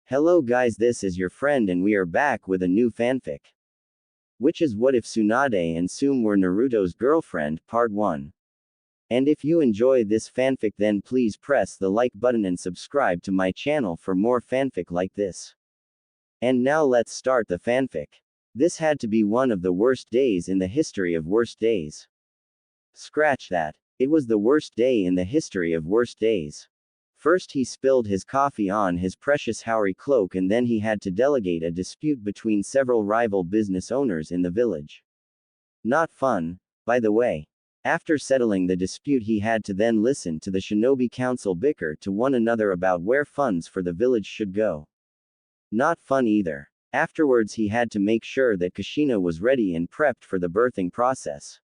Hello guys, this is your friend and we are back with a new fanfic. Which is What If Tsunade and Tsume Were Naruto's Girlfriend, Part 1. And if you enjoy this fanfic then please press the like button and subscribe to my channel for more fanfic like this. And now let's start the fanfic. This had to be one of the worst days in the history of worst days. Scratch that. It was the worst day in the history of worst days. First he spilled his coffee on his precious Haori cloak and then he had to delegate a dispute between several rival business owners in the village. Not fun, by the way. After settling the dispute he had to then listen to the shinobi council bicker to one another about where funds for the village should go. Not fun either. Afterwards he had to make sure that Kushina was ready and prepped for the birthing process.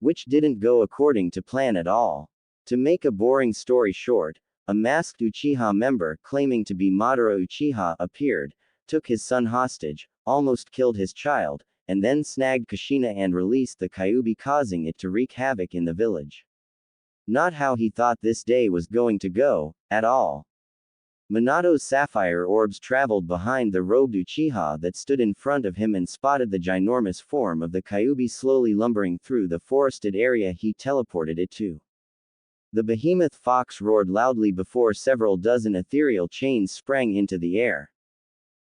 Which didn't go according to plan at all. To make a boring story short, a masked Uchiha member claiming to be Madara Uchiha appeared, took his son hostage, almost killed his child, and then snagged Kushina and released the Kyuubi, causing it to wreak havoc in the village. Not how he thought this day was going to go, at all. Minato's sapphire orbs traveled behind the robed Uchiha that stood in front of him and spotted the ginormous form of the Kyuubi slowly lumbering through the forested area he teleported it to. The behemoth fox roared loudly before several dozen ethereal chains sprang into the air.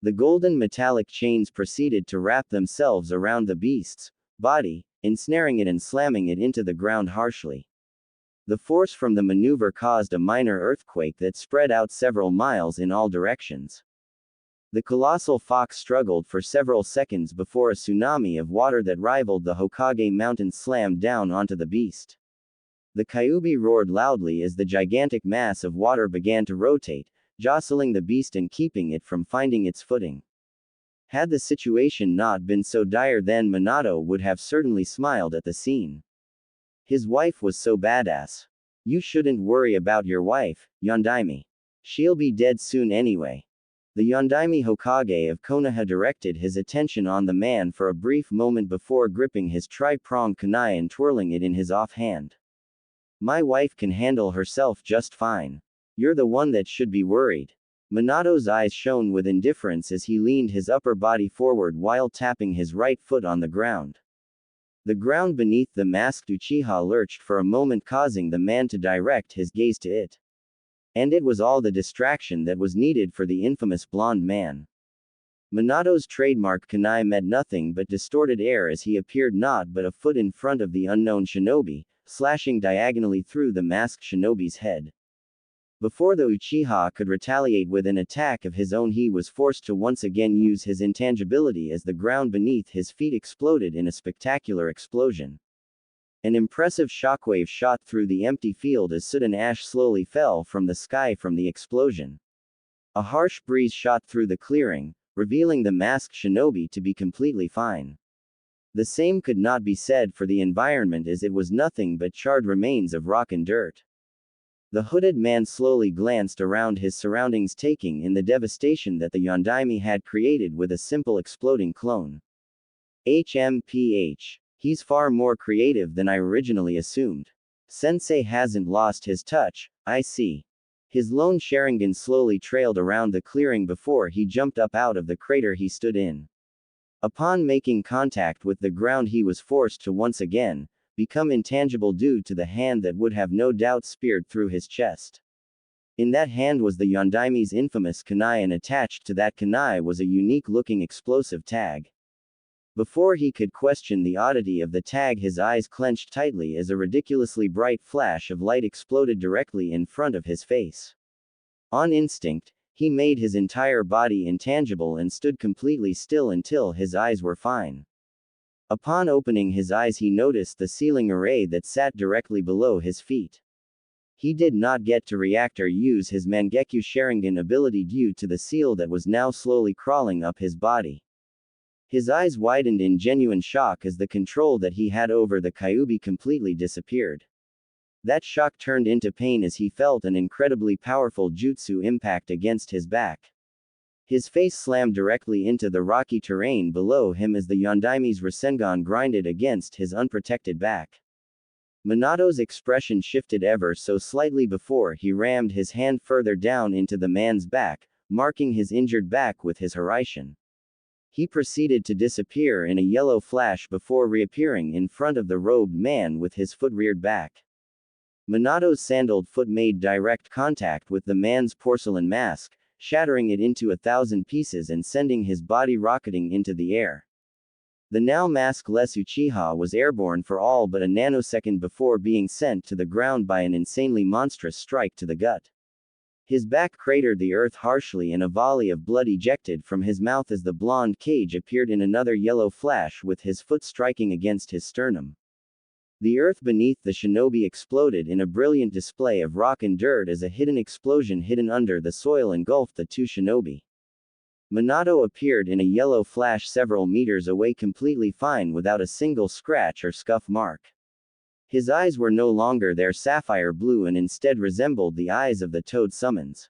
The golden metallic chains proceeded to wrap themselves around the beast's body, ensnaring it and slamming it into the ground harshly. The force from the maneuver caused a minor earthquake that spread out several miles in all directions. The colossal fox struggled for several seconds before a tsunami of water that rivaled the Hokage mountain slammed down onto the beast. The Kyuubi roared loudly as the gigantic mass of water began to rotate, jostling the beast and keeping it from finding its footing. Had the situation not been so dire then Minato would have certainly smiled at the scene. His wife was so badass. You shouldn't worry about your wife, Yondaime. She'll be dead soon anyway. The Yondaime Hokage of Konoha directed his attention on the man for a brief moment before gripping his tri-pronged kunai and twirling it in his offhand. My wife can handle herself just fine. You're the one that should be worried. Minato's eyes shone with indifference as he leaned his upper body forward while tapping his right foot on the ground. The ground beneath the masked Uchiha lurched for a moment, causing the man to direct his gaze to it. And it was all the distraction that was needed for the infamous blonde man. Minato's trademark kunai met nothing but distorted air as he appeared not but a foot in front of the unknown shinobi, slashing diagonally through the masked shinobi's head. Before the Uchiha could retaliate with an attack of his own, he was forced to once again use his intangibility as the ground beneath his feet exploded in a spectacular explosion. An impressive shockwave shot through the empty field as soot and ash slowly fell from the sky from the explosion. A harsh breeze shot through the clearing, revealing the masked shinobi to be completely fine. The same could not be said for the environment as it was nothing but charred remains of rock and dirt. The hooded man slowly glanced around his surroundings, taking in the devastation that the Yondaime had created with a simple exploding clone. HMPH. He's far more creative than I originally assumed. Sensei hasn't lost his touch, I see. His lone Sharingan slowly trailed around the clearing before he jumped up out of the crater he stood in. Upon making contact with the ground he was forced to once again become intangible due to the hand that would have no doubt speared through his chest. In that hand was the Yondaime's infamous kunai, and attached to that kunai was a unique-looking explosive tag. Before he could question the oddity of the tag, his eyes clenched tightly as a ridiculously bright flash of light exploded directly in front of his face. On instinct, he made his entire body intangible and stood completely still until his eyes were fine. Upon opening his eyes he noticed the ceiling array that sat directly below his feet. He did not get to react or use his Mangekyo Sharingan ability due to the seal that was now slowly crawling up his body. His eyes widened in genuine shock as the control that he had over the Kyuubi completely disappeared. That shock turned into pain as he felt an incredibly powerful jutsu impact against his back. His face slammed directly into the rocky terrain below him as the Yondaime's Rasengan grinded against his unprotected back. Minato's expression shifted ever so slightly before he rammed his hand further down into the man's back, marking his injured back with his Hiraishin. He proceeded to disappear in a yellow flash before reappearing in front of the robed man with his foot reared back. Minato's sandaled foot made direct contact with the man's porcelain mask, shattering it into 1,000 pieces and sending his body rocketing into the air. The now maskless Uchiha was airborne for all but a nanosecond before being sent to the ground by an insanely monstrous strike to the gut. His back cratered the earth harshly and a volley of blood ejected from his mouth as the blonde cage appeared in another yellow flash with his foot striking against his sternum. The earth beneath the shinobi exploded in a brilliant display of rock and dirt as a hidden explosion hidden under the soil engulfed the two shinobi. Minato appeared in a yellow flash several meters away completely fine without a single scratch or scuff mark. His eyes were no longer their sapphire blue and instead resembled the eyes of the toad summons.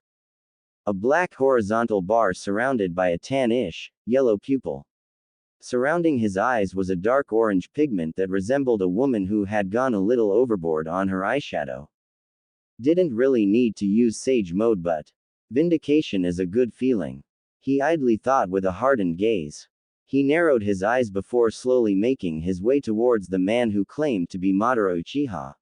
A black horizontal bar surrounded by a tan-ish, yellow pupil. Surrounding his eyes was a dark orange pigment that resembled a woman who had gone a little overboard on her eyeshadow. Didn't really need to use sage mode, but vindication is a good feeling. He idly thought with a hardened gaze. He narrowed his eyes before slowly making his way towards the man who claimed to be Madara Uchiha.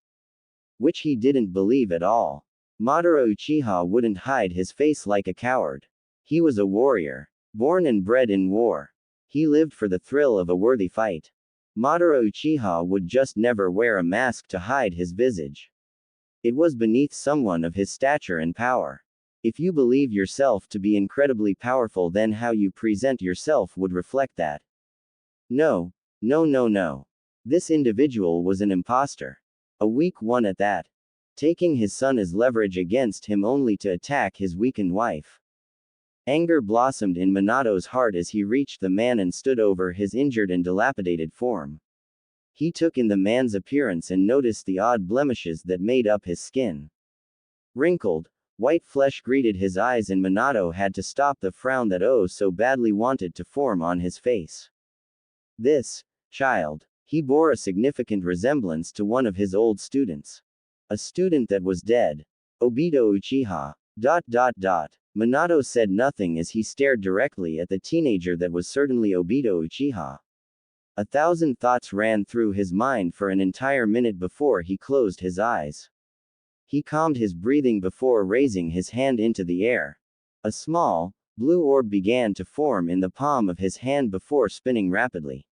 Which he didn't believe at all. Madara Uchiha wouldn't hide his face like a coward. He was a warrior. Born and bred in war. He lived for the thrill of a worthy fight. Madara Uchiha would just never wear a mask to hide his visage. It was beneath someone of his stature and power. If you believe yourself to be incredibly powerful, then how you present yourself would reflect that. No. This individual was an impostor. A weak one at that. Taking his son as leverage against him only to attack his weakened wife. Anger blossomed in Minato's heart as he reached the man and stood over his injured and dilapidated form. He took in the man's appearance and noticed the odd blemishes that made up his skin. Wrinkled, white flesh greeted his eyes and Minato had to stop the frown that oh so badly wanted to form on his face. This child. He bore a significant resemblance to one of his old students. A student that was dead. Obito Uchiha. Minato said nothing as he stared directly at the teenager that was certainly Obito Uchiha. 1,000 thoughts ran through his mind for an entire minute before he closed his eyes. He calmed his breathing before raising his hand into the air. A small, blue orb began to form in the palm of his hand before spinning rapidly.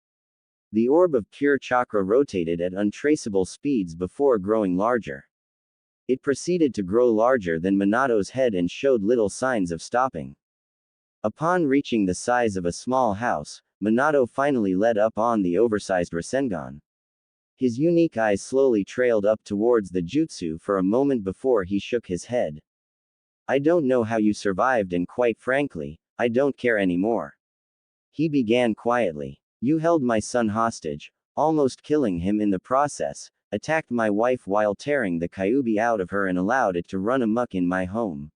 The orb of pure chakra rotated at untraceable speeds before growing larger. It proceeded to grow larger than Minato's head and showed little signs of stopping. Upon reaching the size of a small house, Minato finally let up on the oversized Rasengan. His unique eyes slowly trailed up towards the jutsu for a moment before he shook his head. I don't know how you survived and quite frankly, I don't care anymore. He began quietly. You held my son hostage, almost killing him in the process, attacked my wife while tearing the Kyuubi out of her and allowed it to run amok in my home.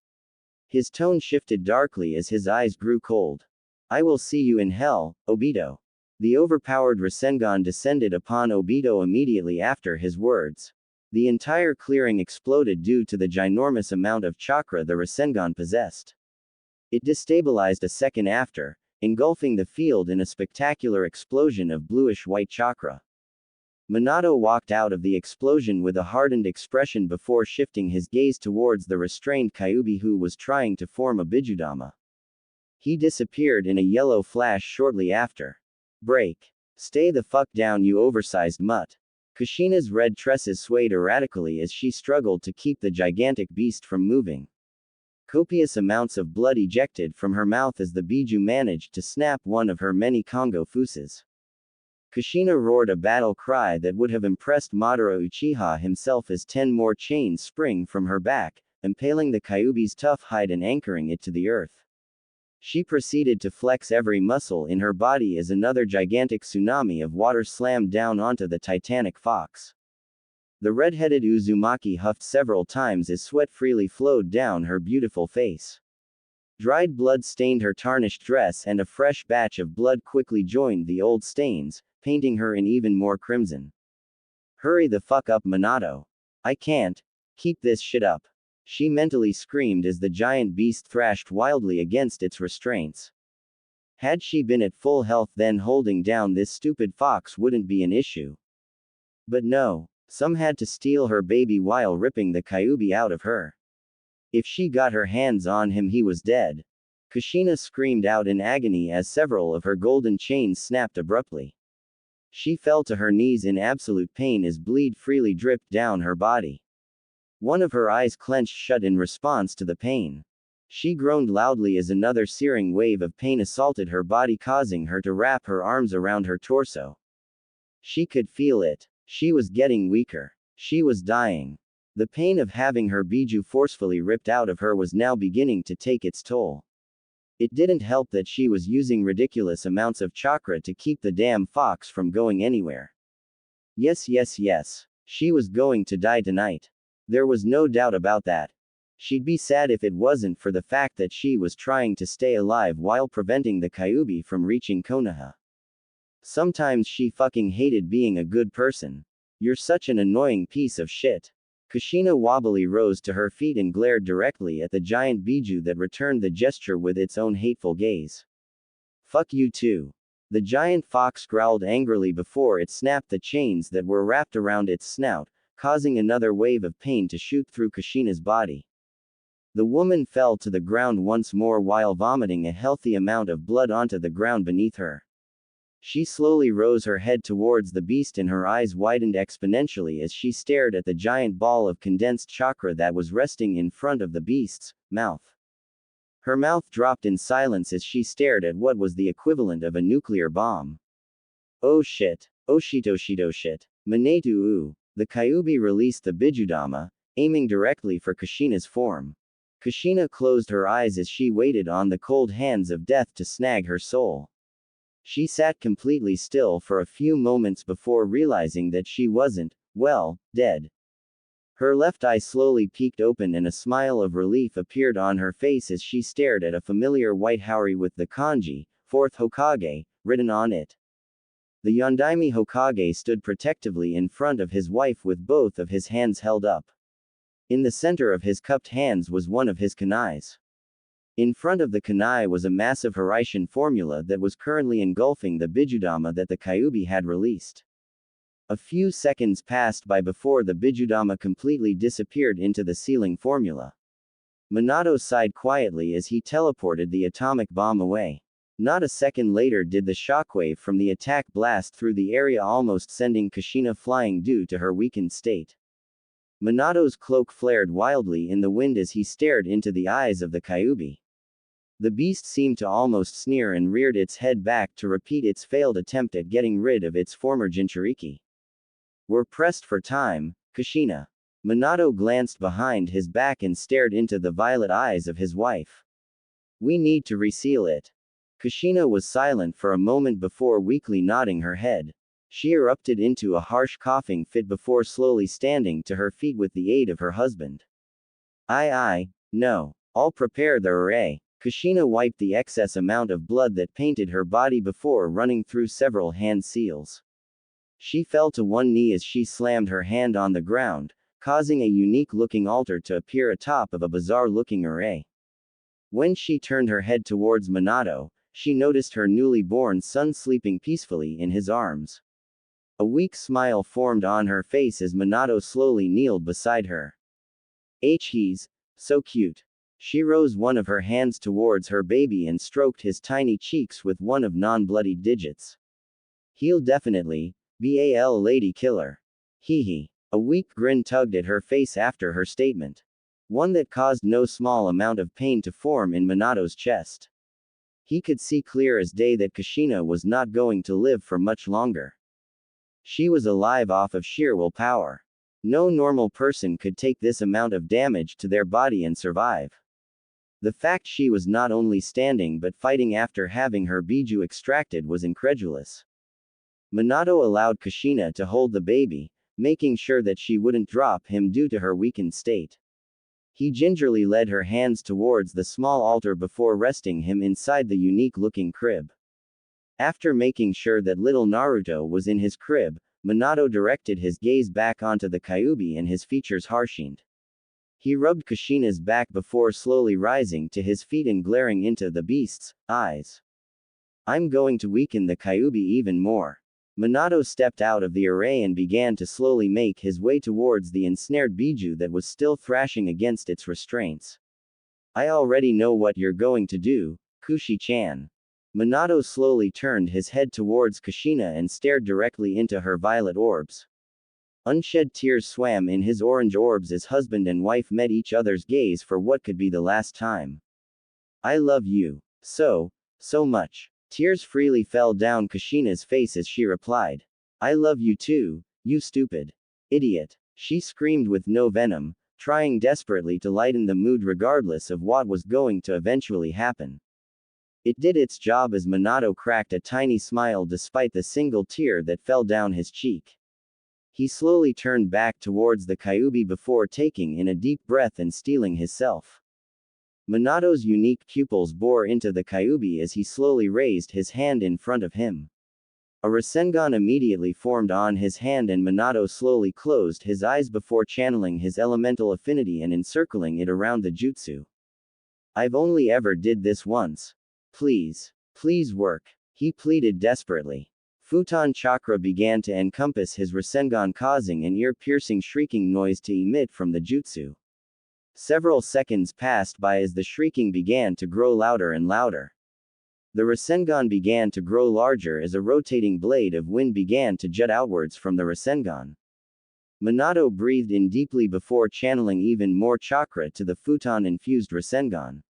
His tone shifted darkly as his eyes grew cold. I will see you in hell, Obito. The overpowered Rasengan descended upon Obito immediately after his words. The entire clearing exploded due to the ginormous amount of chakra the Rasengan possessed. It destabilized a second after, engulfing the field in a spectacular explosion of bluish-white chakra. Minato walked out of the explosion with a hardened expression before shifting his gaze towards the restrained Kyuubi who was trying to form a Bijudama. He disappeared in a yellow flash shortly after. Break. Stay the fuck down, you oversized mutt. Kushina's red tresses swayed erratically as she struggled to keep the gigantic beast from moving. Copious amounts of blood ejected from her mouth as the Biju managed to snap one of her many Kongo fuses. Kushina roared a battle cry that would have impressed Madara Uchiha himself as 10 more chains spring from her back, impaling the Kyuubi's tough hide and anchoring it to the earth. She proceeded to flex every muscle in her body as another gigantic tsunami of water slammed down onto the titanic fox. The red-headed Uzumaki huffed several times as sweat freely flowed down her beautiful face. Dried blood stained her tarnished dress and a fresh batch of blood quickly joined the old stains, painting her in even more crimson. Hurry the fuck up, Minato. I can't keep this shit up. She mentally screamed as the giant beast thrashed wildly against its restraints. Had she been at full health, then holding down this stupid fox wouldn't be an issue. But no, some had to steal her baby while ripping the Kyuubi out of her. If she got her hands on him, he was dead. Kushina screamed out in agony as several of her golden chains snapped abruptly. She fell to her knees in absolute pain as bleed freely dripped down her body. One of her eyes clenched shut in response to the pain. She groaned loudly as another searing wave of pain assaulted her body, causing her to wrap her arms around her torso. She could feel it. She was getting weaker. She was dying. The pain of having her biju forcefully ripped out of her was now beginning to take its toll. It didn't help that she was using ridiculous amounts of chakra to keep the damn fox from going anywhere. Yes, she was going to die tonight. There was no doubt about that. She'd be sad if it wasn't for the fact that she was trying to stay alive while preventing the Kyuubi from reaching Konoha. Sometimes she fucking hated being a good person. You're such an annoying piece of shit. Kushina wobbly rose to her feet and glared directly at the giant biju that returned the gesture with its own hateful gaze. Fuck you too. The giant fox growled angrily before it snapped the chains that were wrapped around its snout, causing another wave of pain to shoot through Kushina's body. The woman fell to the ground once more while vomiting a healthy amount of blood onto the ground beneath her. She slowly rose her head towards the beast and her eyes widened exponentially as she stared at the giant ball of condensed chakra that was resting in front of the beast's mouth. Her mouth dropped in silence as she stared at what was the equivalent of a nuclear bomb. Oh shit. Oh shit. Manatu oo. The Kyuubi released the Bijudama, aiming directly for Kushina's form. Kushina closed her eyes as she waited on the cold hands of death to snag her soul. She sat completely still for a few moments before realizing that she wasn't, well, dead. Her left eye slowly peeked open and a smile of relief appeared on her face as she stared at a familiar white haori with the kanji, 4th Hokage, written on it. The Yondaime Hokage stood protectively in front of his wife with both of his hands held up. In the center of his cupped hands was one of his kunais. In front of the kunai was a massive Hiraishin formula that was currently engulfing the Bijudama that the Kyuubi had released. A few seconds passed by before the Bijudama completely disappeared into the ceiling formula. Minato sighed quietly as he teleported the atomic bomb away. Not a second later did the shockwave from the attack blast through the area, almost sending Kushina flying due to her weakened state. Minato's cloak flared wildly in the wind as he stared into the eyes of the Kyuubi. The beast seemed to almost sneer and reared its head back to repeat its failed attempt at getting rid of its former Jinchuriki. We're pressed for time, Kushina. Minato glanced behind his back and stared into the violet eyes of his wife. We need to reseal it. Kushina was silent for a moment before weakly nodding her head. She erupted into a harsh coughing fit before slowly standing to her feet with the aid of her husband. No. I'll prepare the array. Kushina wiped the excess amount of blood that painted her body before running through several hand seals. She fell to one knee as she slammed her hand on the ground, causing a unique-looking altar to appear atop of a bizarre-looking array. When she turned her head towards Minato, she noticed her newly born son sleeping peacefully in his arms. A weak smile formed on her face as Minato slowly kneeled beside her. He's so cute. She rose one of her hands towards her baby and stroked his tiny cheeks with one of non-bloodied digits. He'll definitely be a lady killer. Hee. A weak grin tugged at her face after her statement. One that caused no small amount of pain to form in Minato's chest. He could see clear as day that Kushina was not going to live for much longer. She was alive off of sheer willpower. No normal person could take this amount of damage to their body and survive. The fact she was not only standing but fighting after having her biju extracted was incredulous. Minato allowed Kushina to hold the baby, making sure that she wouldn't drop him due to her weakened state. He gingerly led her hands towards the small altar before resting him inside the unique-looking crib. After making sure that little Naruto was in his crib, Minato directed his gaze back onto the Kyuubi and his features harshened. He rubbed Kushina's back before slowly rising to his feet and glaring into the beast's eyes. I'm going to weaken the Kyuubi even more. Minato stepped out of the array and began to slowly make his way towards the ensnared Biju that was still thrashing against its restraints. I already know what you're going to do, Kushi-chan. Minato slowly turned his head towards Kushina and stared directly into her violet orbs. Unshed tears swam in his orange orbs as husband and wife met each other's gaze for what could be the last time. I love you. So much. Tears freely fell down Kushina's face as she replied. I love you too, you stupid idiot. She screamed with no venom, trying desperately to lighten the mood regardless of what was going to eventually happen. It did its job as Minato cracked a tiny smile despite the single tear that fell down his cheek. He slowly turned back towards the Kyuubi before taking in a deep breath and steeling himself. Minato's unique pupils bore into the Kyuubi as he slowly raised his hand in front of him. A Rasengan immediately formed on his hand and Minato slowly closed his eyes before channeling his elemental affinity and encircling it around the jutsu. I've only ever did this once. Please work. He pleaded desperately. Futon chakra began to encompass his Rasengan, causing an ear-piercing shrieking noise to emit from the jutsu. Several seconds passed by as the shrieking began to grow louder and louder. The Rasengan began to grow larger as a rotating blade of wind began to jut outwards from the Rasengan. Minato breathed in deeply before channeling even more chakra to the Futon-infused Rasengan.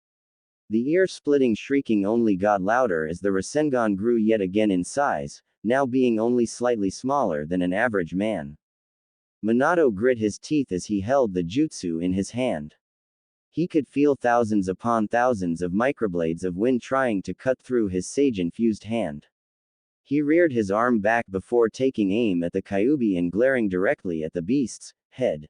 The ear-splitting shrieking only got louder as the Rasengan grew yet again in size, now being only slightly smaller than an average man. Minato grit his teeth as he held the jutsu in his hand. He could feel thousands upon thousands of microblades of wind trying to cut through his sage-infused hand. He reared his arm back before taking aim at the Kyuubi and glaring directly at the beast's head.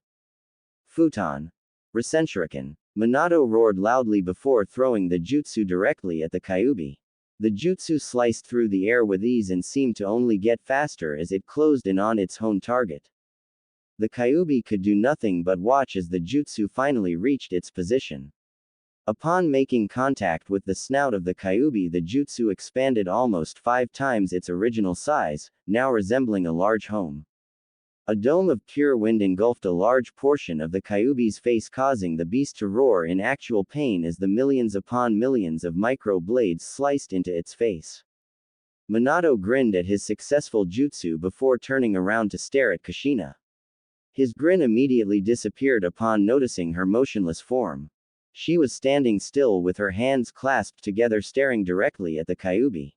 Futon. Rasenshuriken. Minato roared loudly before throwing the jutsu directly at the Kyuubi. The jutsu sliced through the air with ease and seemed to only get faster as it closed in on its own target. The Kyuubi could do nothing but watch as the jutsu finally reached its position. Upon making contact with the snout of the Kyuubi, the jutsu expanded almost 5 times its original size, now resembling a large home. A dome of pure wind engulfed a large portion of the Kyuubi's face, causing the beast to roar in actual pain as the millions upon millions of micro blades sliced into its face. Minato grinned at his successful jutsu before turning around to stare at Kushina. His grin immediately disappeared upon noticing her motionless form. She was standing still with her hands clasped together, staring directly at the Kyuubi.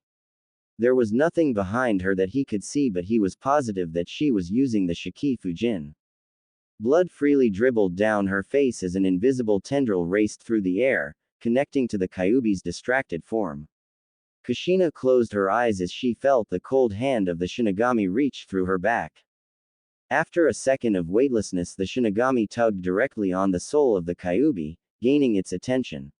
There was nothing behind her that he could see, but he was positive that she was using the Shiki Fujin. Blood freely dribbled down her face as an invisible tendril raced through the air, connecting to the Kyuubi's distracted form. Kushina closed her eyes as she felt the cold hand of the Shinigami reach through her back. After a second of weightlessness, the Shinigami tugged directly on the soul of the Kyuubi, gaining its attention.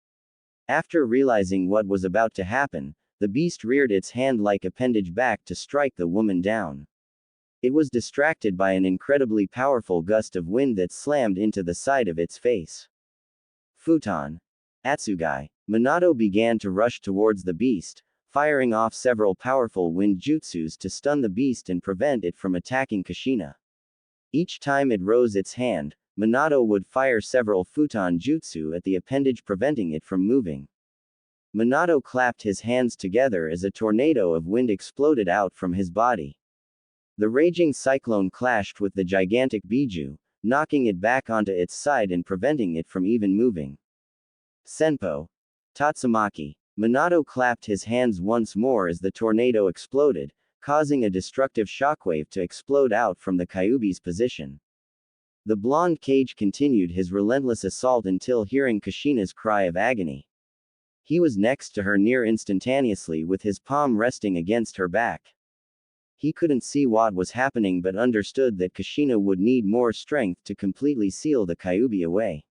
After realizing what was about to happen, the beast reared its hand-like appendage back to strike the woman down. It was distracted by an incredibly powerful gust of wind that slammed into the side of its face. Futon. Atsugai. Minato began to rush towards the beast, firing off several powerful wind jutsus to stun the beast and prevent it from attacking Kushina. Each time it rose its hand, Minato would fire several futon jutsu at the appendage, preventing it from moving. Minato clapped his hands together as a tornado of wind exploded out from his body. The raging cyclone clashed with the gigantic Biju, knocking it back onto its side and preventing it from even moving. Senpo. Tatsumaki. Minato clapped his hands once more as the tornado exploded, causing a destructive shockwave to explode out from the Kyuubi's position. The blonde cage continued his relentless assault until hearing Kushina's cry of agony. He was next to her near instantaneously with his palm resting against her back. He couldn't see what was happening but understood that Kushina would need more strength to completely seal the Kyuubi away.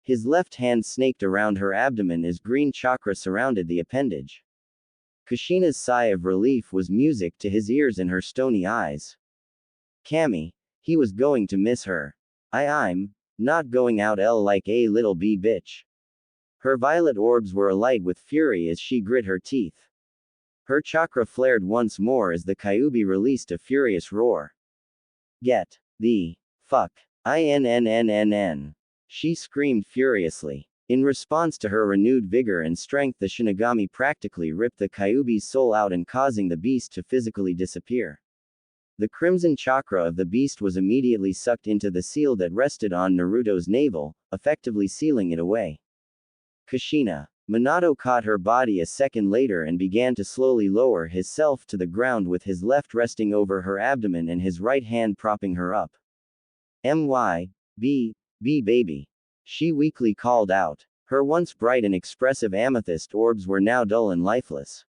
His left hand snaked around her abdomen as green chakra surrounded the appendage. Kushina's sigh of relief was music to his ears in her stony eyes. Kami. He was going to miss her. I'm Not going out L like a little bee bitch. Her violet orbs were alight with fury as she grit her teeth. Her chakra flared once more as the Kyuubi released a furious roar. Get the fuck. INNNNN. She screamed furiously. In response to her renewed vigor and strength, the Shinigami practically ripped the Kyuubi's soul out and causing the beast to physically disappear. The crimson chakra of the beast was immediately sucked into the seal that rested on Naruto's navel, effectively sealing it away. Kushina. Minato caught her body a second later and began to slowly lower himself to the ground with his left resting over her abdomen and his right hand propping her up. B baby. She weakly called out. Her once bright and expressive amethyst orbs were now dull and lifeless.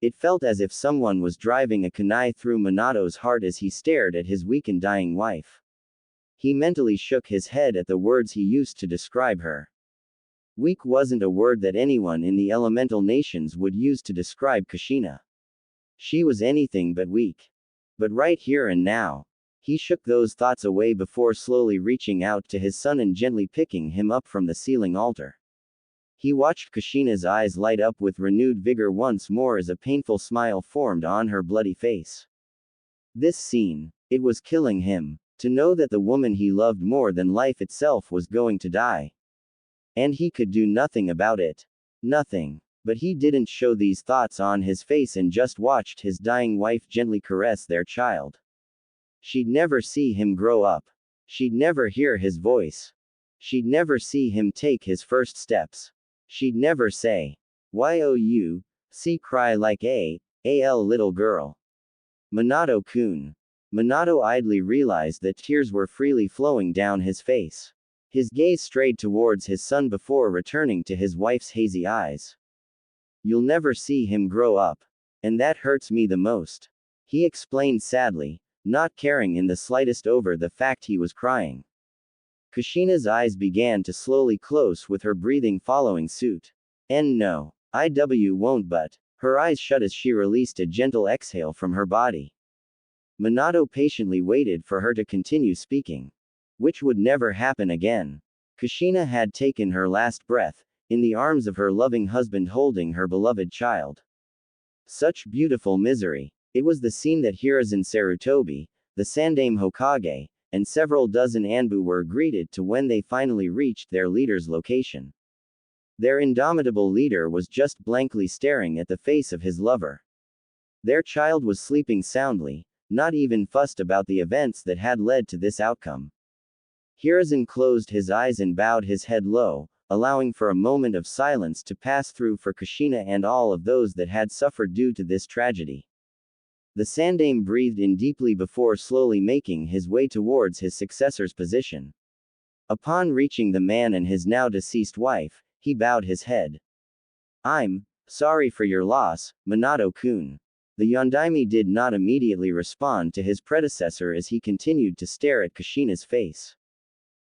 It felt as if someone was driving a kunai through Minato's heart as he stared at his weak and dying wife. He mentally shook his head at the words he used to describe her. Weak wasn't a word that anyone in the elemental nations would use to describe Kushina. She was anything but weak. But right here and now, he shook those thoughts away before slowly reaching out to his son and gently picking him up from the ceiling altar. He watched Kushina's eyes light up with renewed vigor once more as a painful smile formed on her bloody face. This scene, it was killing him, to know that the woman he loved more than life itself was going to die. And he could do nothing about it. Nothing. But he didn't show these thoughts on his face and just watched his dying wife gently caress their child. She'd never see him grow up. She'd never hear his voice. She'd never see him take his first steps. She'd never say, "You cry like a little girl. Minato-kun." Minato idly realized that tears were freely flowing down his face. His gaze strayed towards his son before returning to his wife's hazy eyes. "You'll never see him grow up. And that hurts me the most," he explained sadly, not caring in the slightest over the fact he was crying. Kushina's eyes began to slowly close with her breathing following suit. No. IW won't, but. Her eyes shut as she released a gentle exhale from her body. Minato patiently waited for her to continue speaking. Which would never happen again. Kushina had taken her last breath, in the arms of her loving husband holding her beloved child. Such beautiful misery. It was the scene that Hiruzen Sarutobi, the Sandaime Hokage, and several dozen Anbu were greeted to when they finally reached their leader's location. Their indomitable leader was just blankly staring at the face of his lover. Their child was sleeping soundly, not even fussed about the events that had led to this outcome. Hiruzen closed his eyes and bowed his head low, allowing for a moment of silence to pass through for Kushina and all of those that had suffered due to this tragedy. The Sandaime breathed in deeply before slowly making his way towards his successor's position. Upon reaching the man and his now deceased wife, he bowed his head. "I'm sorry for your loss, Minato-kun." The Yondaime did not immediately respond to his predecessor as he continued to stare at Kushina's face.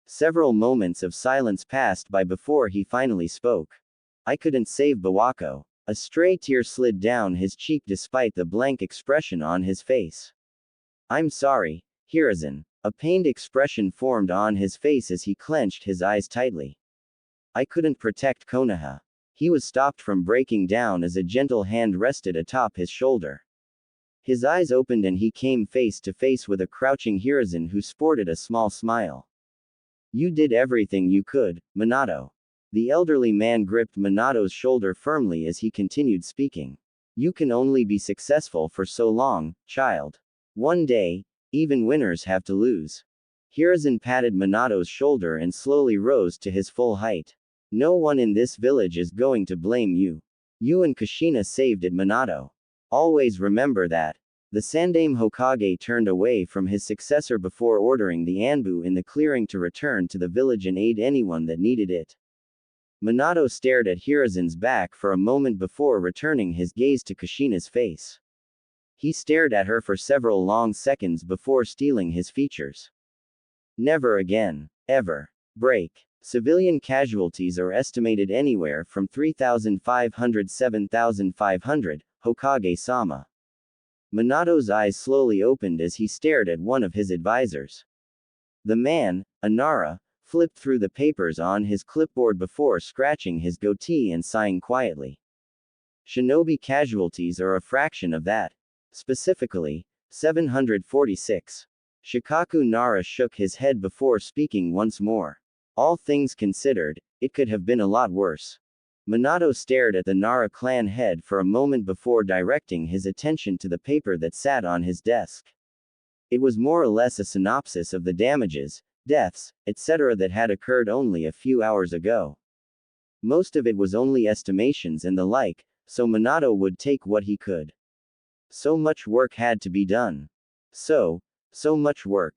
Several moments of silence passed by before he finally spoke. "I couldn't save Bawako." A stray tear slid down his cheek despite the blank expression on his face. "I'm sorry, Hiruzen." A pained expression formed on his face as he clenched his eyes tightly. "I couldn't protect Konoha." He was stopped from breaking down as a gentle hand rested atop his shoulder. His eyes opened and he came face to face with a crouching Hiruzen who sported a small smile. "You did everything you could, Minato." The elderly man gripped Minato's shoulder firmly as he continued speaking. "You can only be successful for so long, child. One day, even winners have to lose." Hiruzen patted Minato's shoulder and slowly rose to his full height. "No one in this village is going to blame you. You and Kushina saved it, Minato. Always remember that." The Sandaime Hokage turned away from his successor before ordering the Anbu in the clearing to return to the village and aid anyone that needed it. Minato stared at Hiruzen's back for a moment before returning his gaze to Kushina's face. He stared at her for several long seconds before stealing his features. "Never again. Ever. Break." Civilian casualties are estimated anywhere from 3,500 to 7,500, Hokage-sama. Minato's eyes slowly opened as he stared at one of his advisors. The man, Inara, flipped through the papers on his clipboard before scratching his goatee and sighing quietly. Shinobi casualties are a fraction of that. Specifically, 746. Shikaku Nara shook his head before speaking once more. All things considered, it could have been a lot worse. Minato stared at the Nara clan head for a moment before directing his attention to the paper that sat on his desk. It was more or less a synopsis of the damages, deaths, etc. that had occurred only a few hours ago. Most of it was only estimations and the like, so Minato would take what he could. So much work had to be done. So much work.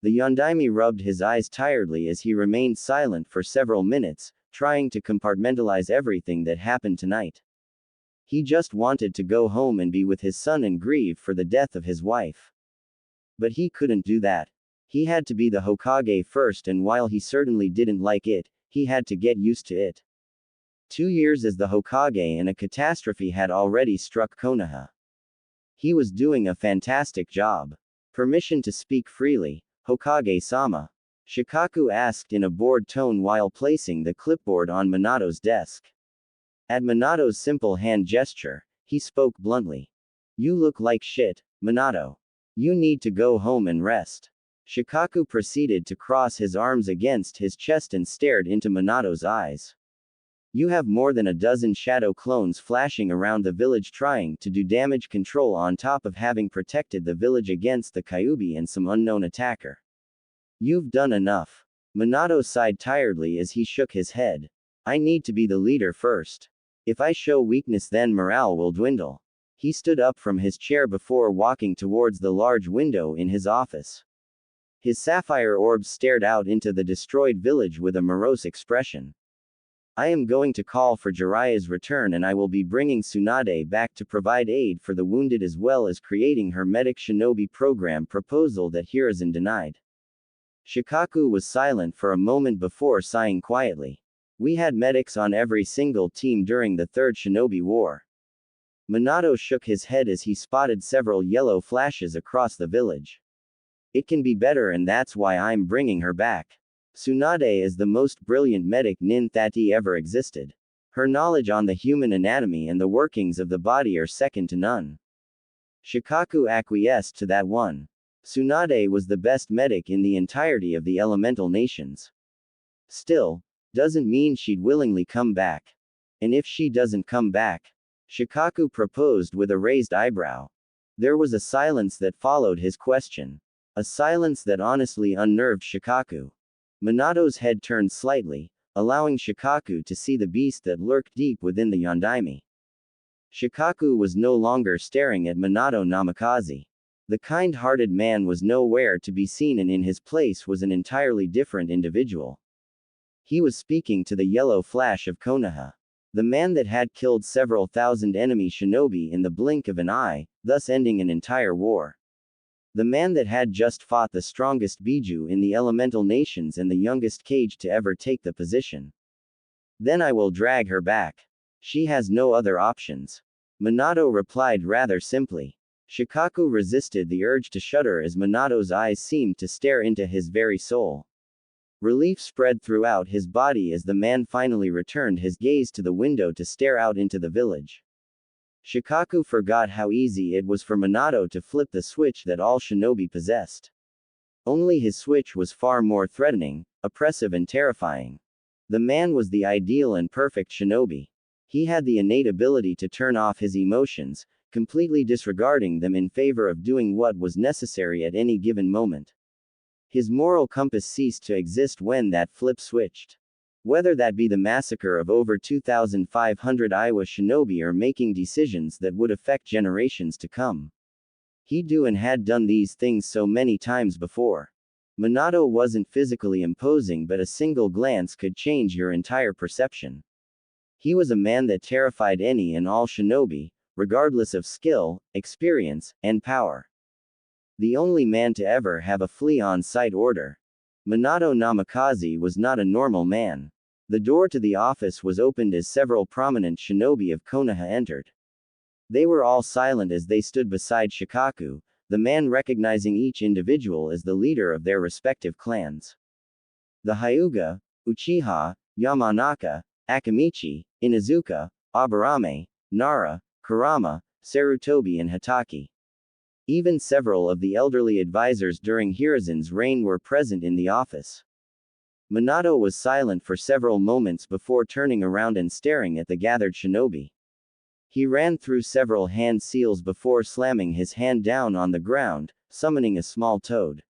The Yondaime rubbed his eyes tiredly as he remained silent for several minutes, trying to compartmentalize everything that happened tonight. He just wanted to go home and be with his son and grieve for the death of his wife. But he couldn't do that. He had to be the Hokage first, and while he certainly didn't like it, he had to get used to it. 2 years as the Hokage and a catastrophe had already struck Konoha. He was doing a fantastic job. Permission to speak freely, Hokage-sama? Shikaku asked in a bored tone while placing the clipboard on Minato's desk. At Minato's simple hand gesture, he spoke bluntly. You look like shit, Minato. You need to go home and rest. Shikaku proceeded to cross his arms against his chest and stared into Minato's eyes. You have more than a dozen shadow clones flashing around the village trying to do damage control on top of having protected the village against the Kyuubi and some unknown attacker. You've done enough. Minato sighed tiredly as he shook his head. I need to be the leader first. If I show weakness, then morale will dwindle. He stood up from his chair before walking towards the large window in his office. His sapphire orbs stared out into the destroyed village with a morose expression. I am going to call for Jiraiya's return, and I will be bringing Tsunade back to provide aid for the wounded as well as creating her medic shinobi program proposal that Hiruzen denied. Shikaku was silent for a moment before sighing quietly. We had medics on every single team during the Third Shinobi War. Minato shook his head as he spotted several yellow flashes across the village. It can be better, and that's why I'm bringing her back. Tsunade is the most brilliant medic nin that ever existed. Her knowledge on the human anatomy and the workings of the body are second to none. Shikaku acquiesced to that one. Tsunade was the best medic in the entirety of the elemental nations. Still, doesn't mean she'd willingly come back. And if she doesn't come back? Shikaku proposed with a raised eyebrow. There was a silence that followed his question. A silence that honestly unnerved Shikaku. Minato's head turned slightly, allowing Shikaku to see the beast that lurked deep within the Yondaime. Shikaku was no longer staring at Minato Namikaze. The kind-hearted man was nowhere to be seen, and in his place was an entirely different individual. He was speaking to the yellow flash of Konoha. The man that had killed several thousand enemy shinobi in the blink of an eye, thus ending an entire war. The man that had just fought the strongest Biju in the elemental nations and the youngest Kage to ever take the position. Then I will drag her back. She has no other options. Minato replied rather simply. Shikaku resisted the urge to shudder as Minato's eyes seemed to stare into his very soul. Relief spread throughout his body as the man finally returned his gaze to the window to stare out into the village. Shikaku forgot how easy it was for Minato to flip the switch that all shinobi possessed. Only his switch was far more threatening, oppressive and terrifying. The man was the ideal and perfect shinobi. He had the innate ability to turn off his emotions, completely disregarding them in favor of doing what was necessary at any given moment. His moral compass ceased to exist when that flip switched. Whether that be the massacre of over 2,500 Iowa shinobi or making decisions that would affect generations to come. He'd do and had done these things so many times before. Minato wasn't physically imposing, but a single glance could change your entire perception. He was a man that terrified any and all shinobi, regardless of skill, experience, and power. The only man to ever have a flee on sight order. Minato Namikaze was not a normal man. The door to the office was opened as several prominent shinobi of Konoha entered. They were all silent as they stood beside Shikaku, the man recognizing each individual as the leader of their respective clans. The Hyuga, Uchiha, Yamanaka, Akamichi, Inuzuka, Aburame, Nara, Kurama, Sarutobi and Hatake. Even several of the elderly advisors during Hiruzen's reign were present in the office. Minato was silent for several moments before turning around and staring at the gathered shinobi. He ran through several hand seals before slamming his hand down on the ground, summoning a small toad.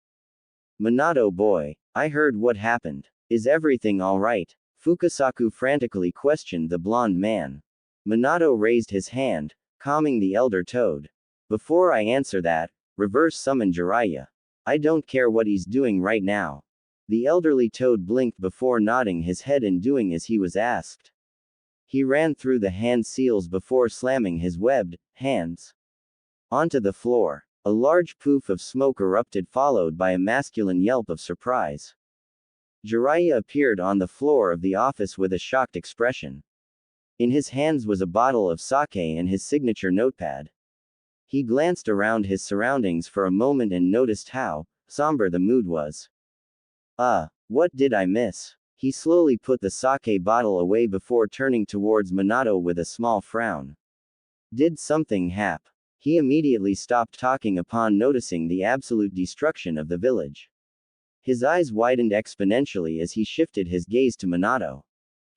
Minato boy, I heard what happened. Is everything alright? Fukasaku frantically questioned the blonde man. Minato raised his hand, calming the elder toad. Before I answer that, reverse summon Jiraiya. I don't care what he's doing right now. The elderly toad blinked before nodding his head and doing as he was asked. He ran through the hand seals before slamming his webbed hands onto the floor. A large poof of smoke erupted, followed by a masculine yelp of surprise. Jiraiya appeared on the floor of the office with a shocked expression. In his hands was a bottle of sake and his signature notepad. He glanced around his surroundings for a moment and noticed how somber the mood was. What did I miss? He slowly put the sake bottle away before turning towards Minato with a small frown. Did something happen? He immediately stopped talking upon noticing the absolute destruction of the village. His eyes widened exponentially as he shifted his gaze to Minato.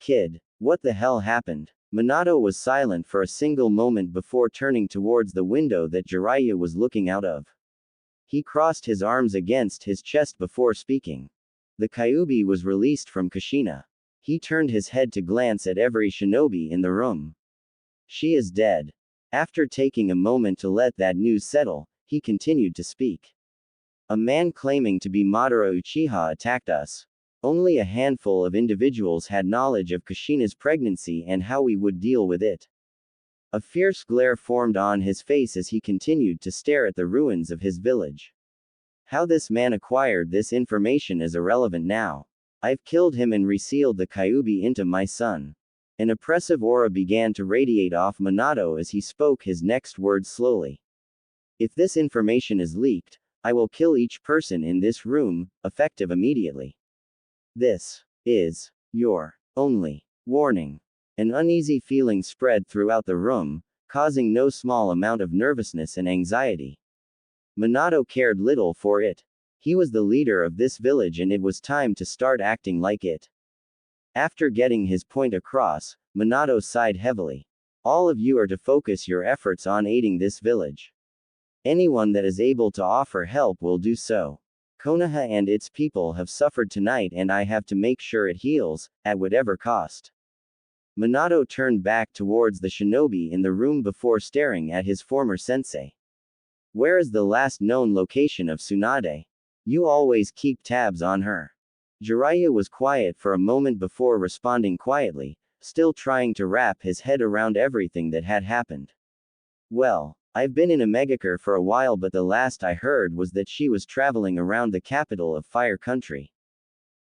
Kid, what the hell happened? Minato was silent for a single moment before turning towards the window that Jiraiya was looking out of. He crossed his arms against his chest before speaking. The Kyuubi was released from Kushina. He turned his head to glance at every shinobi in the room. She is dead. After taking a moment to let that news settle, he continued to speak. A man claiming to be Madara Uchiha attacked us. Only a handful of individuals had knowledge of Kushina's pregnancy and how we would deal with it. A fierce glare formed on his face as he continued to stare at the ruins of his village. How this man acquired this information is irrelevant now. I've killed him and resealed the Kyuubi into my son. An oppressive aura began to radiate off Minato as he spoke his next words slowly. If this information is leaked, I will kill each person in this room, effective immediately. This is your only warning. An uneasy feeling spread throughout the room, causing no small amount of nervousness and anxiety. Minato cared little for it. He was the leader of this village and it was time to start acting like it. After getting his point across, Minato sighed heavily. All of you are to focus your efforts on aiding this village. Anyone that is able to offer help will do so. Konoha and its people have suffered tonight and I have to make sure it heals, at whatever cost. Minato turned back towards the shinobi in the room before staring at his former sensei. Where is the last known location of Tsunade? You always keep tabs on her. Jiraiya was quiet for a moment before responding quietly, still trying to wrap his head around everything that had happened. Well, I've been in Amegakure for a while, but the last I heard was that she was traveling around the capital of Fire Country.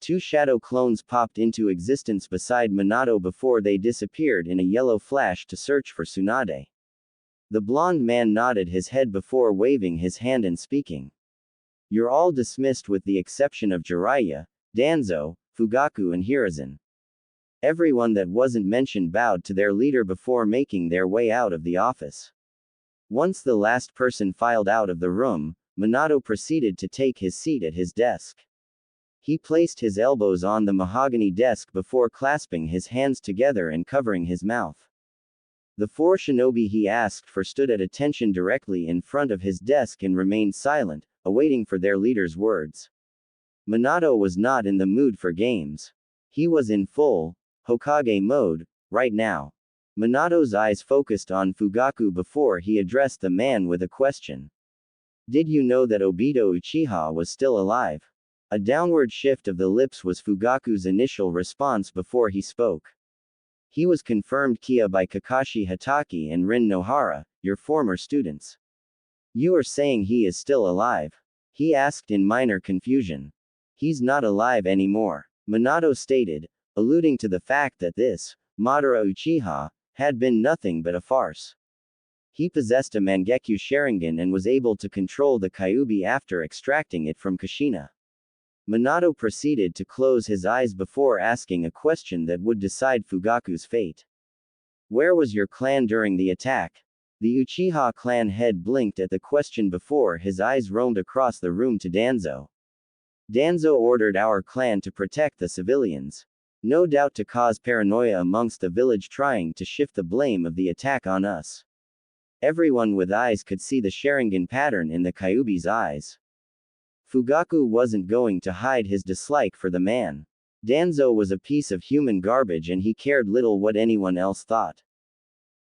Two shadow clones popped into existence beside Minato before they disappeared in a yellow flash to search for Tsunade. The blonde man nodded his head before waving his hand and speaking. You're all dismissed with the exception of Jiraiya, Danzo, Fugaku and Hiruzen. Everyone that wasn't mentioned bowed to their leader before making their way out of the office. Once the last person filed out of the room, Minato proceeded to take his seat at his desk. He placed his elbows on the mahogany desk before clasping his hands together and covering his mouth. The four shinobi he asked for stood at attention directly in front of his desk and remained silent, awaiting for their leader's words. Minato was not in the mood for games. He was in full Hokage mode right now. Minato's eyes focused on Fugaku before he addressed the man with a question. Did you know that Obito Uchiha was still alive? A downward shift of the lips was Fugaku's initial response before he spoke. He was confirmed Kia by Kakashi Hatake and Rin Nohara, your former students. You are saying he is still alive? He asked in minor confusion. He's not alive anymore, Minato stated, alluding to the fact that this, Madara Uchiha, had been nothing but a farce. He possessed a Mangekyo Sharingan and was able to control the Kyuubi after extracting it from Kushina. Minato proceeded to close his eyes before asking a question that would decide Fugaku's fate. Where was your clan during the attack? The Uchiha clan head blinked at the question before his eyes roamed across the room to Danzo. Danzo ordered our clan to protect the civilians. No doubt to cause paranoia amongst the village, trying to shift the blame of the attack on us. Everyone with eyes could see the Sharingan pattern in the Kyuubi's eyes. Fugaku wasn't going to hide his dislike for the man. Danzo was a piece of human garbage and he cared little what anyone else thought.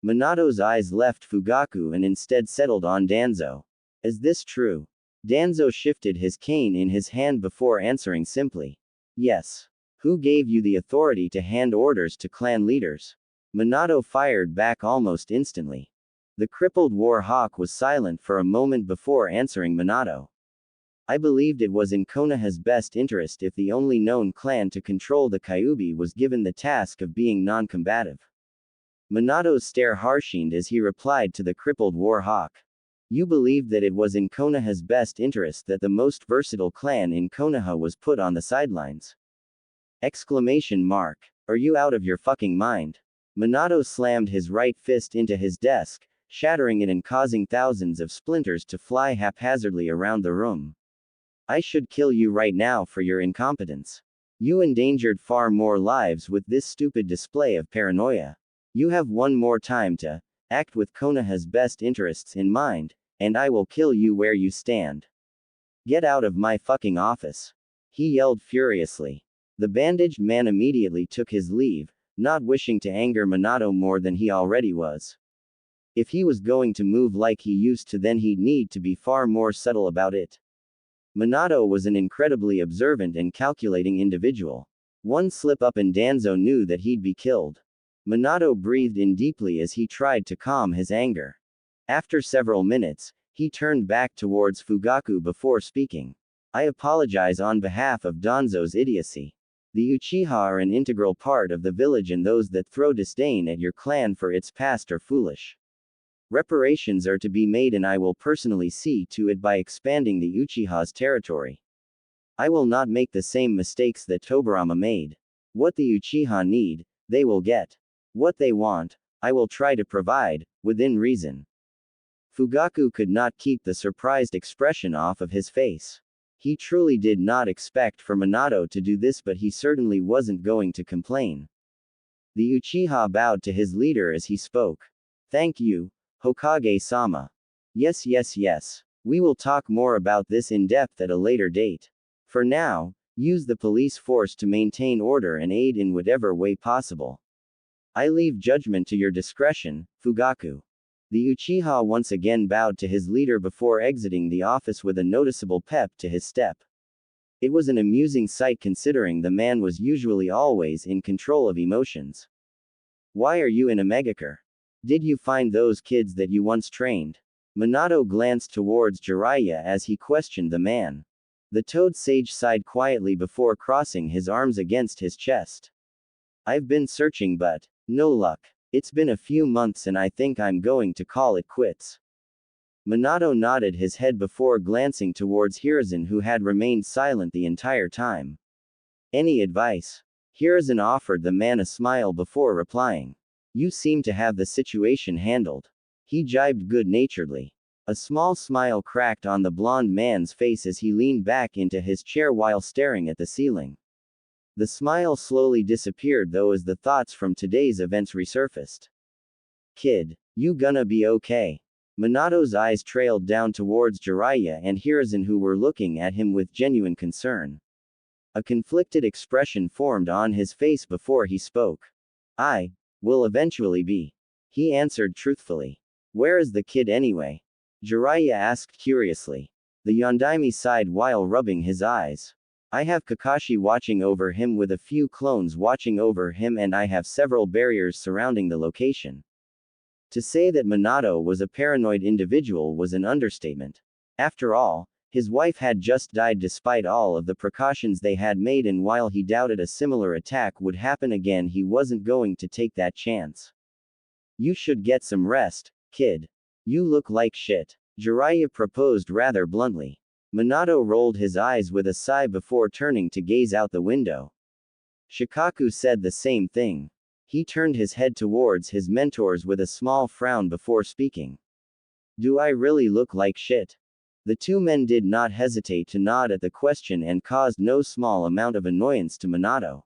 Minato's eyes left Fugaku and instead settled on Danzo. Is this true? Danzo shifted his cane in his hand before answering simply. Yes. Who gave you the authority to hand orders to clan leaders? Minato fired back almost instantly. The crippled war hawk was silent for a moment before answering Minato. I believed it was in Konoha's best interest if the only known clan to control the Kyuubi was given the task of being non-combative. Minato's stare harshened as he replied to the crippled war hawk. You believed that it was in Konoha's best interest that the most versatile clan in Konoha was put on the sidelines. Exclamation mark. Are you out of your fucking mind? Minato slammed his right fist into his desk, shattering it and causing thousands of splinters to fly haphazardly around the room. I should kill you right now for your incompetence. You endangered far more lives with this stupid display of paranoia. You have one more time to act with Konoha's best interests in mind, and I will kill you where you stand. Get out of my fucking office. He yelled furiously. The bandaged man immediately took his leave, not wishing to anger Minato more than he already was. If he was going to move like he used to, then he'd need to be far more subtle about it. Minato was an incredibly observant and calculating individual. One slip up and Danzo knew that he'd be killed. Minato breathed in deeply as he tried to calm his anger. After several minutes, he turned back towards Fugaku before speaking. I apologize on behalf of Danzo's idiocy. The Uchiha are an integral part of the village, and those that throw disdain at your clan for its past are foolish. Reparations are to be made, and I will personally see to it by expanding the Uchiha's territory. I will not make the same mistakes that Tobirama made. What the Uchiha need, they will get. What they want, I will try to provide, within reason. Fugaku could not keep the surprised expression off of his face. He truly did not expect for Minato to do this, but he certainly wasn't going to complain. The Uchiha bowed to his leader as he spoke. Thank you, Hokage-sama. Yes. We will talk more about this in depth at a later date. For now, use the police force to maintain order and aid in whatever way possible. I leave judgment to your discretion, Fugaku. The Uchiha once again bowed to his leader before exiting the office with a noticeable pep to his step. It was an amusing sight considering the man was usually always in control of emotions. Why are you in Amegakure? Did you find those kids that you once trained? Minato glanced towards Jiraiya as he questioned the man. The toad sage sighed quietly before crossing his arms against his chest. I've been searching but no luck. It's been a few months and I think I'm going to call it quits. Minato nodded his head before glancing towards Hiruzen, who had remained silent the entire time. Any advice? Hiruzen offered the man a smile before replying. You seem to have the situation handled. He jibed good-naturedly. A small smile cracked on the blond man's face as he leaned back into his chair while staring at the ceiling. The smile slowly disappeared though as the thoughts from today's events resurfaced. Kid, you gonna be okay? Minato's eyes trailed down towards Jiraiya and Hiruzen, who were looking at him with genuine concern. A conflicted expression formed on his face before he spoke. I will eventually be. He answered truthfully. Where is the kid anyway? Jiraiya asked curiously. The Yondaime sighed while rubbing his eyes. I have Kakashi watching over him with a few clones watching over him, and I have several barriers surrounding the location. To say that Minato was a paranoid individual was an understatement. After all, his wife had just died despite all of the precautions they had made, and while he doubted a similar attack would happen again, he wasn't going to take that chance. You should get some rest, kid. You look like shit. Jiraiya proposed rather bluntly. Minato rolled his eyes with a sigh before turning to gaze out the window. Shikaku said the same thing. He turned his head towards his mentors with a small frown before speaking. Do I really look like shit? The two men did not hesitate to nod at the question and caused no small amount of annoyance to Minato.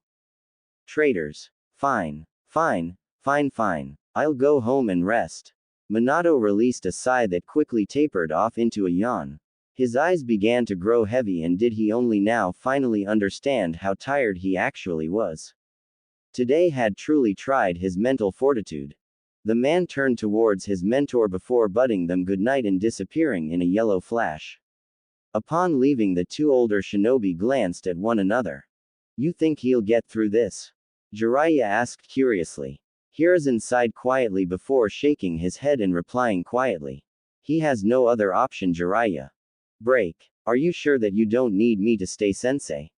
Traitors. Fine. Fine. Fine. I'll go home and rest. Minato released a sigh that quickly tapered off into a yawn. His eyes began to grow heavy, and did he only now finally understand how tired he actually was. Today had truly tried his mental fortitude. The man turned towards his mentor before bidding them goodnight and disappearing in a yellow flash. Upon leaving, the two older shinobi glanced at one another. You think he'll get through this? Jiraiya asked curiously. Hiruzen sighed quietly before shaking his head and replying quietly. He has no other option, Jiraiya. Break. Are you sure that you don't need me to stay, sensei?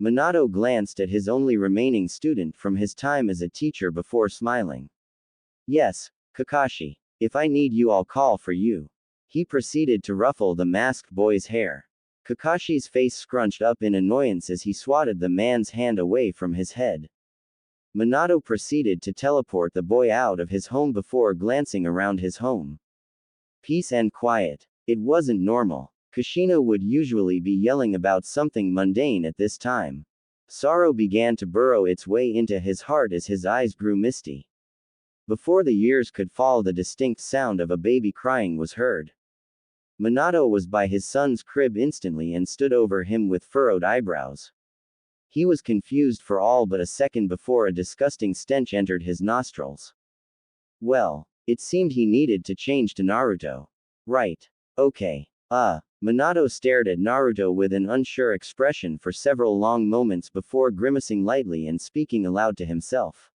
Minato glanced at his only remaining student from his time as a teacher before smiling. Yes, Kakashi. If I need you, I'll call for you. He proceeded to ruffle the masked boy's hair. Kakashi's face scrunched up in annoyance as he swatted the man's hand away from his head. Minato proceeded to teleport the boy out of his home before glancing around his home. Peace and quiet. It wasn't normal. Kushina would usually be yelling about something mundane at this time. Sorrow began to burrow its way into his heart as his eyes grew misty. Before the years could fall, the distinct sound of a baby crying was heard. Minato was by his son's crib instantly and stood over him with furrowed eyebrows. He was confused for all but a second before a disgusting stench entered his nostrils. Well, it seemed he needed to change to Naruto. Right. Okay. Minato stared at Naruto with an unsure expression for several long moments before grimacing lightly and speaking aloud to himself.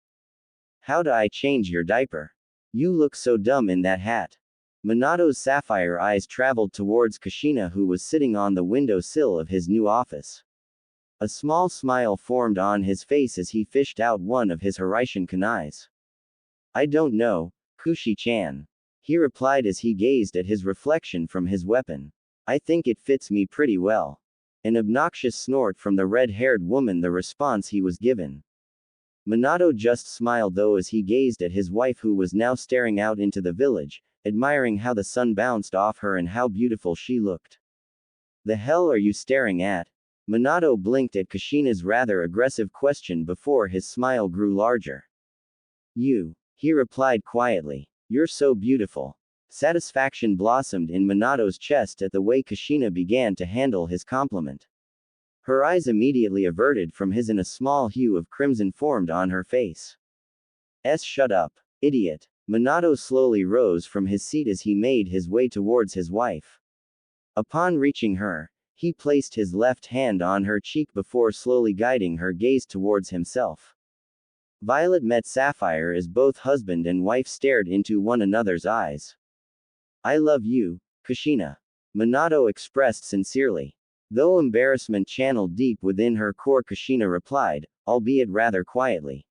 How do I change your diaper? You look so dumb in that hat. Minato's sapphire eyes traveled towards Kushina, who was sitting on the window sill of his new office. A small smile formed on his face as he fished out one of his Hiraishin kunais. I don't know, Kushi-chan. He replied as he gazed at his reflection from his weapon. I think it fits me pretty well. An obnoxious snort from the red-haired woman, the response he was given. Minato just smiled though as he gazed at his wife, who was now staring out into the village, admiring how the sun bounced off her and how beautiful she looked. The hell are you staring at? Minato blinked at Kushina's rather aggressive question before his smile grew larger. You, he replied quietly. You're so beautiful. Satisfaction blossomed in Minato's chest at the way Kushina began to handle his compliment. Her eyes immediately averted from his and a small hue of crimson formed on her face. Shut up, idiot. Minato slowly rose from his seat as he made his way towards his wife. Upon reaching her, he placed his left hand on her cheek before slowly guiding her gaze towards himself. Violet met Sapphire as both husband and wife stared into one another's eyes. I love you, Kushina. Minato expressed sincerely. Though embarrassment channeled deep within her core, Kushina replied, albeit rather quietly.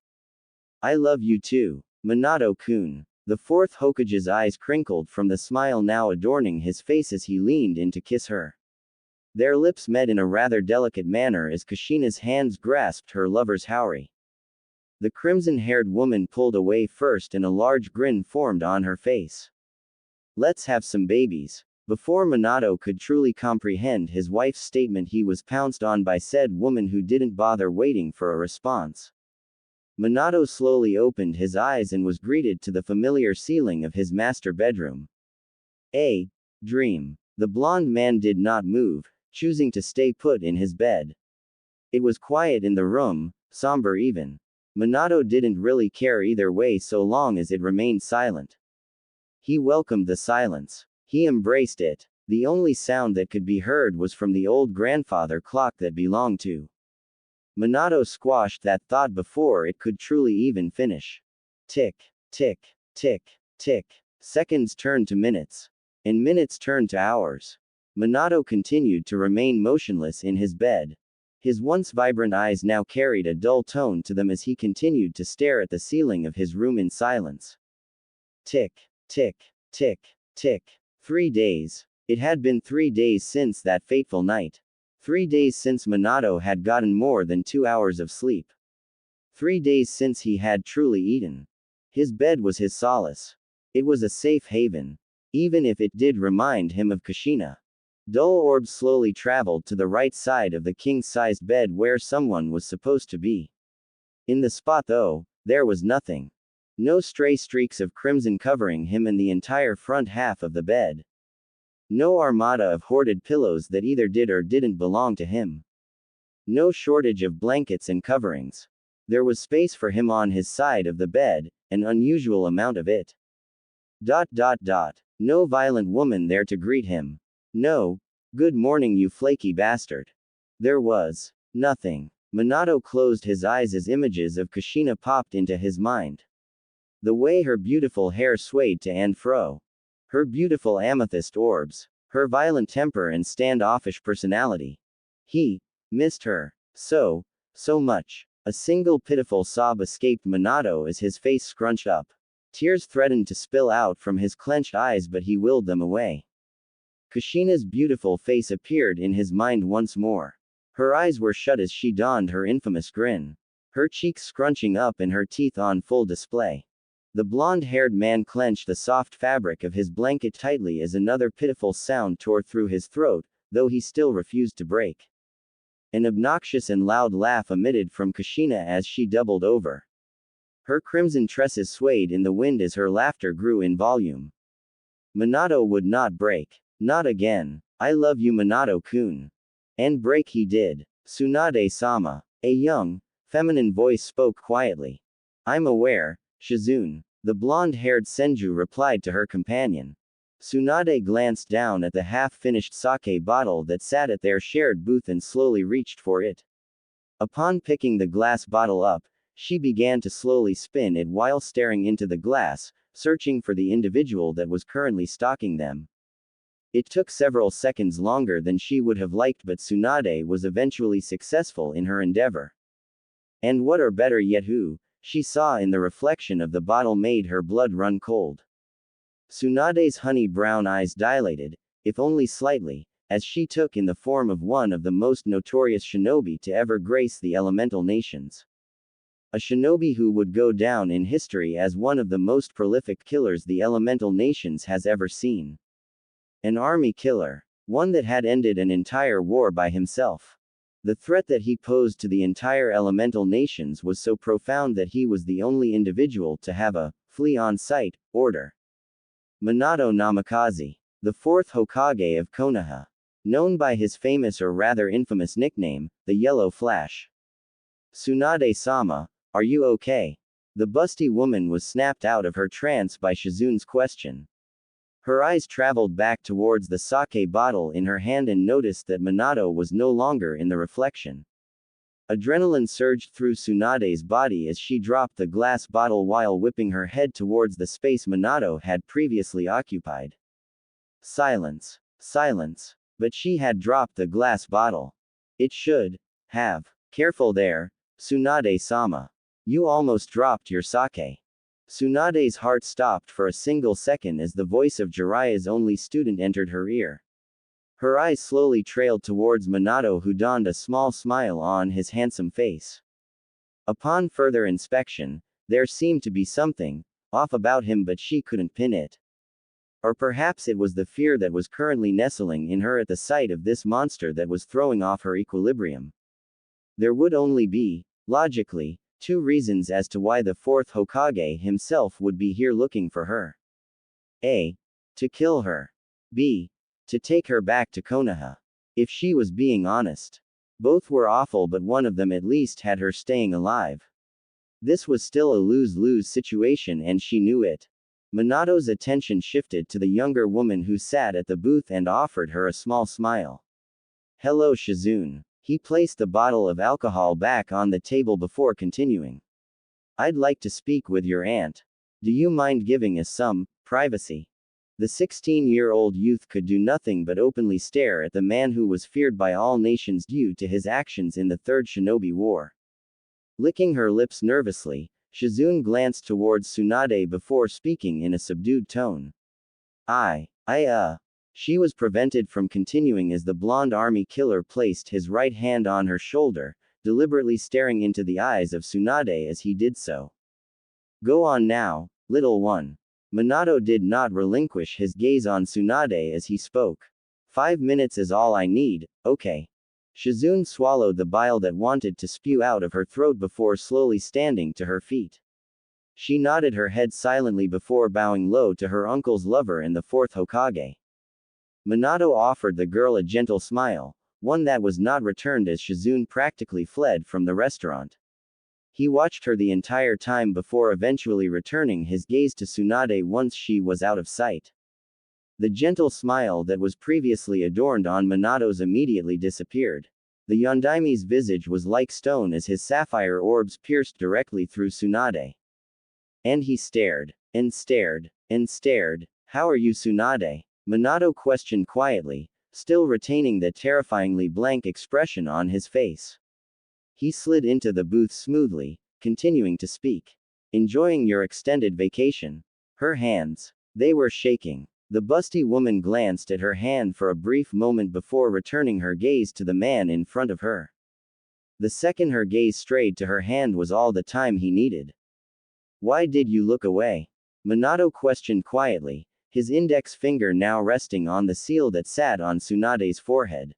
I love you too, Minato-kun. The fourth Hokage's eyes crinkled from the smile now adorning his face as he leaned in to kiss her. Their lips met in a rather delicate manner as Kushina's hands grasped her lover's haori. The crimson-haired woman pulled away first and a large grin formed on her face. Let's have some babies. Before Minato could truly comprehend his wife's statement, he was pounced on by said woman, who didn't bother waiting for a response. Minato slowly opened his eyes and was greeted to the familiar ceiling of his master bedroom. A dream. The blonde man did not move, choosing to stay put in his bed. It was quiet in the room, somber even. Minato didn't really care either way so long as it remained silent. He welcomed the silence. He embraced it. The only sound that could be heard was from the old grandfather clock that belonged to. Minato squashed that thought before it could truly even finish. Tick, tick, tick, tick. Seconds turned to minutes. And minutes turned to hours. Minato continued to remain motionless in his bed. His once vibrant eyes now carried a dull tone to them as he continued to stare at the ceiling of his room in silence. Tick, tick, tick, tick. 3 days. It had been 3 days since that fateful night. 3 days since Minato had gotten more than 2 hours of sleep. 3 days since he had truly eaten. His bed was his solace. It was a safe haven. Even if it did remind him of Kushina. Dull orbs slowly traveled to the right side of the king-sized bed where someone was supposed to be. In the spot though, there was nothing. No stray streaks of crimson covering him and the entire front half of the bed. No armada of hoarded pillows that either did or didn't belong to him. No shortage of blankets and coverings. There was space for him on his side of the bed, an unusual amount of it. No violent woman there to greet him. No, good morning you flaky bastard. There was nothing. Minato closed his eyes as images of Kushina popped into his mind. The way her beautiful hair swayed to and fro. Her beautiful amethyst orbs. Her violent temper and standoffish personality. He missed her so much. A single pitiful sob escaped Minato as his face scrunched up. Tears threatened to spill out from his clenched eyes, but he willed them away. Kushina's beautiful face appeared in his mind once more. Her eyes were shut as she donned her infamous grin. Her cheeks scrunching up and her teeth on full display. The blonde-haired man clenched the soft fabric of his blanket tightly as another pitiful sound tore through his throat, though he still refused to break. An obnoxious and loud laugh emitted from Kushina as she doubled over. Her crimson tresses swayed in the wind as her laughter grew in volume. Minato would not break. Not again. I love you Minato-kun. And break he did. Tsunade-sama. A young, feminine voice spoke quietly. I'm aware, Shizune. The blonde-haired Senju replied to her companion. Tsunade glanced down at the half-finished sake bottle that sat at their shared booth and slowly reached for it. Upon picking the glass bottle up, she began to slowly spin it while staring into the glass, searching for the individual that was currently stalking them. It took several seconds longer than she would have liked, but Tsunade was eventually successful in her endeavor. And what, or better yet who, she saw in the reflection of the bottle made her blood run cold. Tsunade's honey-brown eyes dilated, if only slightly, as she took in the form of one of the most notorious shinobi to ever grace the elemental nations. A shinobi who would go down in history as one of the most prolific killers the elemental nations has ever seen. An army killer. One that had ended an entire war by himself. The threat that he posed to the entire elemental nations was so profound that he was the only individual to have a flee on sight order. Minato Namikaze, the fourth Hokage of Konoha. Known by his famous or rather infamous nickname, the Yellow Flash. Tsunade-sama, are you okay? The busty woman was snapped out of her trance by Shizune's question. Her eyes traveled back towards the sake bottle in her hand and noticed that Minato was no longer in the reflection. Adrenaline surged through Tsunade's body as she dropped the glass bottle while whipping her head towards the space Minato had previously occupied. Silence. Silence. But she had dropped the glass bottle. It should have. Careful there, Tsunade-sama. You almost dropped your sake. Tsunade's heart stopped for a single second as the voice of Jiraiya's only student entered her ear. Her eyes slowly trailed towards Minato, who donned a small smile on his handsome face. Upon further inspection, there seemed to be something off about him, but she couldn't pin it. Or perhaps it was the fear that was currently nestling in her at the sight of this monster that was throwing off her equilibrium. There would only be, logically, two reasons as to why the fourth Hokage himself would be here looking for her. A. To kill her. B. To take her back to Konoha. If she was being honest. Both were awful, but one of them at least had her staying alive. This was still a lose-lose situation and she knew it. Minato's attention shifted to the younger woman who sat at the booth and offered her a small smile. Hello Shizune. He placed the bottle of alcohol back on the table before continuing. I'd like to speak with your aunt. Do you mind giving us some privacy? The 16-year-old youth could do nothing but openly stare at the man who was feared by all nations due to his actions in the Third Shinobi War. Licking her lips nervously, Shizune glanced towards Tsunade before speaking in a subdued tone. She was prevented from continuing as the blonde army killer placed his right hand on her shoulder, deliberately staring into the eyes of Tsunade as he did so. Go on now, little one. Minato did not relinquish his gaze on Tsunade as he spoke. 5 minutes is all I need, okay. Shizune swallowed the bile that wanted to spew out of her throat before slowly standing to her feet. She nodded her head silently before bowing low to her uncle's lover and the fourth Hokage. Minato offered the girl a gentle smile, one that was not returned as Shizune practically fled from the restaurant. He watched her the entire time before eventually returning his gaze to Tsunade once she was out of sight. The gentle smile that was previously adorned on Minato's immediately disappeared. The Yondaime's visage was like stone as his sapphire orbs pierced directly through Tsunade. And he stared, and stared, and stared. How are you, Tsunade? Minato questioned quietly, still retaining the terrifyingly blank expression on his face. He slid into the booth smoothly, continuing to speak. Enjoying your extended vacation? Her hands. They were shaking. The busty woman glanced at her hand for a brief moment before returning her gaze to the man in front of her. The second her gaze strayed to her hand was all the time he needed. Why did you look away? Minato questioned quietly, his index finger now resting on the seal that sat on Tsunade's forehead.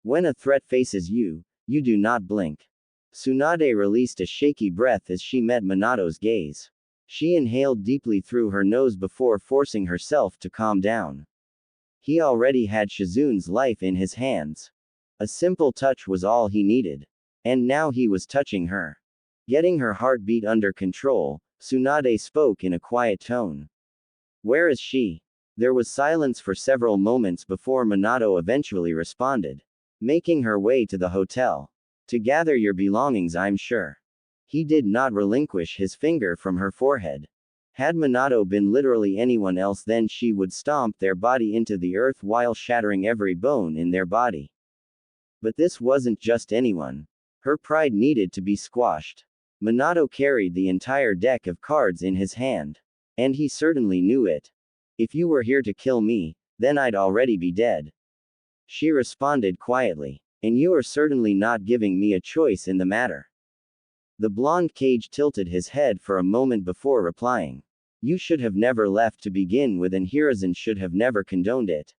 When a threat faces you, you do not blink. Tsunade released a shaky breath as she met Minato's gaze. She inhaled deeply through her nose before forcing herself to calm down. He already had Shizune's life in his hands. A simple touch was all he needed. And now he was touching her. Getting her heartbeat under control, Tsunade spoke in a quiet tone. Where is she? There was silence for several moments before Minato eventually responded. Making her way to the hotel. To gather your belongings, I'm sure. He did not relinquish his finger from her forehead. Had Minato been literally anyone else, then she would stomp their body into the earth while shattering every bone in their body. But this wasn't just anyone. Her pride needed to be squashed. Minato carried the entire deck of cards in his hand. And he certainly knew it. If you were here to kill me, then I'd already be dead. She responded quietly. And you are certainly not giving me a choice in the matter. The blonde Cage tilted his head for a moment before replying. You should have never left to begin with, and Hiruzen should have never condoned it.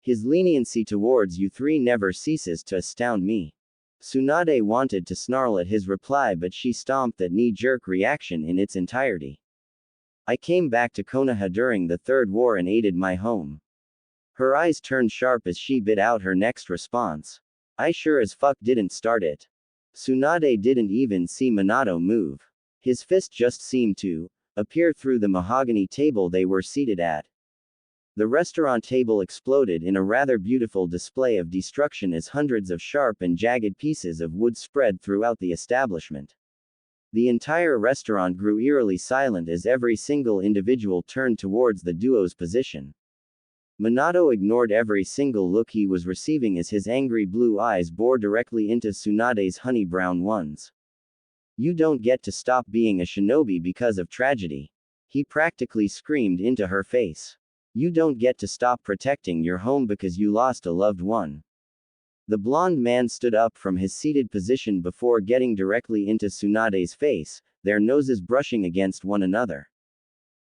His leniency towards you three never ceases to astound me. Tsunade wanted to snarl at his reply, but she stomped that knee-jerk reaction in its entirety. I came back to Konoha during the Third War and aided my home. Her eyes turned sharp as she bit out her next response. I sure as fuck didn't start it. Tsunade didn't even see Minato move. His fist just seemed to appear through the mahogany table they were seated at. The restaurant table exploded in a rather beautiful display of destruction as hundreds of sharp and jagged pieces of wood spread throughout the establishment. The entire restaurant grew eerily silent as every single individual turned towards the duo's position. Minato ignored every single look he was receiving as his angry blue eyes bore directly into Tsunade's honey brown ones. You don't get to stop being a shinobi because of tragedy. He practically screamed into her face. You don't get to stop protecting your home because you lost a loved one. The blonde man stood up from his seated position before getting directly into Tsunade's face, their noses brushing against one another.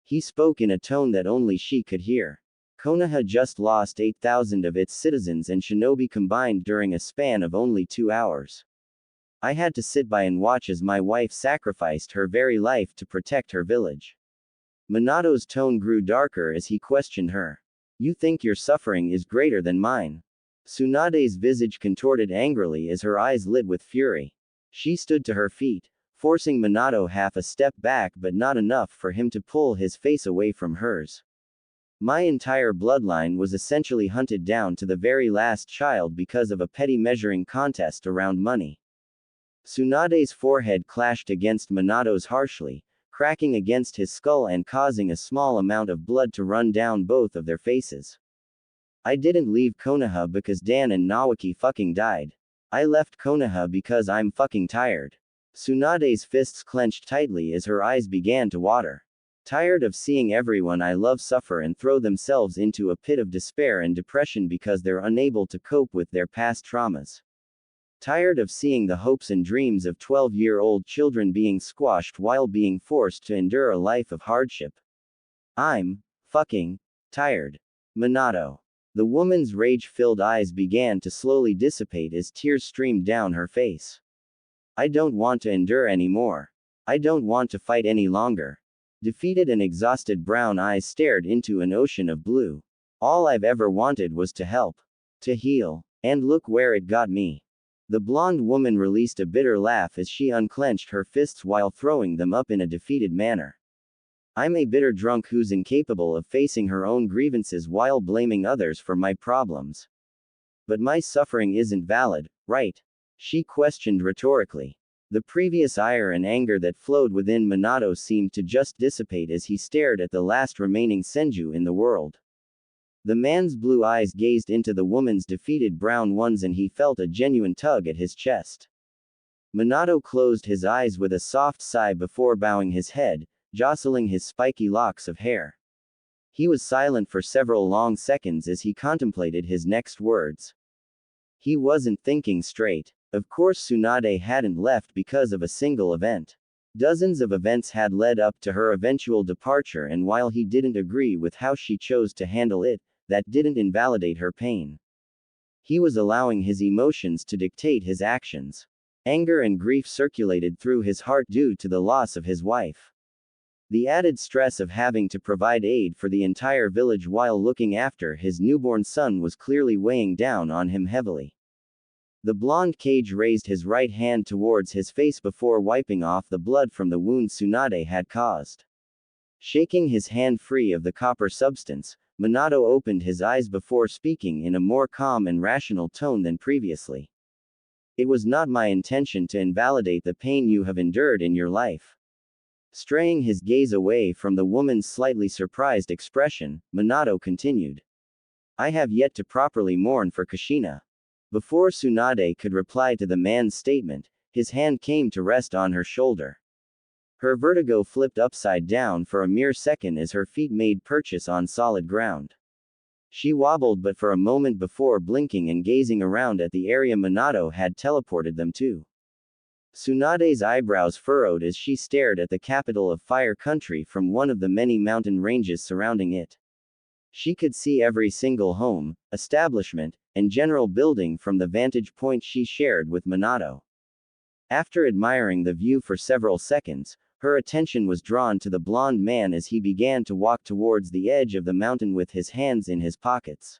He spoke in a tone that only she could hear. Konoha just lost 8,000 of its citizens and shinobi combined during a span of only 2 hours. I had to sit by and watch as my wife sacrificed her very life to protect her village. Minato's tone grew darker as he questioned her. You think your suffering is greater than mine? Tsunade's visage contorted angrily as her eyes lit with fury. She stood to her feet, forcing Minato half a step back, but not enough for him to pull his face away from hers. My entire bloodline was essentially hunted down to the very last child because of a petty measuring contest around money. Tsunade's forehead clashed against Minato's harshly, cracking against his skull and causing a small amount of blood to run down both of their faces. I didn't leave Konoha because Dan and Nawaki fucking died. I left Konoha because I'm fucking tired. Tsunade's fists clenched tightly as her eyes began to water. Tired of seeing everyone I love suffer and throw themselves into a pit of despair and depression because they're unable to cope with their past traumas. Tired of seeing the hopes and dreams of 12-year-old children being squashed while being forced to endure a life of hardship. I'm fucking tired. Minato. The woman's rage-filled eyes began to slowly dissipate as tears streamed down her face. I don't want to endure anymore. I don't want to fight any longer. Defeated and exhausted brown eyes stared into an ocean of blue. All I've ever wanted was to help. To heal. And look where it got me. The blonde woman released a bitter laugh as she unclenched her fists while throwing them up in a defeated manner. I'm a bitter drunk who's incapable of facing her own grievances while blaming others for my problems. But my suffering isn't valid, right? She questioned rhetorically. The previous ire and anger that flowed within Minato seemed to just dissipate as he stared at the last remaining senju in the world. The man's blue eyes gazed into the woman's defeated brown ones and he felt a genuine tug at his chest. Minato closed his eyes with a soft sigh before bowing his head, jostling his spiky locks of hair. He was silent for several long seconds as he contemplated his next words. He wasn't thinking straight. Of course Tsunade hadn't left because of a single event. Dozens of events had led up to her eventual departure, and while he didn't agree with how she chose to handle it, that didn't invalidate her pain. He was allowing his emotions to dictate his actions. Anger and grief circulated through his heart due to the loss of his wife. The added stress of having to provide aid for the entire village while looking after his newborn son was clearly weighing down on him heavily. The blonde Cage raised his right hand towards his face before wiping off the blood from the wound Tsunade had caused. Shaking his hand free of the copper substance, Minato opened his eyes before speaking in a more calm and rational tone than previously. It was not my intention to invalidate the pain you have endured in your life. Straying his gaze away from the woman's slightly surprised expression, Minato continued. I have yet to properly mourn for Kushina. Before Tsunade could reply to the man's statement, his hand came to rest on her shoulder. Her vertigo flipped upside down for a mere second as her feet made purchase on solid ground. She wobbled but for a moment before blinking and gazing around at the area Minato had teleported them to. Tsunade's eyebrows furrowed as she stared at the capital of Fire Country from one of the many mountain ranges surrounding it. She could see every single home, establishment, and general building from the vantage point she shared with Minato. After admiring the view for several seconds, her attention was drawn to the blonde man as he began to walk towards the edge of the mountain with his hands in his pockets.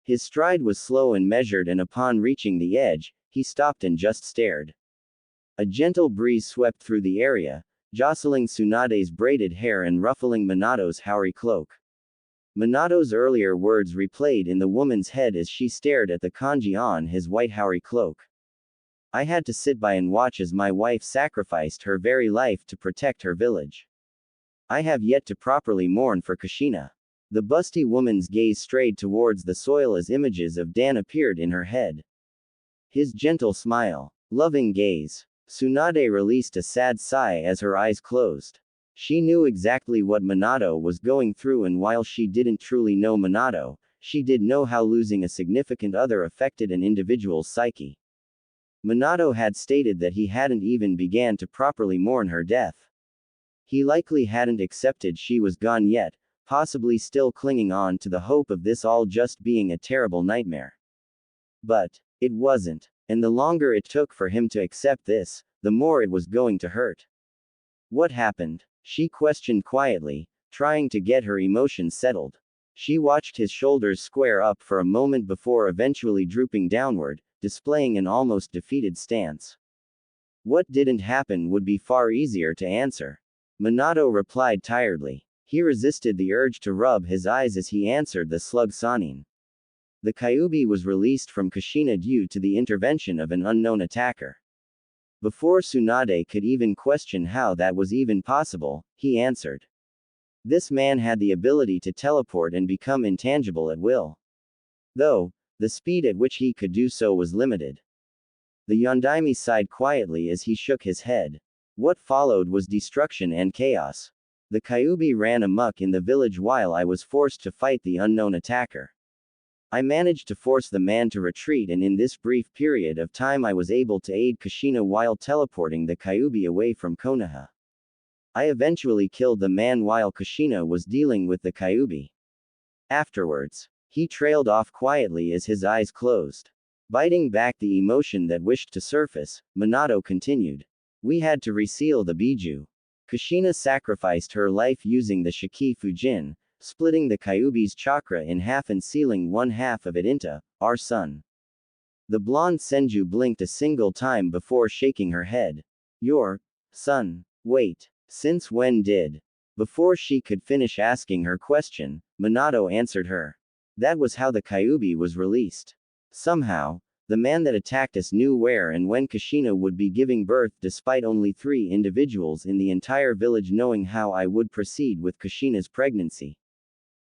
His stride was slow and measured, and upon reaching the edge, he stopped and just stared. A gentle breeze swept through the area, jostling Tsunade's braided hair and ruffling Minato's hoary cloak. Minato's earlier words replayed in the woman's head as she stared at the kanji on his white hoary cloak. I had to sit by and watch as my wife sacrificed her very life to protect her village. I have yet to properly mourn for Kushina. The busty woman's gaze strayed towards the soil as images of Dan appeared in her head. His gentle smile. Loving gaze. Tsunade released a sad sigh as her eyes closed. She knew exactly what Minato was going through, and while she didn't truly know Minato, she did know how losing a significant other affected an individual's psyche. Minato had stated that he hadn't even began to properly mourn her death. He likely hadn't accepted she was gone yet, possibly still clinging on to the hope of this all just being a terrible nightmare. But it wasn't, and the longer it took for him to accept this, the more it was going to hurt. What happened? She questioned quietly, trying to get her emotions settled. She watched his shoulders square up for a moment before eventually drooping downward, displaying an almost defeated stance. What didn't happen would be far easier to answer. Minato replied tiredly. He resisted the urge to rub his eyes as he answered the slug Sanin. The Kyuubi was released from Kushina due to the intervention of an unknown attacker. Before Tsunade could even question how that was even possible, he answered. This man had the ability to teleport and become intangible at will. Though, the speed at which he could do so was limited. The Yondaime sighed quietly as he shook his head. What followed was destruction and chaos. The Kyuubi ran amok in the village while I was forced to fight the unknown attacker. I managed to force the man to retreat, and in this brief period of time I was able to aid Kushina while teleporting the Kyuubi away from Konoha. I eventually killed the man while Kushina was dealing with the Kyuubi. Afterwards, he trailed off quietly as his eyes closed. Biting back the emotion that wished to surface, Minato continued. We had to reseal the Biju. Kushina sacrificed her life using the Shiki Fujin, splitting the Kyuubi's chakra in half and sealing one half of it into our son. The blonde Senju blinked a single time before shaking her head. Your son. Wait. Since when did? Before she could finish asking her question, Minato answered her. That was how the Kyuubi was released. Somehow, the man that attacked us knew where and when Kushina would be giving birth, despite only 3 individuals in the entire village knowing how I would proceed with Kushina's pregnancy.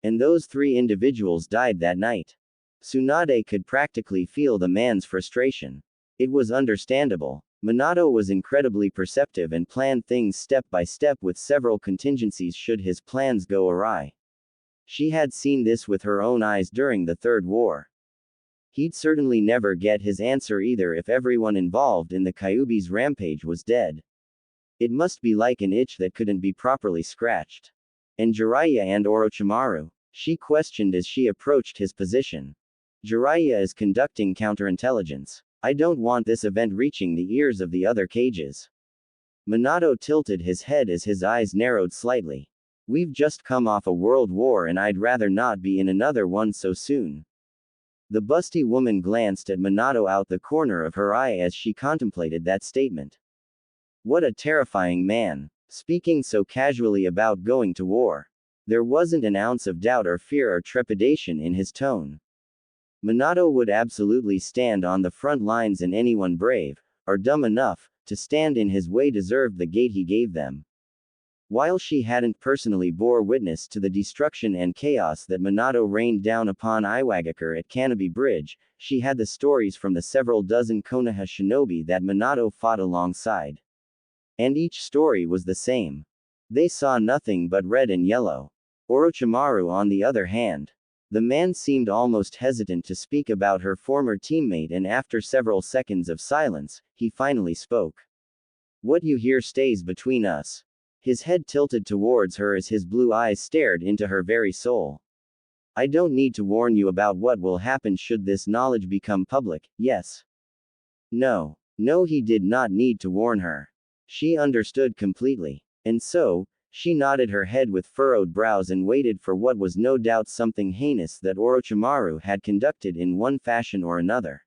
And those 3 individuals died that night. Tsunade could practically feel the man's frustration. It was understandable. Minato was incredibly perceptive and planned things step by step with several contingencies should his plans go awry. She had seen this with her own eyes during the Third War. He'd certainly never get his answer either if everyone involved in the Kyuubi's rampage was dead. It must be like an itch that couldn't be properly scratched. And Jiraiya and Orochimaru? She questioned as she approached his position. Jiraiya is conducting counterintelligence. I don't want this event reaching the ears of the other cages. Minato tilted his head as his eyes narrowed slightly. We've just come off a world war and I'd rather not be in another one so soon. The busty woman glanced at Minato out the corner of her eye as she contemplated that statement. What a terrifying man, speaking so casually about going to war. There wasn't an ounce of doubt or fear or trepidation in his tone. Minato would absolutely stand on the front lines, and anyone brave, or dumb enough, to stand in his way deserved the gate he gave them. While she hadn't personally bore witness to the destruction and chaos that Minato rained down upon Iwagakure at Canopy Bridge, she had the stories from the several dozen Konoha shinobi that Minato fought alongside. And each story was the same. They saw nothing but red and yellow. Orochimaru, on the other hand. The man seemed almost hesitant to speak about her former teammate, and after several seconds of silence, he finally spoke. What you hear stays between us. His head tilted towards her as his blue eyes stared into her very soul. I don't need to warn you about what will happen should this knowledge become public, yes? No. No, he did not need to warn her. She understood completely. And so, she nodded her head with furrowed brows and waited for what was no doubt something heinous that Orochimaru had conducted in one fashion or another.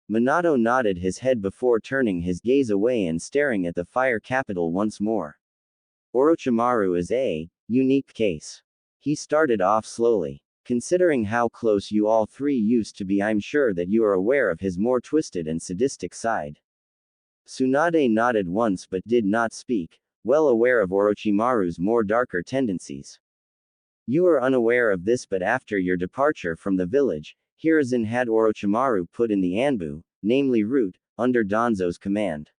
Minato nodded his head before turning his gaze away and staring at the fire capital once more. Orochimaru is a unique case. He started off slowly. Considering how close you all 3 used to be, I'm sure that you are aware of his more twisted and sadistic side. Tsunade nodded once but did not speak, well aware of Orochimaru's more darker tendencies. You are unaware of this, but after your departure from the village, Hiruzen had Orochimaru put in the Anbu, namely Root, under Danzo's command.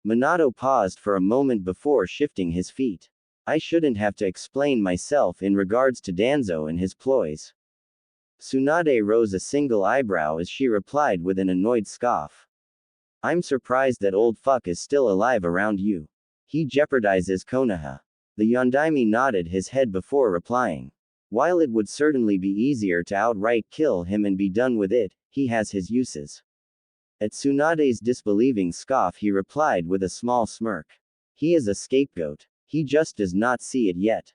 Minato paused for a moment before shifting his feet. I shouldn't have to explain myself in regards to Danzo and his ploys. Tsunade rose a single eyebrow as she replied with an annoyed scoff. I'm surprised that old fuck is still alive around you. He jeopardizes Konoha. The Yondaime nodded his head before replying. While it would certainly be easier to outright kill him and be done with it, he has his uses. At Tsunade's disbelieving scoff he replied with a small smirk. He is a scapegoat. He just does not see it yet.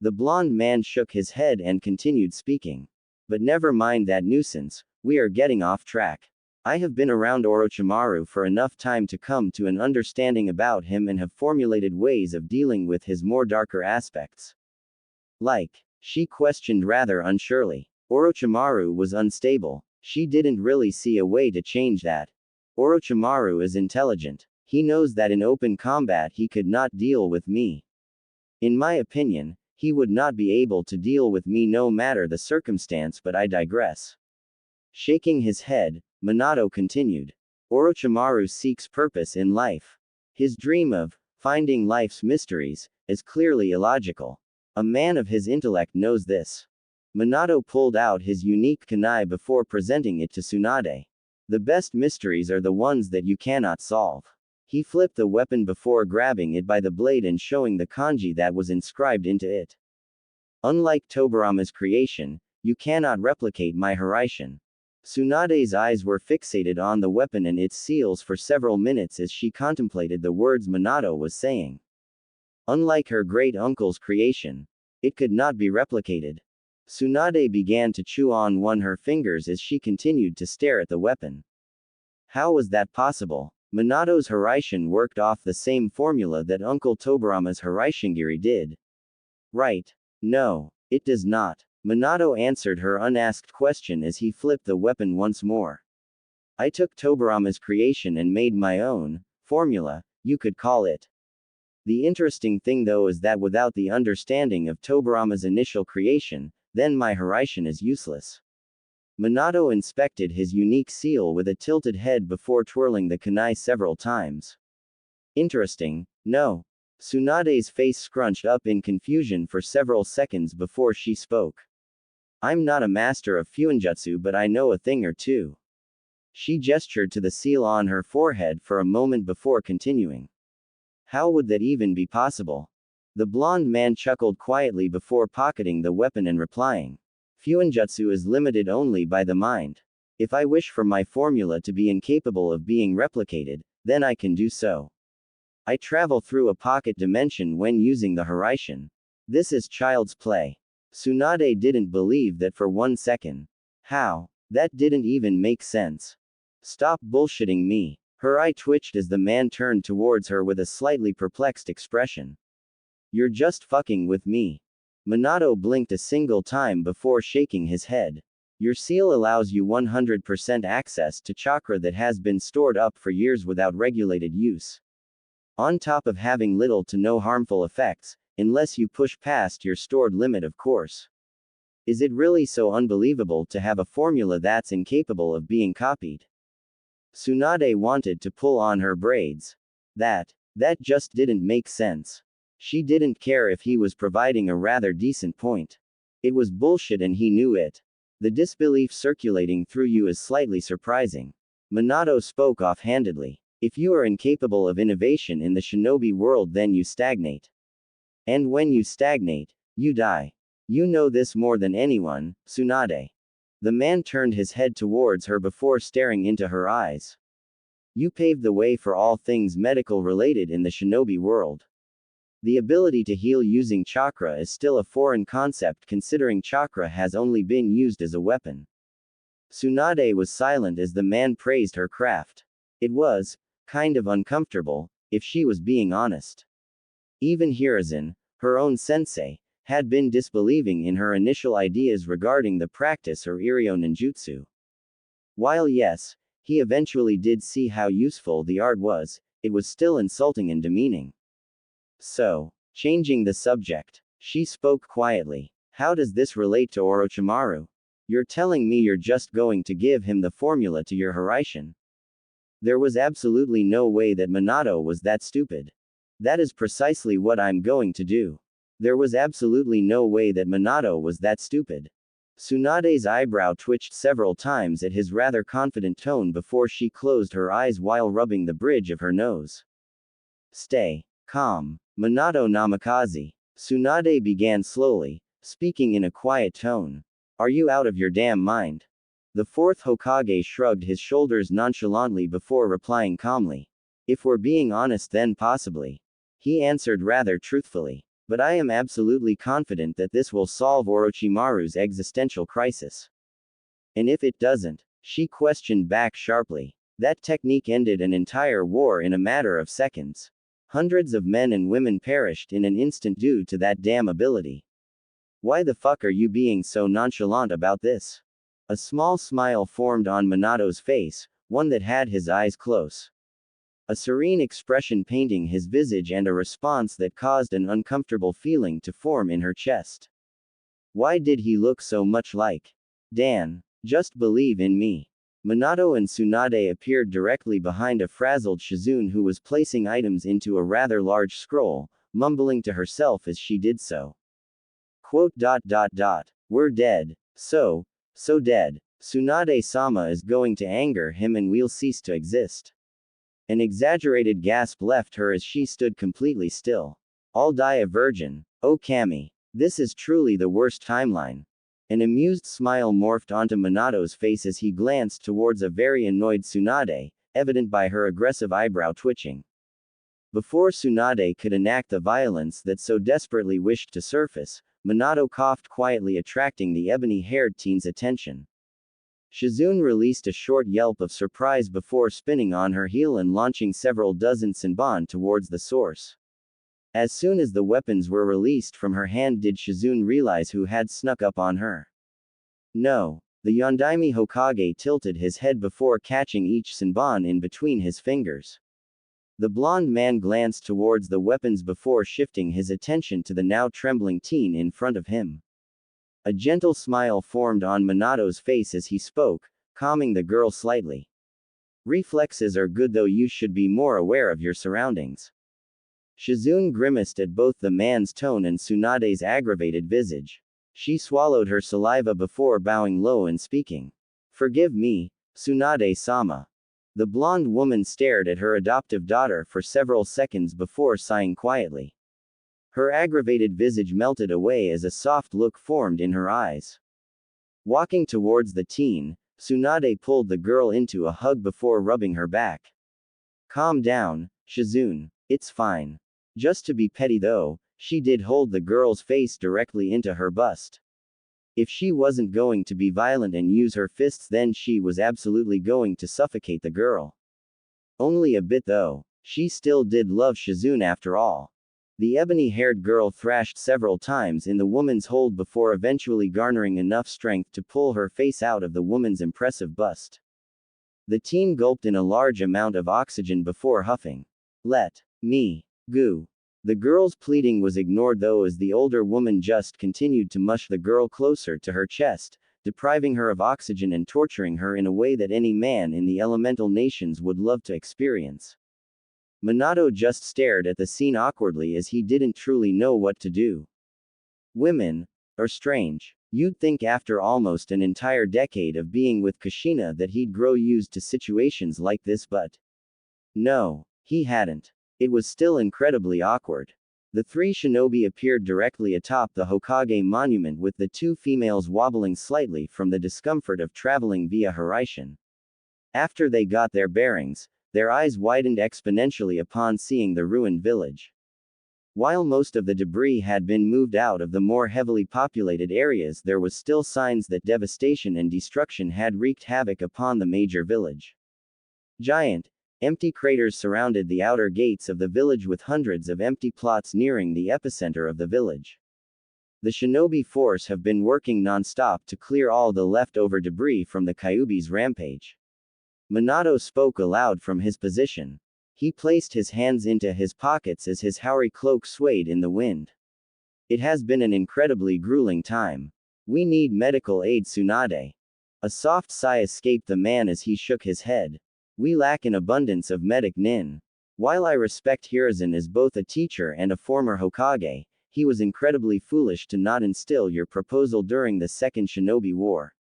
The blonde man shook his head and continued speaking. But never mind that nuisance, we are getting off track. I have been around Orochimaru for enough time to come to an understanding about him and have formulated ways of dealing with his more darker aspects. Like? She questioned rather unsurely. Orochimaru was unstable. She didn't really see a way to change that. Orochimaru is intelligent. He knows that in open combat he could not deal with me. In my opinion, he would not be able to deal with me no matter the circumstance, but I digress. Shaking his head, Minato continued. Orochimaru seeks purpose in life. His dream of finding life's mysteries is clearly illogical. A man of his intellect knows this. Minato pulled out his unique kunai before presenting it to Tsunade. The best mysteries are the ones that you cannot solve. He flipped the weapon before grabbing it by the blade and showing the kanji that was inscribed into it. Unlike Tobirama's creation, you cannot replicate my Hiraishin. Tsunade's eyes were fixated on the weapon and its seals for several minutes as she contemplated the words Minato was saying. Unlike her great uncle's creation, it could not be replicated. Tsunade began to chew on her fingers as she continued to stare at the weapon. How was that possible? Minato's Hiraishin worked off the same formula that Uncle Tobirama's Hiraishingiri did. Right. No, it does not. Minato answered her unasked question as he flipped the weapon once more. I took Tobirama's creation and made my own formula, you could call it. The interesting thing though is that without the understanding of Tobirama's initial creation, then my Hiraishin is useless. Minato inspected his unique seal with a tilted head before twirling the kunai several times. Interesting, no. Tsunade's face scrunched up in confusion for several seconds before she spoke. I'm not a master of fuinjutsu, but I know a thing or two. She gestured to the seal on her forehead for a moment before continuing. How would that even be possible? The blonde man chuckled quietly before pocketing the weapon and replying. Fuinjutsu is limited only by the mind. If I wish for my formula to be incapable of being replicated, then I can do so. I travel through a pocket dimension when using the Hiraishin. This is child's play. Tsunade didn't believe that for 1 second. How? That didn't even make sense. Stop bullshitting me. Her eye twitched as the man turned towards her with a slightly perplexed expression. You're just fucking with me. Minato blinked a single time before shaking his head. Your seal allows you 100% access to chakra that has been stored up for years without regulated use. On top of having little to no harmful effects, unless you push past your stored limit, of course. Is it really so unbelievable to have a formula that's incapable of being copied? Tsunade wanted to pull on her braids. That just didn't make sense. She didn't care if he was providing a rather decent point. It was bullshit and he knew it. The disbelief circulating through you is slightly surprising. Minato spoke offhandedly. If you are incapable of innovation in the shinobi world, then you stagnate. And when you stagnate, you die. You know this more than anyone, Tsunade. The man turned his head towards her before staring into her eyes. You paved the way for all things medical related in the shinobi world. The ability to heal using chakra is still a foreign concept considering chakra has only been used as a weapon. Tsunade was silent as the man praised her craft. It was kind of uncomfortable, if she was being honest. Even Hiruzen, her own sensei, had been disbelieving in her initial ideas regarding the practice or Iryo ninjutsu. While yes, he eventually did see how useful the art was, it was still insulting and demeaning. So, changing the subject, she spoke quietly. How does this relate to Orochimaru? You're telling me you're just going to give him the formula to your Hiraishin? There was absolutely no way that Minato was that stupid. That is precisely what I'm going to do. There was absolutely no way that Minato was that stupid. Tsunade's eyebrow twitched several times at his rather confident tone before she closed her eyes while rubbing the bridge of her nose. Stay calm, Minato Namikaze. Tsunade began slowly, speaking in a quiet tone. Are you out of your damn mind? The fourth Hokage shrugged his shoulders nonchalantly before replying calmly. If we're being honest, then possibly. He answered rather truthfully. But I am absolutely confident that this will solve Orochimaru's existential crisis. And if it doesn't? She questioned back sharply. That technique ended an entire war in a matter of seconds. Hundreds of men and women perished in an instant due to that damn ability. Why the fuck are you being so nonchalant about this? A small smile formed on Minato's face, one that had his eyes close. A serene expression painting his visage and a response that caused an uncomfortable feeling to form in her chest. Why did he look so much like Dan? Just believe in me. Minato and Tsunade appeared directly behind a frazzled Shizune who was placing items into a rather large scroll, mumbling to herself as she did so. Quote. We're dead. So dead. Tsunade-sama is going to anger him and we'll cease to exist. An exaggerated gasp left her as she stood completely still. I'll die a virgin. Oh Kami. This is truly the worst timeline. An amused smile morphed onto Minato's face as he glanced towards a very annoyed Tsunade, evident by her aggressive eyebrow twitching. Before Tsunade could enact the violence that so desperately wished to surface, Minato coughed quietly, attracting the ebony-haired teen's attention. Shizune released a short yelp of surprise before spinning on her heel and launching several dozen Senbon towards the source. As soon as the weapons were released from her hand did Shizune realize who had snuck up on her. No. The Yondaime Hokage tilted his head before catching each Senbon in between his fingers. The blonde man glanced towards the weapons before shifting his attention to the now trembling teen in front of him. A gentle smile formed on Minato's face as he spoke, calming the girl slightly. Reflexes are good, though you should be more aware of your surroundings. Shizune grimaced at both the man's tone and Tsunade's aggravated visage. She swallowed her saliva before bowing low and speaking. Forgive me, Tsunade-sama. The blonde woman stared at her adoptive daughter for several seconds before sighing quietly. Her aggravated visage melted away as a soft look formed in her eyes. Walking towards the teen, Tsunade pulled the girl into a hug before rubbing her back. Calm down, Shizune. It's fine. Just to be petty though, she did hold the girl's face directly into her bust. If she wasn't going to be violent and use her fists, then she was absolutely going to suffocate the girl. Only a bit though. She still did love Shizune after all. The ebony-haired girl thrashed several times in the woman's hold before eventually garnering enough strength to pull her face out of the woman's impressive bust. The teen gulped in a large amount of oxygen before huffing. Let me go. The girl's pleading was ignored though as the older woman just continued to mush the girl closer to her chest, depriving her of oxygen and torturing her in a way that any man in the elemental nations would love to experience. Minato just stared at the scene awkwardly as he didn't truly know what to do. Women are strange. You'd think after almost an entire decade of being with Kushina that he'd grow used to situations like this, but no, he hadn't. It was still incredibly awkward. The three shinobi appeared directly atop the Hokage monument with the two females wobbling slightly from the discomfort of traveling via Hiraishin. After they got their bearings, their eyes widened exponentially upon seeing the ruined village. While most of the debris had been moved out of the more heavily populated areas, there was still signs that devastation and destruction had wreaked havoc upon the major village. Giant, empty craters surrounded the outer gates of the village with hundreds of empty plots nearing the epicenter of the village. The shinobi force have been working non-stop to clear all the leftover debris from the Kyuubi's rampage. Minato spoke aloud from his position. He placed his hands into his pockets as his hoary cloak swayed in the wind. It has been an incredibly grueling time. We need medical aid, Tsunade. A soft sigh escaped the man as he shook his head. We lack an abundance of medic nin. While I respect Hiruzen as both a teacher and a former Hokage, he was incredibly foolish to not instill your proposal during the Second Shinobi War.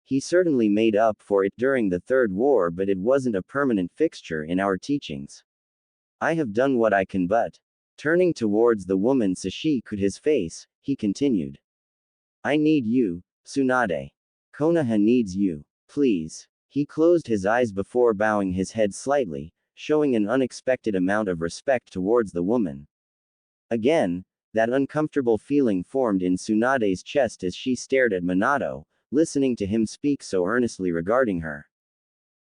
He certainly made up for it during the Third War, but it wasn't a permanent fixture in our teachings. I have done what I can, but turning towards the woman Sashiku'd his face, he continued. I need you, Tsunade. Konoha needs you. Please. He closed his eyes before bowing his head slightly, showing an unexpected amount of respect towards the woman. Again, that uncomfortable feeling formed in Tsunade's chest as she stared at Minato, listening to him speak so earnestly regarding her.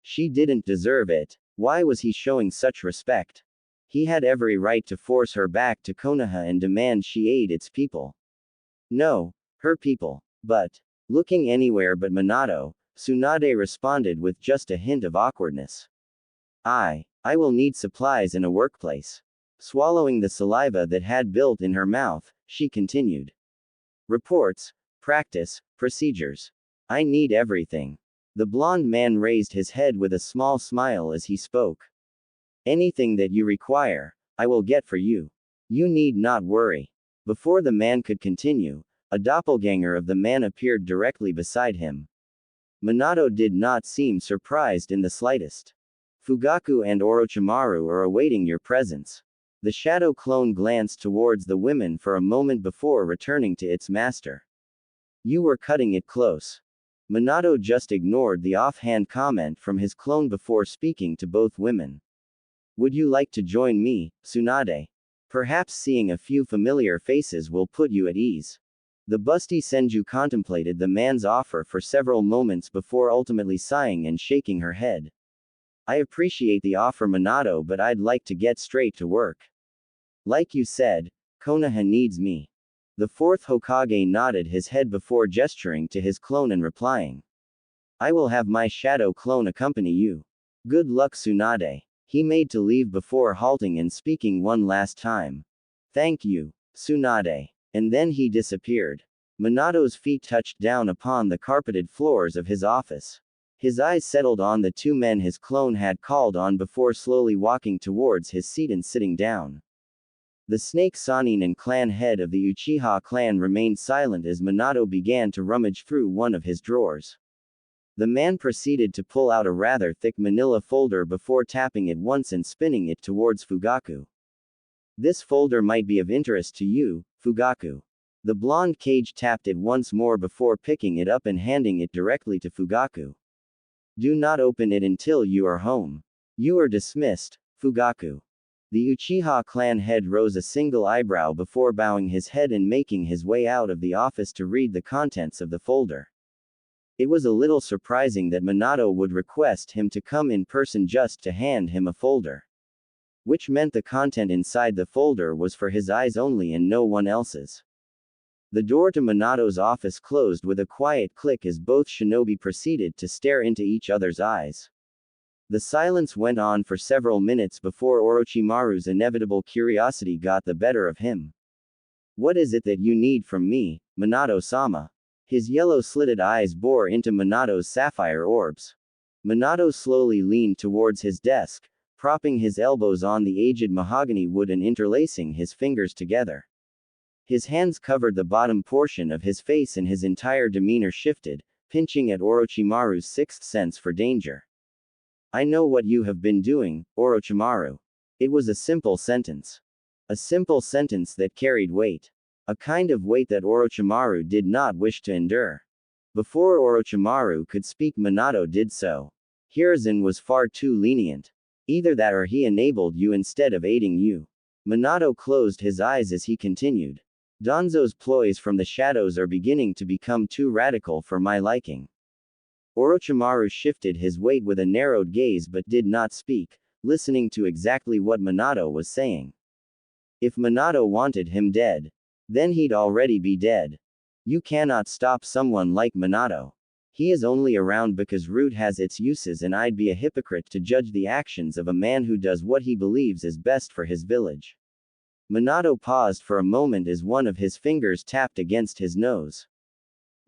She didn't deserve it. Why was he showing such respect? He had every right to force her back to Konoha and demand she aid its people. No, her people. But, looking anywhere but Minato, Tsunade responded with just a hint of awkwardness. I will need supplies in a workplace. Swallowing the saliva that had built in her mouth, she continued. Reports, practice, procedures. I need everything. The blonde man raised his head with a small smile as he spoke. Anything that you require, I will get for you. You need not worry. Before the man could continue, a doppelganger of the man appeared directly beside him. Minato did not seem surprised in the slightest. Fugaku and Orochimaru are awaiting your presence. The shadow clone glanced towards the women for a moment before returning to its master. You were cutting it close. Minato just ignored the offhand comment from his clone before speaking to both women. Would you like to join me, Tsunade? Perhaps seeing a few familiar faces will put you at ease. The busty Senju contemplated the man's offer for several moments before ultimately sighing and shaking her head. I appreciate the offer, Minato, but I'd like to get straight to work. Like you said, Konoha needs me. The fourth Hokage nodded his head before gesturing to his clone and replying. I will have my shadow clone accompany you. Good luck, Tsunade. He made to leave before halting and speaking one last time. Thank you, Tsunade. And then he disappeared. Minato's feet touched down upon the carpeted floors of his office. His eyes settled on the two men his clone had called on before slowly walking towards his seat and sitting down. The Snake Sannin and clan head of the Uchiha clan remained silent as Minato began to rummage through one of his drawers. The man proceeded to pull out a rather thick manila folder before tapping it once and spinning it towards Fugaku. This folder might be of interest to you, Fugaku. The blonde cage tapped it once more before picking it up and handing it directly to Fugaku. Do not open it until you are home. You are dismissed, Fugaku. The Uchiha clan head rose a single eyebrow before bowing his head and making his way out of the office to read the contents of the folder. It was a little surprising that Minato would request him to come in person just to hand him a folder. Which meant the content inside the folder was for his eyes only and no one else's. The door to Minato's office closed with a quiet click as both shinobi proceeded to stare into each other's eyes. The silence went on for several minutes before Orochimaru's inevitable curiosity got the better of him. What is it that you need from me, Minato-sama? His yellow-slitted eyes bore into Minato's sapphire orbs. Minato slowly leaned towards his desk, propping his elbows on the aged mahogany wood and interlacing his fingers together. His hands covered the bottom portion of his face and his entire demeanor shifted, pinching at Orochimaru's sixth sense for danger. I know what you have been doing, Orochimaru. It was a simple sentence. A simple sentence that carried weight. A kind of weight that Orochimaru did not wish to endure. Before Orochimaru could speak, Minato did so. Hiruzen was far too lenient. Either that or he enabled you instead of aiding you. Minato closed his eyes as he continued. Danzo's ploys from the shadows are beginning to become too radical for my liking. Orochimaru shifted his weight with a narrowed gaze but did not speak, listening to exactly what Minato was saying. If Minato wanted him dead, then he'd already be dead. You cannot stop someone like Minato. He is only around because root has its uses, and I'd be a hypocrite to judge the actions of a man who does what he believes is best for his village. Minato paused for a moment as one of his fingers tapped against his nose.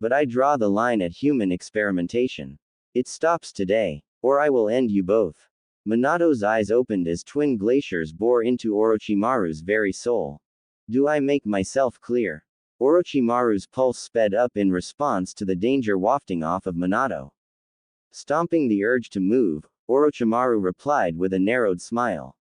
But I draw the line at human experimentation. It stops today, or I will end you both. Minato's eyes opened as twin glaciers bore into Orochimaru's very soul. Do I make myself clear? Orochimaru's pulse sped up in response to the danger wafting off of Minato. Stomping the urge to move, Orochimaru replied with a narrowed smile.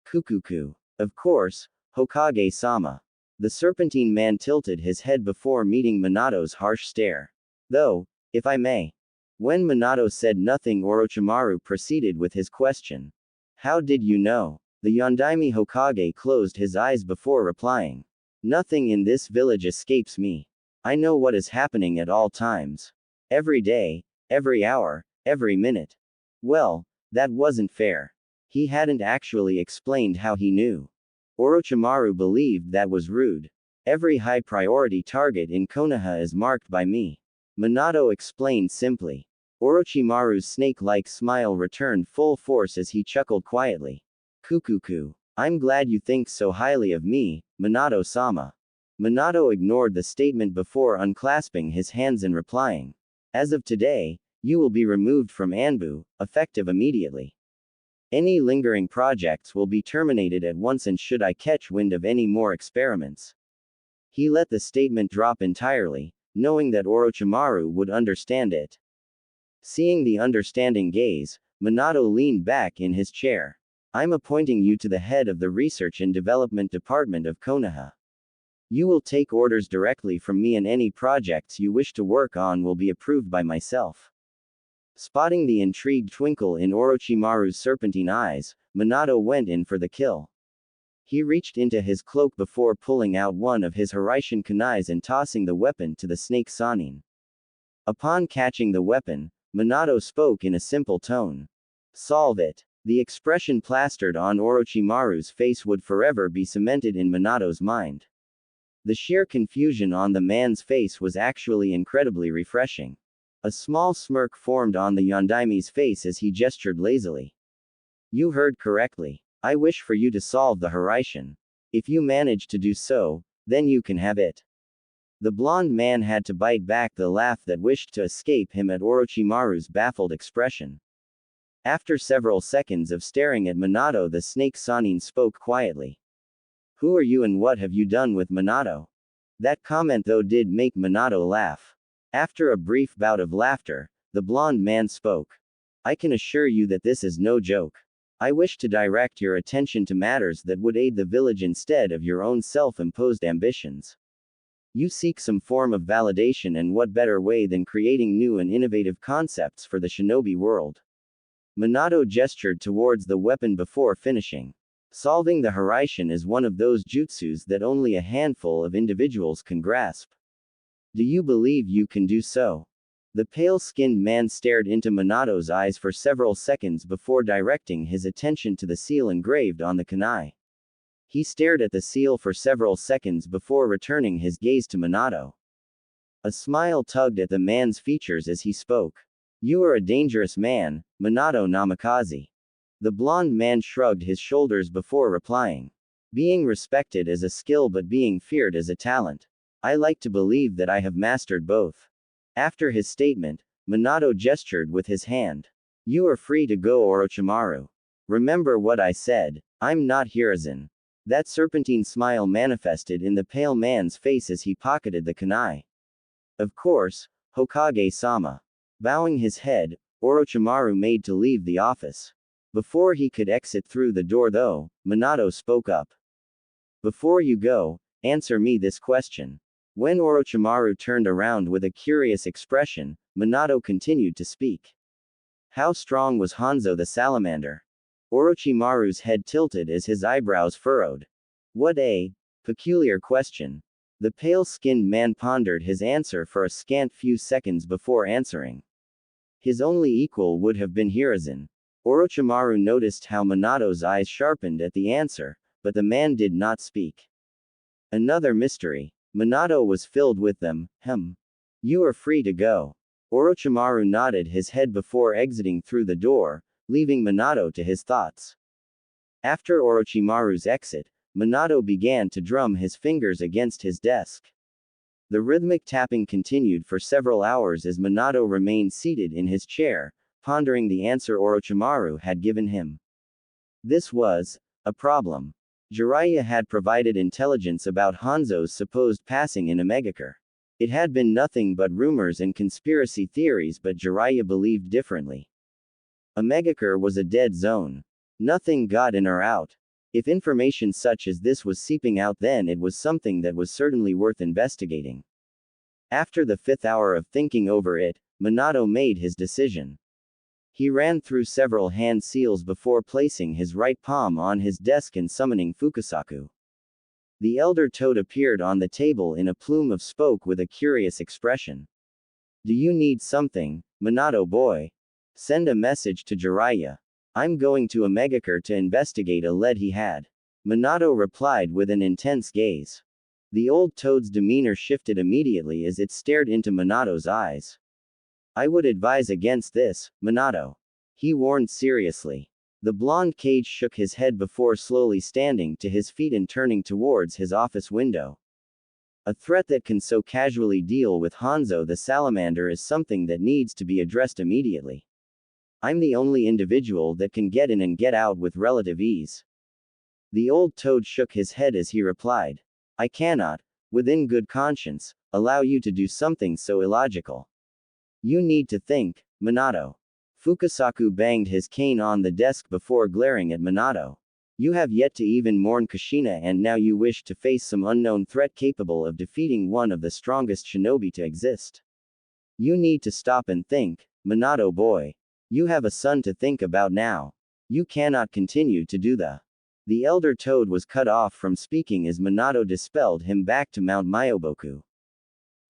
Kukuku. Of course, Hokage-sama. The serpentine man tilted his head before meeting Minato's harsh stare. Though, if I may. When Minato said nothing, Orochimaru proceeded with his question. How did you know? The Yondaime Hokage closed his eyes before replying. Nothing in this village escapes me. I know what is happening at all times. Every day, every hour, every minute. Well, that wasn't fair. He hadn't actually explained how he knew. Orochimaru believed that was rude. Every high-priority target in Konoha is marked by me. Minato explained simply. Orochimaru's snake-like smile returned full force as he chuckled quietly. Kukuku. I'm glad you think so highly of me, Minato-sama. Minato ignored the statement before unclasping his hands and replying. As of today, you will be removed from Anbu, effective immediately. Any lingering projects will be terminated at once, and should I catch wind of any more experiments. He let the statement drop entirely, knowing that Orochimaru would understand it. Seeing the understanding gaze, Minato leaned back in his chair. I'm appointing you to the head of the Research and Development Department of Konoha. You will take orders directly from me, and any projects you wish to work on will be approved by myself. Spotting the intrigued twinkle in Orochimaru's serpentine eyes, Minato went in for the kill. He reached into his cloak before pulling out one of his Hiraishin kunais and tossing the weapon to the snake Sannin. Upon catching the weapon, Minato spoke in a simple tone. Solve it. The expression plastered on Orochimaru's face would forever be cemented in Minato's mind. The sheer confusion on the man's face was actually incredibly refreshing. A small smirk formed on the Yondaime's face as he gestured lazily. You heard correctly. I wish for you to solve the Hiraishin. If you manage to do so, then you can have it. The blond man had to bite back the laugh that wished to escape him at Orochimaru's baffled expression. After several seconds of staring at Minato, the snake Sannin spoke quietly. Who are you and what have you done with Minato? That comment though did make Minato laugh. After a brief bout of laughter, the blond man spoke. I can assure you that this is no joke. I wish to direct your attention to matters that would aid the village instead of your own self-imposed ambitions. You seek some form of validation, and what better way than creating new and innovative concepts for the shinobi world? Minato gestured towards the weapon before finishing. Solving the Hiraishin is one of those jutsus that only a handful of individuals can grasp. Do you believe you can do so? The pale-skinned man stared into Minato's eyes for several seconds before directing his attention to the seal engraved on the kunai. He stared at the seal for several seconds before returning his gaze to Minato. A smile tugged at the man's features as he spoke. You are a dangerous man, Minato Namikaze. The blond man shrugged his shoulders before replying. Being respected as a skill but being feared as a talent. I like to believe that I have mastered both. After his statement, Minato gestured with his hand. You are free to go, Orochimaru. Remember what I said. I'm not Hiruzen. That serpentine smile manifested in the pale man's face as he pocketed the kunai. Of course, Hokage-sama. Bowing his head, Orochimaru made to leave the office. Before he could exit through the door though, Minato spoke up. Before you go, answer me this question. When Orochimaru turned around with a curious expression, Minato continued to speak. How strong was Hanzo the salamander? Orochimaru's head tilted as his eyebrows furrowed. What a peculiar question. The pale-skinned man pondered his answer for a scant few seconds before answering. His only equal would have been Hiruzen. Orochimaru noticed how Minato's eyes sharpened at the answer, but the man did not speak. Another mystery. Minato was filled with them. You are free to go. Orochimaru nodded his head before exiting through the door, leaving Minato to his thoughts. After Orochimaru's exit, Minato began to drum his fingers against his desk. The rhythmic tapping continued for several hours as Minato remained seated in his chair, pondering the answer Orochimaru had given him. This was a problem. Jiraiya had provided intelligence about Hanzo's supposed passing in Amegakure. It had been nothing but rumors and conspiracy theories, but Jiraiya believed differently. Amegakure was a dead zone. Nothing got in or out. If information such as this was seeping out, then it was something that was certainly worth investigating. After the 5th hour of thinking over it, Minato made his decision. He ran through several hand seals before placing his right palm on his desk and summoning Fukusaku. The elder toad appeared on the table in a plume of smoke with a curious expression. Do you need something, Minato boy? Send a message to Jiraiya. I'm going to Amegakure to investigate a lead he had. Minato replied with an intense gaze. The old toad's demeanor shifted immediately as it stared into Minato's eyes. I would advise against this, Minato. He warned seriously. The blonde cage shook his head before slowly standing to his feet and turning towards his office window. A threat that can so casually deal with Hanzo the salamander is something that needs to be addressed immediately. I'm the only individual that can get in and get out with relative ease. The old toad shook his head as he replied. I cannot, within good conscience, allow you to do something so illogical. You need to think, Minato. Fukasaku banged his cane on the desk before glaring at Minato. You have yet to even mourn Kushina and now you wish to face some unknown threat capable of defeating one of the strongest shinobi to exist. You need to stop and think, Minato boy. You have a son to think about now. You cannot continue to do the. The elder toad was cut off from speaking as Minato dispelled him back to Mount Myoboku.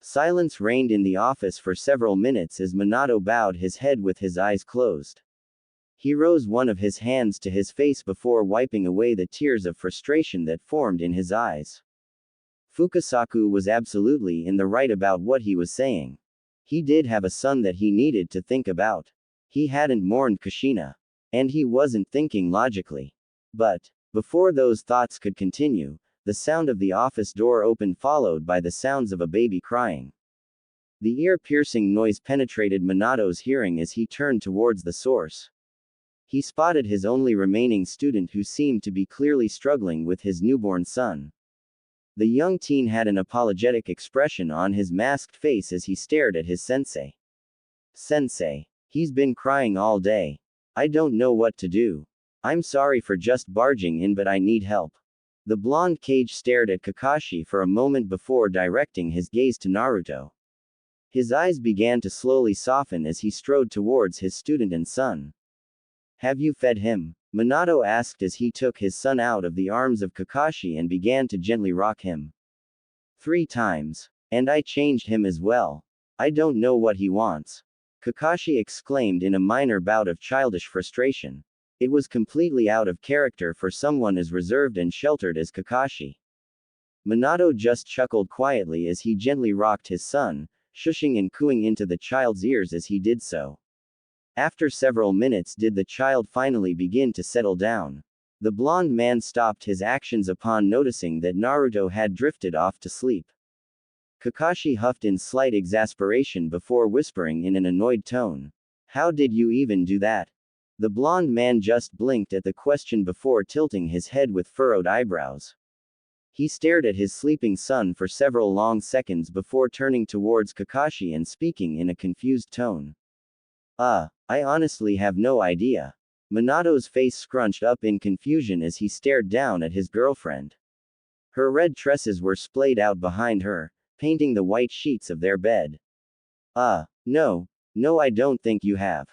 Silence reigned in the office for several minutes as Minato bowed his head with his eyes closed. He rose one of his hands to his face before wiping away the tears of frustration that formed in his eyes. Fukasaku was absolutely in the right about what he was saying. He did have a son that he needed to think about. He hadn't mourned Kushina. And he wasn't thinking logically. But, before those thoughts could continue, the sound of the office door opened followed by the sounds of a baby crying. The ear-piercing noise penetrated Minato's hearing as he turned towards the source. He spotted his only remaining student who seemed to be clearly struggling with his newborn son. The young teen had an apologetic expression on his masked face as he stared at his sensei. Sensei. He's been crying all day. I don't know what to do. I'm sorry for just barging in but I need help. The blonde Kage stared at Kakashi for a moment before directing his gaze to Naruto. His eyes began to slowly soften as he strode towards his student and son. Have you fed him? Minato asked as he took his son out of the arms of Kakashi and began to gently rock him. 3 times. And I changed him as well. I don't know what he wants. Kakashi exclaimed in a minor bout of childish frustration. It was completely out of character for someone as reserved and sheltered as Kakashi. Minato just chuckled quietly as he gently rocked his son, shushing and cooing into the child's ears as he did so. After several minutes did the child finally begin to settle down. The blonde man stopped his actions upon noticing that Naruto had drifted off to sleep. Kakashi huffed in slight exasperation before whispering in an annoyed tone. How did you even do that? The blonde man just blinked at the question before tilting his head with furrowed eyebrows. He stared at his sleeping son for several long seconds before turning towards Kakashi and speaking in a confused tone. I honestly have no idea. Minato's face scrunched up in confusion as he stared down at his girlfriend. Her red tresses were splayed out behind her, painting the white sheets of their bed. No, I don't think you have.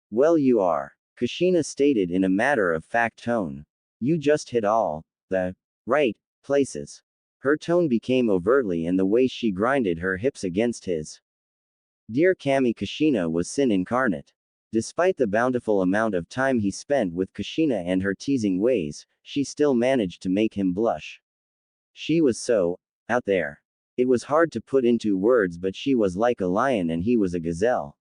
Well, you are, Kushina stated in a matter-of-fact tone. You just hit all the right places. Her tone became overtly and the way she grinded her hips against his. Dear Kami, Kushina was sin incarnate. Despite the bountiful amount of time he spent with Kushina and her teasing ways, she still managed to make him blush. She was so out there. It was hard to put into words, but she was like a lion and he was a gazelle.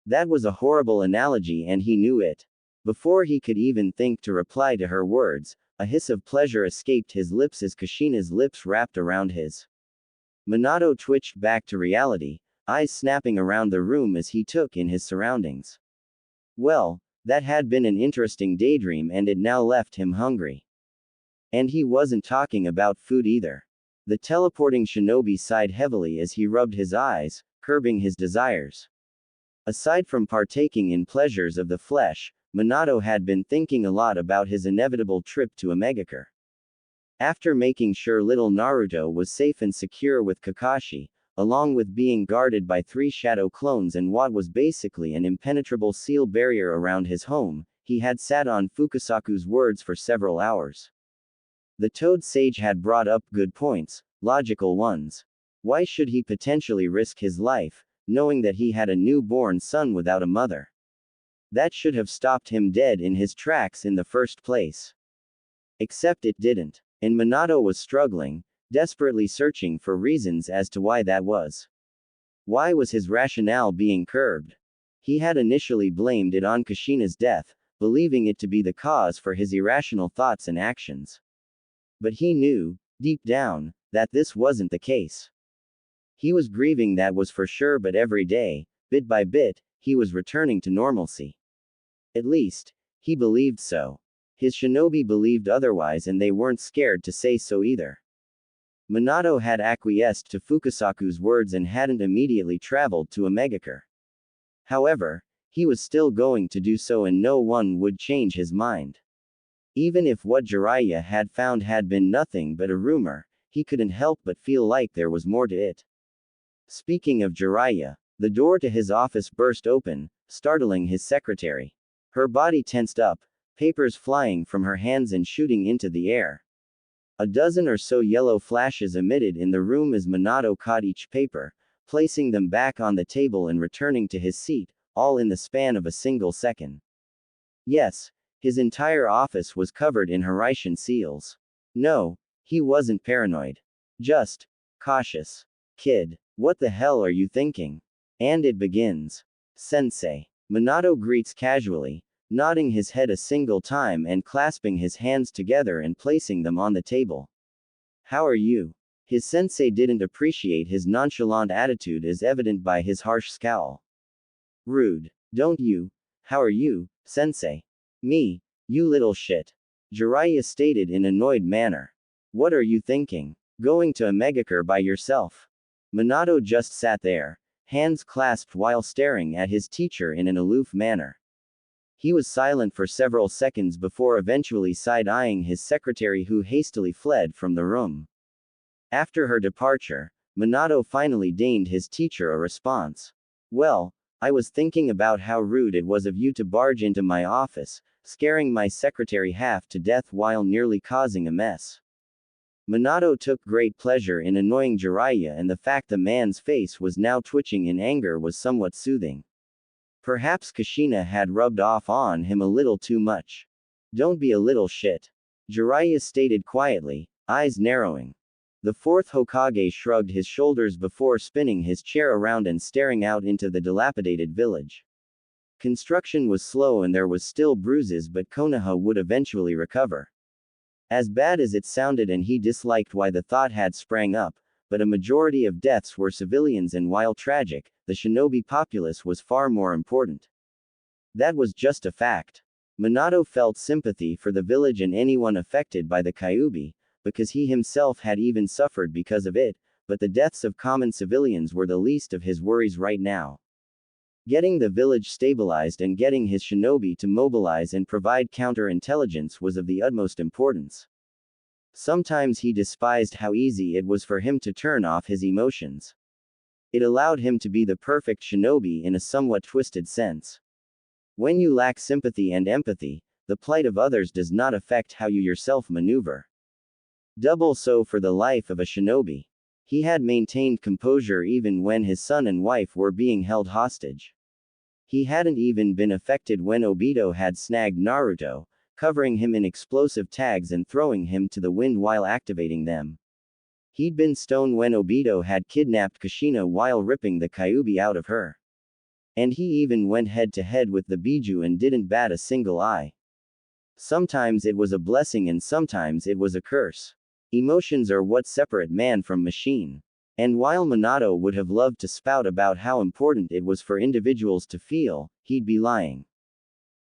That was a horrible analogy and he knew it. Before he could even think to reply to her words, a hiss of pleasure escaped his lips as Kushina's lips wrapped around his. Minato twitched back to reality, eyes snapping around the room as he took in his surroundings. Well, that had been an interesting daydream and it now left him hungry. And he wasn't talking about food either. The teleporting shinobi sighed heavily as he rubbed his eyes, curbing his desires. Aside from partaking in pleasures of the flesh, Minato had been thinking a lot about his inevitable trip to Amegakure. After making sure little Naruto was safe and secure with Kakashi, along with being guarded by 3 shadow clones and what was basically an impenetrable seal barrier around his home, he had sat on Fukasaku's words for several hours. The Toad Sage had brought up good points, logical ones. Why should he potentially risk his life, knowing that he had a newborn son without a mother? That should have stopped him dead in his tracks in the first place. Except it didn't. And Minato was struggling, desperately searching for reasons as to why that was. Why was his rationale being curbed? He had initially blamed it on Kushina's death, believing it to be the cause for his irrational thoughts and actions. But he knew, deep down, that this wasn't the case. He was grieving, that was for sure, but every day, bit by bit, he was returning to normalcy. At least, he believed so. His shinobi believed otherwise and they weren't scared to say so either. Minato had acquiesced to Fukasaku's words and hadn't immediately traveled to Amegakure. However, he was still going to do so and no one would change his mind. Even if what Jiraiya had found had been nothing but a rumor, he couldn't help but feel like there was more to it. Speaking of Jiraiya, the door to his office burst open, startling his secretary. Her body tensed up, papers flying from her hands and shooting into the air. A dozen or so yellow flashes emitted in the room as Minato caught each paper, placing them back on the table and returning to his seat, all in the span of a single second. Yes, his entire office was covered in Hiraishin seals. No, he wasn't paranoid. Just cautious. Kid, what the hell are you thinking? And it begins. Sensei. Minato greets casually, nodding his head a single time and clasping his hands together and placing them on the table. How are you? His sensei didn't appreciate his nonchalant attitude as evident by his harsh scowl. Rude. Don't you? How are you, sensei? Me, you little shit. Jiraiya stated in annoyed manner. What are you thinking? Going to Amegakure by yourself? Minato just sat there, hands clasped while staring at his teacher in an aloof manner. He was silent for several seconds before eventually side-eyeing his secretary who hastily fled from the room. After her departure, Minato finally deigned his teacher a response. Well, I was thinking about how rude it was of you to barge into my office, scaring my secretary half to death while nearly causing a mess. Minato took great pleasure in annoying Jiraiya and the fact the man's face was now twitching in anger was somewhat soothing. Perhaps Kushina had rubbed off on him a little too much. Don't be a little shit. Jiraiya stated quietly, eyes narrowing. The fourth Hokage shrugged his shoulders before spinning his chair around and staring out into the dilapidated village. Construction was slow and there was still bruises but Konoha would eventually recover. As bad as it sounded and he disliked why the thought had sprang up, but a majority of deaths were civilians and while tragic, the shinobi populace was far more important. That was just a fact. Minato felt sympathy for the village and anyone affected by the Kyuubi, because he himself had even suffered because of it, but the deaths of common civilians were the least of his worries right now. Getting the village stabilized and getting his shinobi to mobilize and provide counterintelligence was of the utmost importance. Sometimes he despised how easy it was for him to turn off his emotions. It allowed him to be the perfect shinobi in a somewhat twisted sense. When you lack sympathy and empathy, the plight of others does not affect how you yourself maneuver. Double so for the life of a shinobi. He had maintained composure even when his son and wife were being held hostage. He hadn't even been affected when Obito had snagged Naruto, covering him in explosive tags and throwing him to the wind while activating them. He'd been stone when Obito had kidnapped Kushina while ripping the Kyuubi out of her. And he even went head-to-head with the Biju and didn't bat a single eye. Sometimes it was a blessing and sometimes it was a curse. Emotions are what separate man from machine. And while Minato would have loved to spout about how important it was for individuals to feel, he'd be lying.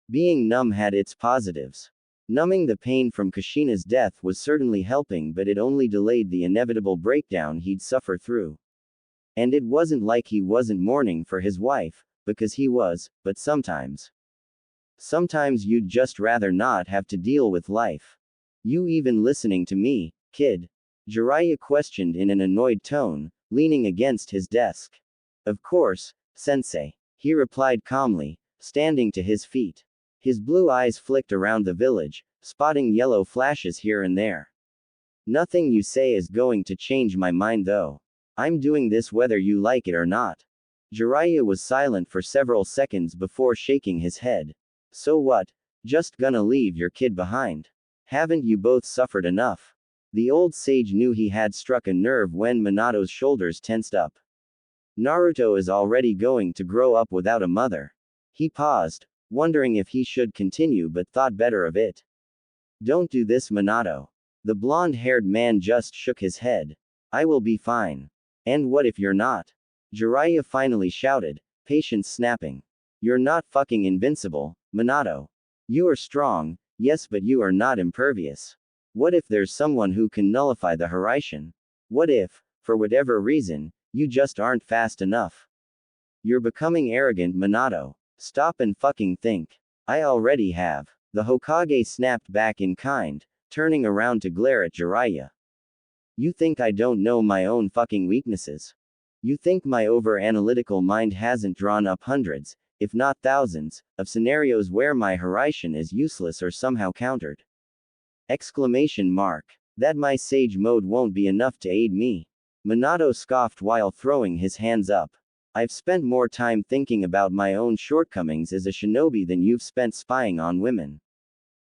Being numb had its positives. Numbing the pain from Kushina's death was certainly helping, but it only delayed the inevitable breakdown he'd suffer through. And it wasn't like he wasn't mourning for his wife, because he was, but sometimes. Sometimes you'd just rather not have to deal with life. You even listening to me, kid? Jiraiya questioned in an annoyed tone, leaning against his desk. Of course, sensei, he replied calmly, standing to his feet. His blue eyes flicked around the village, spotting yellow flashes here and there. Nothing you say is going to change my mind though. I'm doing this whether you like it or not. Jiraiya was silent for several seconds before shaking his head. So what? Just gonna leave your kid behind? Haven't you both suffered enough? The old sage knew he had struck a nerve when Minato's shoulders tensed up. Naruto is already going to grow up without a mother. He paused, wondering if he should continue but thought better of it. Don't do this, Minato. The blonde-haired man just shook his head. I will be fine. And what if you're not? Jiraiya finally shouted, patience snapping. You're not fucking invincible, Minato. You are strong, yes, but you are not impervious. What if there's someone who can nullify the Hiraishin? What if, for whatever reason, you just aren't fast enough? You're becoming arrogant, Minato. Stop and fucking think. I already have. The Hokage snapped back in kind, turning around to glare at Jiraiya. You think I don't know my own fucking weaknesses? You think my over-analytical mind hasn't drawn up hundreds, if not thousands, of scenarios where my Hiraishin is useless or somehow countered? Exclamation mark. That my sage mode won't be enough to aid me. Minato scoffed while throwing his hands up. I've spent more time thinking about my own shortcomings as a shinobi than you've spent spying on women.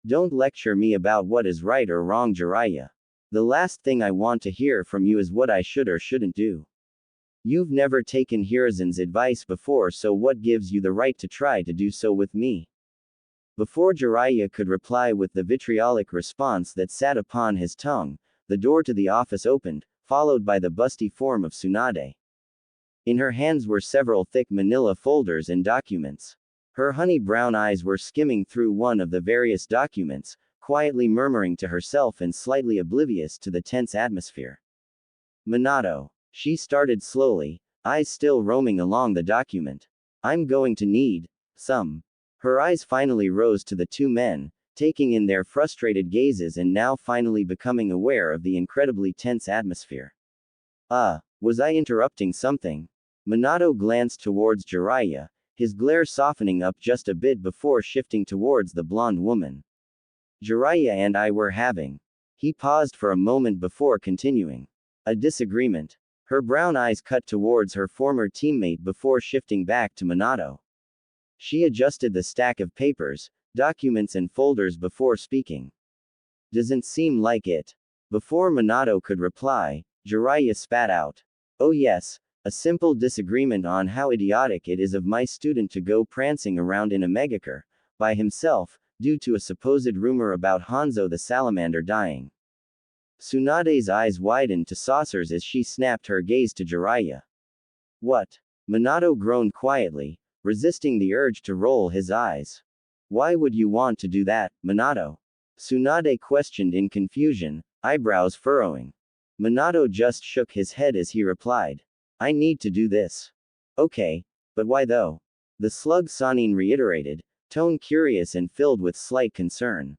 Don't lecture me about what is right or wrong, Jiraiya. The last thing I want to hear from you is what I should or shouldn't do. You've never taken Hirazen's advice before, so what gives you the right to try to do so with me? Before Jiraiya could reply with the vitriolic response that sat upon his tongue, the door to the office opened, followed by the busty form of Tsunade. In her hands were several thick manila folders and documents. Her honey brown eyes were skimming through one of the various documents, quietly murmuring to herself and slightly oblivious to the tense atmosphere. Minato. She started slowly, eyes still roaming along the document. I'm going to need some. Her eyes finally rose to the two men, taking in their frustrated gazes and now finally becoming aware of the incredibly tense atmosphere. Was I interrupting something? Minato glanced towards Jiraiya, his glare softening up just a bit before shifting towards the blonde woman. Jiraiya and I were having. He paused for a moment before continuing. A disagreement. Her brown eyes cut towards her former teammate before shifting back to Minato. She adjusted the stack of papers, documents and folders before speaking. Doesn't seem like it. Before Minato could reply, Jiraiya spat out. Oh yes, a simple disagreement on how idiotic it is of my student to go prancing around in Amegakure, by himself, due to a supposed rumor about Hanzo the salamander dying. Tsunade's eyes widened to saucers as she snapped her gaze to Jiraiya. What? Minato groaned quietly, resisting the urge to roll his eyes. Why would you want to do that, Minato? Tsunade questioned in confusion, eyebrows furrowing. Minato just shook his head as he replied. I need to do this. Okay, but why though? The slug Sanin reiterated, tone curious and filled with slight concern.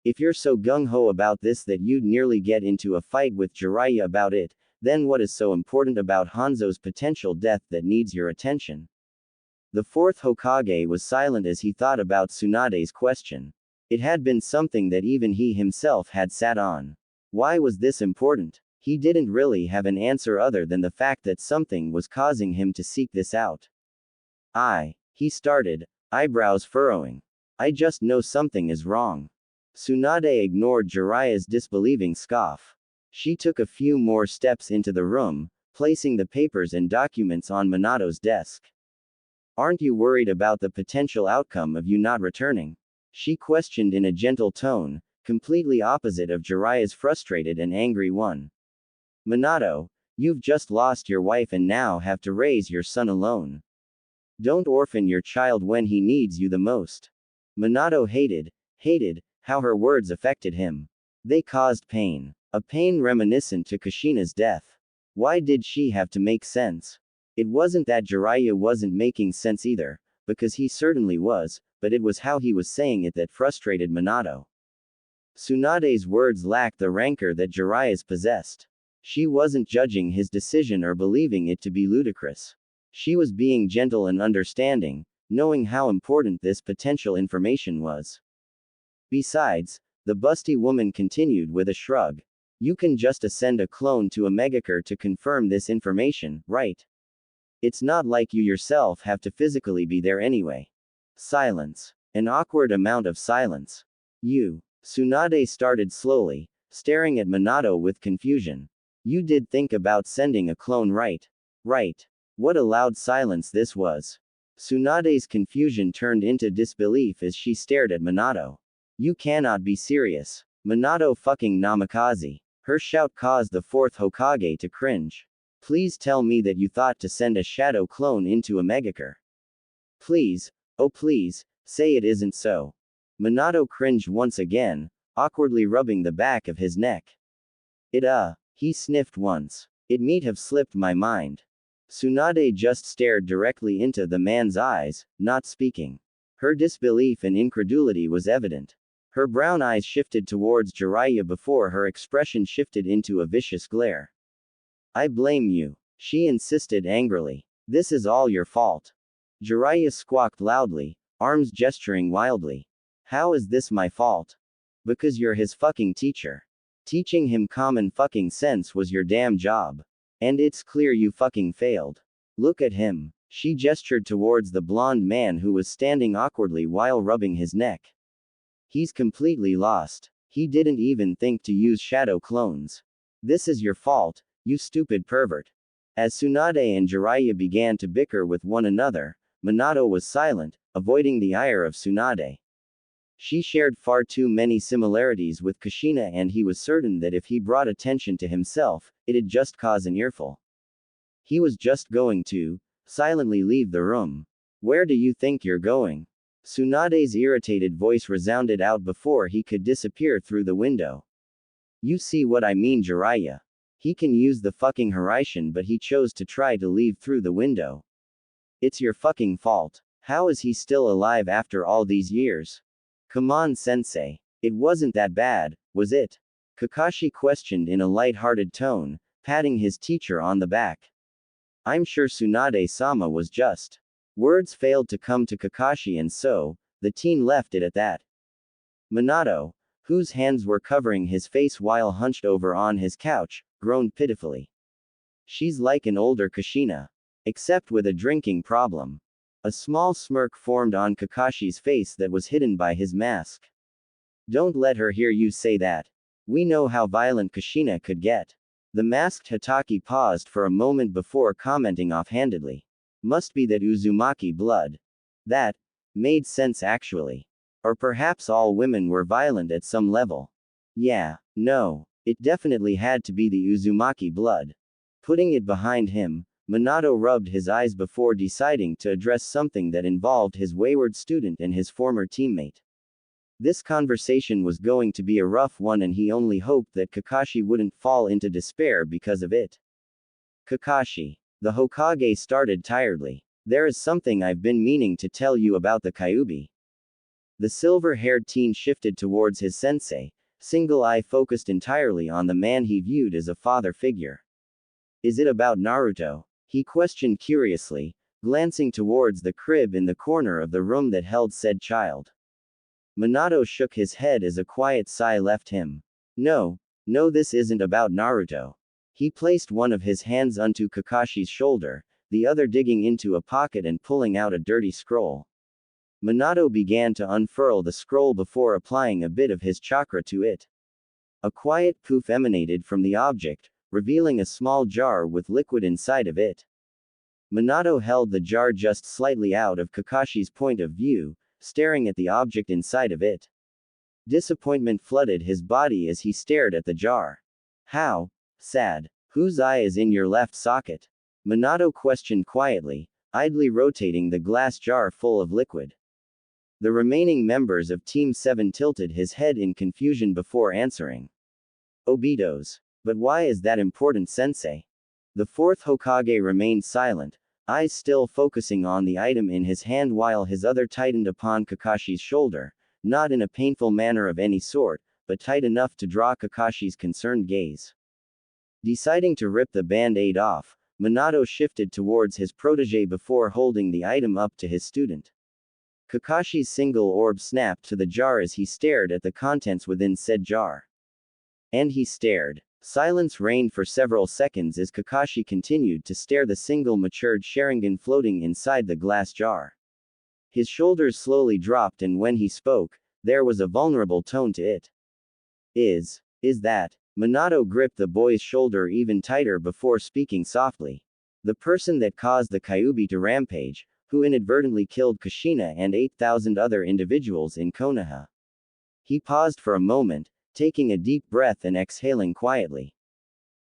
If you're so gung-ho about this that you'd nearly get into a fight with Jiraiya about it, then what is so important about Hanzo's potential death that needs your attention? The fourth Hokage was silent as he thought about Tsunade's question. It had been something that even he himself had sat on. Why was this important? He didn't really have an answer other than the fact that something was causing him to seek this out. He started, eyebrows furrowing. I just know something is wrong. Tsunade ignored Jiraiya's disbelieving scoff. She took a few more steps into the room, placing the papers and documents on Minato's desk. Aren't you worried about the potential outcome of you not returning? She questioned in a gentle tone, completely opposite of Jiraiya's frustrated and angry one. Minato, you've just lost your wife and now have to raise your son alone. Don't orphan your child when he needs you the most. Minato hated how her words affected him. They caused pain. A pain reminiscent to Kushina's death. Why did she have to make sense? It wasn't that Jiraiya wasn't making sense either, because he certainly was, but it was how he was saying it that frustrated Minato. Tsunade's words lacked the rancor that Jiraiya's possessed. She wasn't judging his decision or believing it to be ludicrous. She was being gentle and understanding, knowing how important this potential information was. Besides, the busty woman continued with a shrug. You can just send a clone to Amegakure to confirm this information, right? It's not like you yourself have to physically be there anyway. Silence. An awkward amount of silence. Tsunade started slowly, staring at Minato with confusion. You did think about sending a clone, right? Right. What a loud silence this was. Tsunade's confusion turned into disbelief as she stared at Minato. You cannot be serious. Minato fucking namikaze. Her shout caused the fourth Hokage to cringe. Please tell me that you thought to send a shadow clone into Amegakure. Please, oh please, say it isn't so. Minato cringed once again, awkwardly rubbing the back of his neck. He sniffed once. It might have slipped my mind. Tsunade just stared directly into the man's eyes, not speaking. Her disbelief and incredulity was evident. Her brown eyes shifted towards Jiraiya before her expression shifted into a vicious glare. I blame you, she insisted angrily. This is all your fault. Jiraiya squawked loudly, arms gesturing wildly. How is this my fault? Because you're his fucking teacher. Teaching him common fucking sense was your damn job. And it's clear you fucking failed. Look at him. She gestured towards the blonde man who was standing awkwardly while rubbing his neck. He's completely lost. He didn't even think to use shadow clones. This is your fault, you stupid pervert. As Tsunade and Jiraiya began to bicker with one another, Minato was silent, avoiding the ire of Tsunade. She shared far too many similarities with Kushina, and he was certain that if he brought attention to himself, it'd just cause an earful. He was just going to silently leave the room. Where do you think you're going? Tsunade's irritated voice resounded out before he could disappear through the window. You see what I mean, Jiraiya. He can use the fucking Hiraishin, but he chose to try to leave through the window. It's your fucking fault. How is he still alive after all these years? Come on, sensei. It wasn't that bad, was it? Kakashi questioned in a light-hearted tone, patting his teacher on the back. I'm sure Tsunade-sama was just. Words failed to come to Kakashi, and so, the teen left it at that. Minato, whose hands were covering his face while hunched over on his couch, groaned pitifully. She's like an older Kushina. Except with a drinking problem. A small smirk formed on Kakashi's face that was hidden by his mask. Don't let her hear you say that. We know how violent Kushina could get. The masked Hatake paused for a moment before commenting offhandedly. Must be that Uzumaki blood. That made sense actually. Or perhaps all women were violent at some level. Yeah, no, it definitely had to be the Uzumaki blood. Putting it behind him, Minato rubbed his eyes before deciding to address something that involved his wayward student and his former teammate. This conversation was going to be a rough one, and he only hoped that Kakashi wouldn't fall into despair because of it. Kakashi. The Hokage started tiredly. There is something I've been meaning to tell you about the Kyuubi. The silver-haired teen shifted towards his sensei, single eye focused entirely on the man he viewed as a father figure. Is it about Naruto? He questioned curiously, glancing towards the crib in the corner of the room that held said child. Minato shook his head as a quiet sigh left him. No, this isn't about Naruto. He placed one of his hands onto Kakashi's shoulder, the other digging into a pocket and pulling out a dirty scroll. Minato began to unfurl the scroll before applying a bit of his chakra to it. A quiet poof emanated from the object, revealing a small jar with liquid inside of it. Minato held the jar just slightly out of Kakashi's point of view, staring at the object inside of it. Disappointment flooded his body as he stared at the jar. How sad. Whose eye is in your left socket? Minato questioned quietly, idly rotating the glass jar full of liquid. The remaining members of Team 7 tilted his head in confusion before answering. Obito's. But why is that important, sensei? The fourth Hokage remained silent, eyes still focusing on the item in his hand while his other tightened upon Kakashi's shoulder, not in a painful manner of any sort, but tight enough to draw Kakashi's concerned gaze. Deciding to rip the band-aid off, Minato shifted towards his protege before holding the item up to his student. Kakashi's single orb snapped to the jar as he stared at the contents within said jar. And he stared. Silence reigned for several seconds as Kakashi continued to stare the single matured Sharingan floating inside the glass jar. His shoulders slowly dropped, and when he spoke, there was a vulnerable tone to it. Is that? Minato gripped the boy's shoulder even tighter before speaking softly. The person that caused the Kyuubi to rampage, who inadvertently killed Kushina and 8,000 other individuals in Konoha. He paused for a moment, taking a deep breath and exhaling quietly.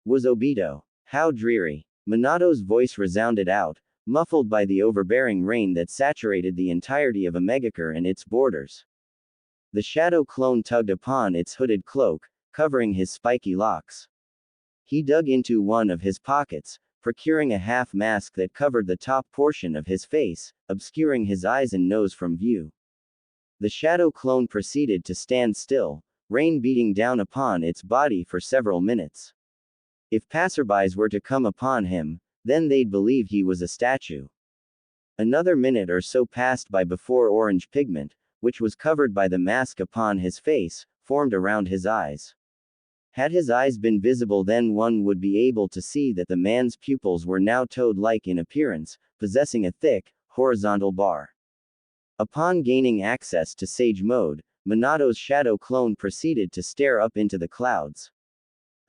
Was Obito. How dreary. Minato's voice resounded out, muffled by the overbearing rain that saturated the entirety of Amegakure and its borders. The shadow clone tugged upon its hooded cloak, covering his spiky locks. He dug into one of his pockets, procuring a half mask that covered the top portion of his face, obscuring his eyes and nose from view. The shadow clone proceeded to stand still, rain beating down upon its body for several minutes. If passerbys were to come upon him, then they'd believe he was a statue. Another minute or so passed by before orange pigment, which was covered by the mask upon his face, formed around his eyes. Had his eyes been visible, then one would be able to see that the man's pupils were now toad-like in appearance, possessing a thick, horizontal bar. Upon gaining access to Sage Mode, Minato's shadow clone proceeded to stare up into the clouds.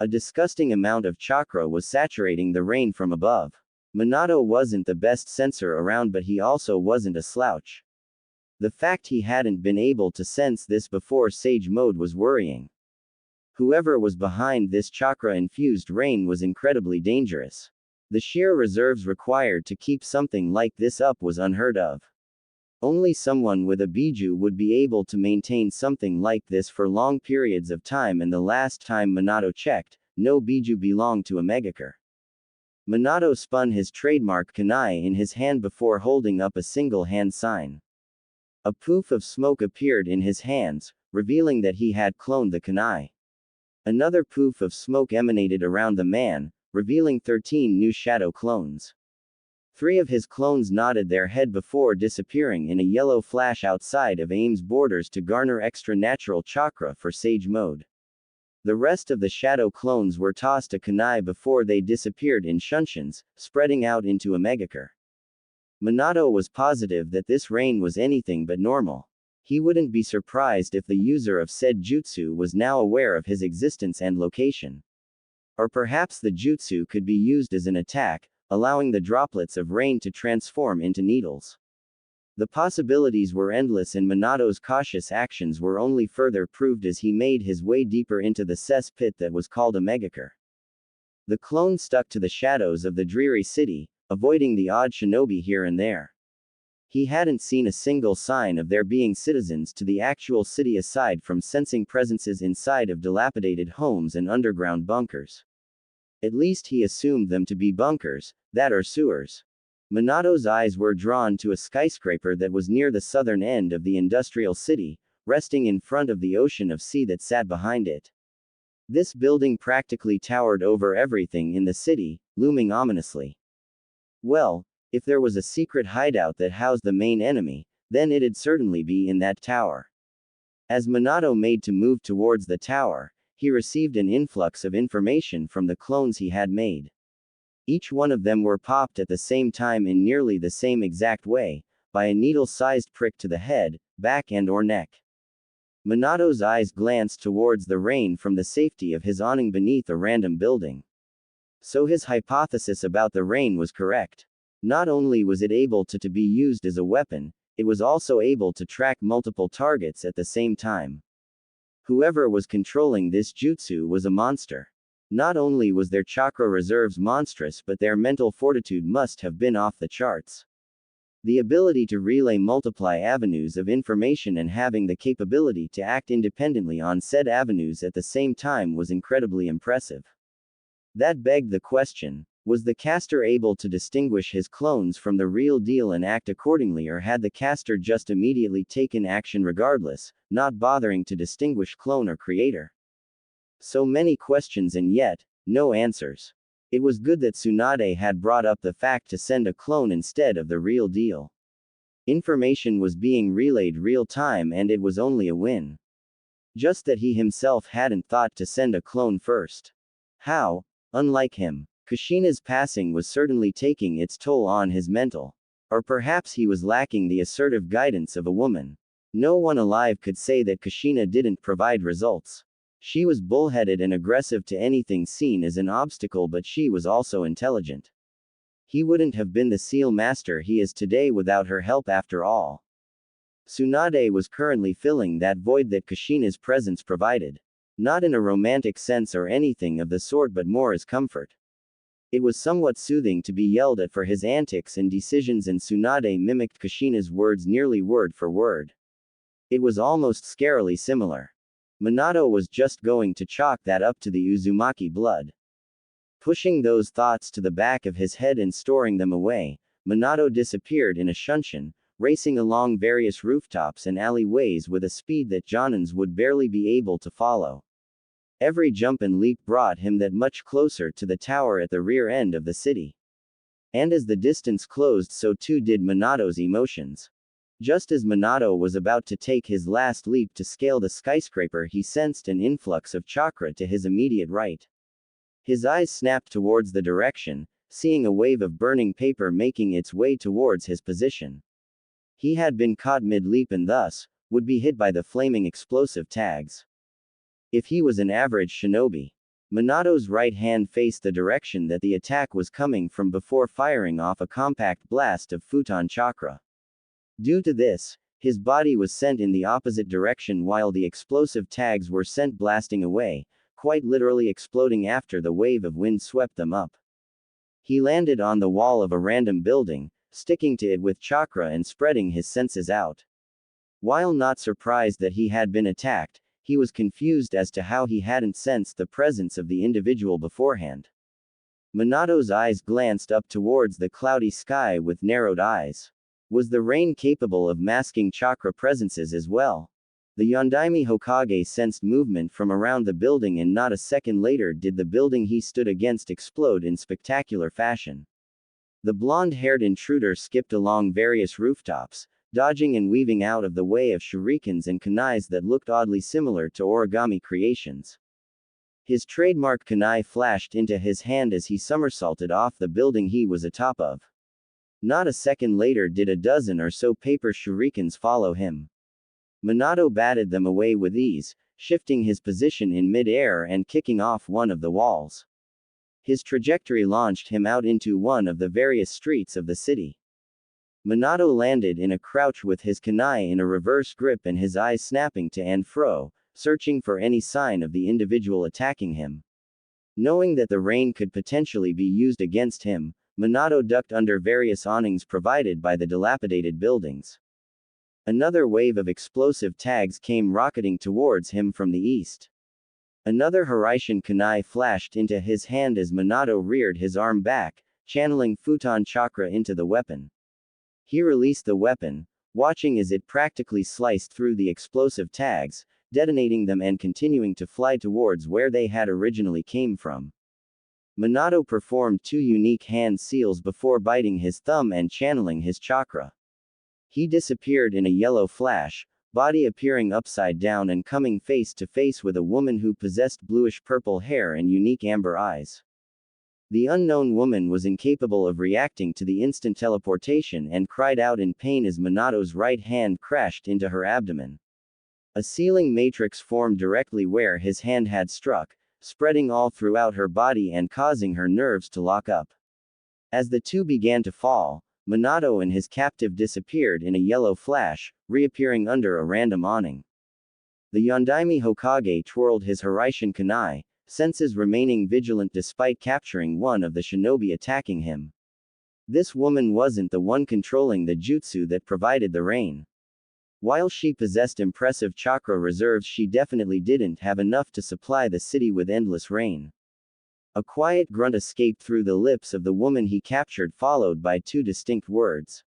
A disgusting amount of chakra was saturating the rain from above. Minato wasn't the best sensor around, but he also wasn't a slouch. The fact he hadn't been able to sense this before Sage Mode was worrying. Whoever was behind this chakra-infused rain was incredibly dangerous. The sheer reserves required to keep something like this up was unheard of. Only someone with a biju would be able to maintain something like this for long periods of time, and the last time Minato checked, no biju belonged to Amegakure. Minato spun his trademark kunai in his hand before holding up a single hand sign. A poof of smoke appeared in his hands, revealing that he had cloned the kunai. Another poof of smoke emanated around the man, revealing 13 new shadow clones. 3 of his clones nodded their head before disappearing in a yellow flash outside of AIM's borders to garner extra natural chakra for Sage Mode. The rest of the shadow clones were tossed a kunai before they disappeared in shunshuns, spreading out into Amegakure. Minato was positive that this rain was anything but normal. He wouldn't be surprised if the user of said jutsu was now aware of his existence and location. Or perhaps the jutsu could be used as an attack, allowing the droplets of rain to transform into needles. The possibilities were endless, and Minato's cautious actions were only further proved as he made his way deeper into the cesspit that was called Amegakure. The clone stuck to the shadows of the dreary city, avoiding the odd shinobi here and there. He hadn't seen a single sign of there being citizens to the actual city aside from sensing presences inside of dilapidated homes and underground bunkers. At least he assumed them to be bunkers, that or sewers. Minato's eyes were drawn to a skyscraper that was near the southern end of the industrial city, resting in front of the ocean of sea that sat behind it. This building practically towered over everything in the city, looming ominously. Well, if there was a secret hideout that housed the main enemy, then it'd certainly be in that tower. As Minato made to move towards the tower, he received an influx of information from the clones he had made. Each one of them were popped at the same time in nearly the same exact way, by a needle-sized prick to the head, back and/or neck. Minato's eyes glanced towards the rain from the safety of his awning beneath a random building. So his hypothesis about the rain was correct. Not only was it able to be used as a weapon, it was also able to track multiple targets at the same time. Whoever was controlling this jutsu was a monster. Not only was their chakra reserves monstrous, but their mental fortitude must have been off the charts. The ability to relay multiply avenues of information and having the capability to act independently on said avenues at the same time was incredibly impressive. That begged the question, was the caster able to distinguish his clones from the real deal and act accordingly, or had the caster just immediately taken action regardless, not bothering to distinguish clone or creator? So many questions and yet, no answers. It was good that Tsunade had brought up the fact to send a clone instead of the real deal. Information was being relayed real time, and it was only a win. Just that he himself hadn't thought to send a clone first. How? Unlike him, Kushina's passing was certainly taking its toll on his mental. Or perhaps he was lacking the assertive guidance of a woman. No one alive could say that Kushina didn't provide results. She was bullheaded and aggressive to anything seen as an obstacle, but she was also intelligent. He wouldn't have been the seal master he is today without her help after all. Tsunade was currently filling that void that Kushina's presence provided. Not in a romantic sense or anything of the sort, but more as comfort. It was somewhat soothing to be yelled at for his antics and decisions, and Tsunade mimicked Kushina's words nearly word for word. It was almost scarily similar. Minato was just going to chalk that up to the Uzumaki blood. Pushing those thoughts to the back of his head and storing them away, Minato disappeared in a shunshin, racing along various rooftops and alleyways with a speed that Jonins would barely be able to follow. Every jump and leap brought him that much closer to the tower at the rear end of the city. And as the distance closed, so too did Minato's emotions. Just as Minato was about to take his last leap to scale the skyscraper, he sensed an influx of chakra to his immediate right. His eyes snapped towards the direction, seeing a wave of burning paper making its way towards his position. He had been caught mid-leap and thus would be hit by the flaming explosive tags. If he was an average shinobi, Minato's right hand faced the direction that the attack was coming from before firing off a compact blast of futon chakra. Due to this, his body was sent in the opposite direction while the explosive tags were sent blasting away, quite literally exploding after the wave of wind swept them up. He landed on the wall of a random building, sticking to it with chakra and spreading his senses out. While not surprised that he had been attacked, he was confused as to how he hadn't sensed the presence of the individual beforehand. Minato's eyes glanced up towards the cloudy sky with narrowed eyes. Was the rain capable of masking chakra presences as well? The Yondaime Hokage sensed movement from around the building, and not a second later did the building he stood against explode in spectacular fashion. The blonde-haired intruder skipped along various rooftops, dodging and weaving out of the way of shurikens and kunais that looked oddly similar to origami creations. His trademark kunai flashed into his hand as he somersaulted off the building he was atop of. Not a second later did a dozen or so paper shurikens follow him. Minato batted them away with ease, shifting his position in mid-air and kicking off one of the walls. His trajectory launched him out into one of the various streets of the city. Minato landed in a crouch with his kunai in a reverse grip and his eyes snapping to and fro, searching for any sign of the individual attacking him. Knowing that the rain could potentially be used against him, Minato ducked under various awnings provided by the dilapidated buildings. Another wave of explosive tags came rocketing towards him from the east. Another Hiraishin kunai flashed into his hand as Minato reared his arm back, channeling futon chakra into the weapon. He released the weapon, watching as it practically sliced through the explosive tags, detonating them and continuing to fly towards where they had originally came from. Minato performed 2 unique hand seals before biting his thumb and channeling his chakra. He disappeared in a yellow flash, body appearing upside down and coming face to face with a woman who possessed bluish-purple hair and unique amber eyes. The unknown woman was incapable of reacting to the instant teleportation and cried out in pain as Minato's right hand crashed into her abdomen. A sealing matrix formed directly where his hand had struck, spreading all throughout her body and causing her nerves to lock up. As the two began to fall, Minato and his captive disappeared in a yellow flash, reappearing under a random awning. The Yondaime Hokage twirled his Hiraishin kunai, senses remaining vigilant despite capturing one of the shinobi attacking him. This woman wasn't the one controlling the jutsu that provided the rain. While she possessed impressive chakra reserves, she definitely didn't have enough to supply the city with endless rain. A quiet grunt escaped through the lips of the woman he captured, followed by 2 distinct words.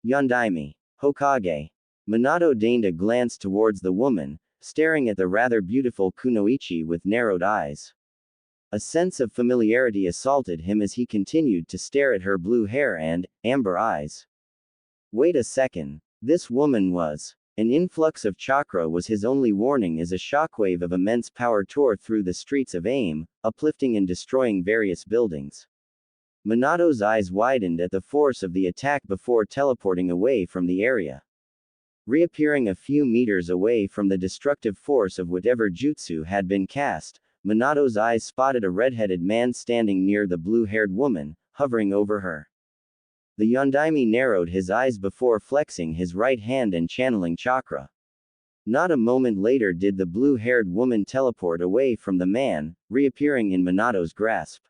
Yondaime. Hokage. Minato deigned a glance towards the woman, staring at the rather beautiful kunoichi with narrowed eyes. A sense of familiarity assaulted him as he continued to stare at her blue hair and amber eyes. Wait a second. This woman was. An influx of chakra was his only warning as a shockwave of immense power tore through the streets of AIM, uplifting and destroying various buildings. Minato's eyes widened at the force of the attack before teleporting away from the area. Reappearing a few meters away from the destructive force of whatever jutsu had been cast, Minato's eyes spotted a red-headed man standing near the blue-haired woman, hovering over her. The Yondaime narrowed his eyes before flexing his right hand and channeling chakra. Not a moment later did the blue-haired woman teleport away from the man, reappearing in Minato's grasp.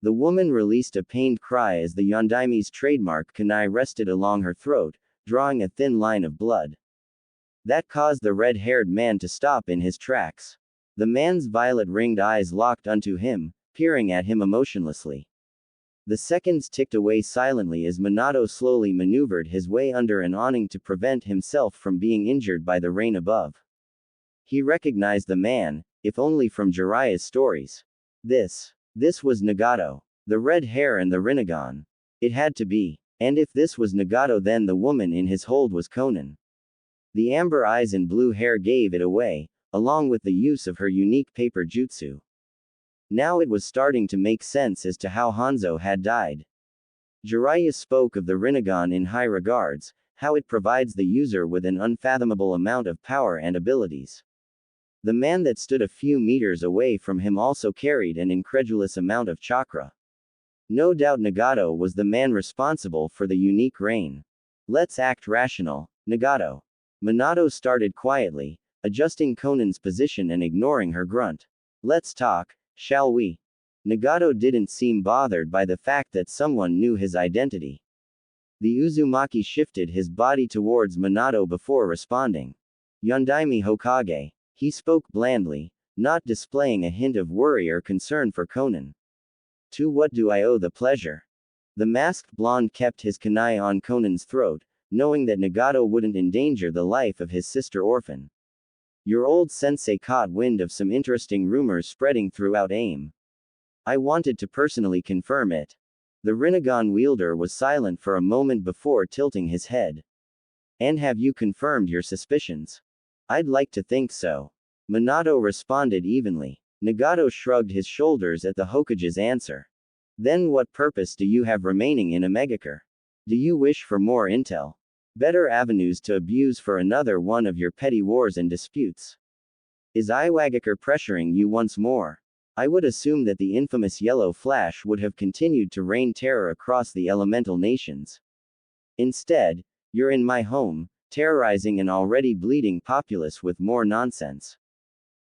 The woman released a pained cry as the Yondaime's trademark kunai rested along her throat, drawing a thin line of blood. That caused the red-haired man to stop in his tracks. The man's violet-ringed eyes locked onto him, peering at him emotionlessly. The seconds ticked away silently as Minato slowly maneuvered his way under an awning to prevent himself from being injured by the rain above. He recognized the man, if only from Jiraiya's stories. This was Nagato. The red hair and the Rinnegan. It had to be. And if this was Nagato, then the woman in his hold was Konan. The amber eyes and blue hair gave it away, along with the use of her unique paper jutsu. Now it was starting to make sense as to how Hanzo had died. Jiraiya spoke of the Rinnegan in high regards, how it provides the user with an unfathomable amount of power and abilities. The man that stood a few meters away from him also carried an incredulous amount of chakra. No doubt Nagato was the man responsible for the unique rain. Let's act rational, Nagato. Minato started quietly, adjusting Konan's position and ignoring her grunt. Let's talk, shall we? Nagato didn't seem bothered by the fact that someone knew his identity. The Uzumaki shifted his body towards Minato before responding. Yondaime Hokage. He spoke blandly, not displaying a hint of worry or concern for Konan. To what do I owe the pleasure? The masked blonde kept his kunai on Konan's throat, knowing that Nagato wouldn't endanger the life of his sister orphan. Your old sensei caught wind of some interesting rumors spreading throughout AIM. I wanted to personally confirm it. The Rinnegan wielder was silent for a moment before tilting his head. And have you confirmed your suspicions? I'd like to think so. Minato responded evenly. Nagato shrugged his shoulders at the Hokage's answer. Then what purpose do you have remaining in Amegakure? Do you wish for more intel? Better avenues to abuse for another one of your petty wars and disputes? Is Iwagakure pressuring you once more? I would assume that the infamous yellow flash would have continued to rain terror across the elemental nations. Instead, you're in my home, terrorizing an already bleeding populace with more nonsense.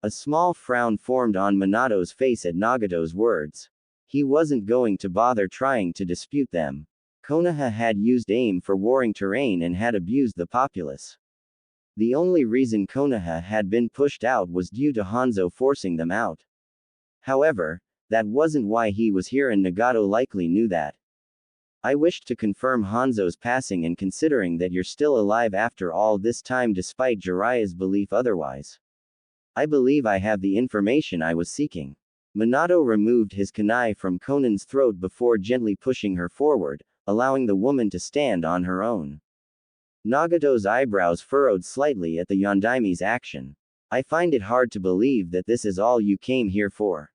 A small frown formed on Minato's face at Nagato's words. He wasn't going to bother trying to dispute them. Konoha had used AIM for warring terrain and had abused the populace. The only reason Konoha had been pushed out was due to Hanzo forcing them out. However, that wasn't why he was here, and Nagato likely knew that. I wished to confirm Hanzo's passing, and considering that you're still alive after all this time despite Jiraiya's belief otherwise, I believe I have the information I was seeking. Minato removed his kunai from Konan's throat before gently pushing her forward, allowing the woman to stand on her own. Nagato's eyebrows furrowed slightly at the Yondaime's action. I find it hard to believe that this is all you came here for.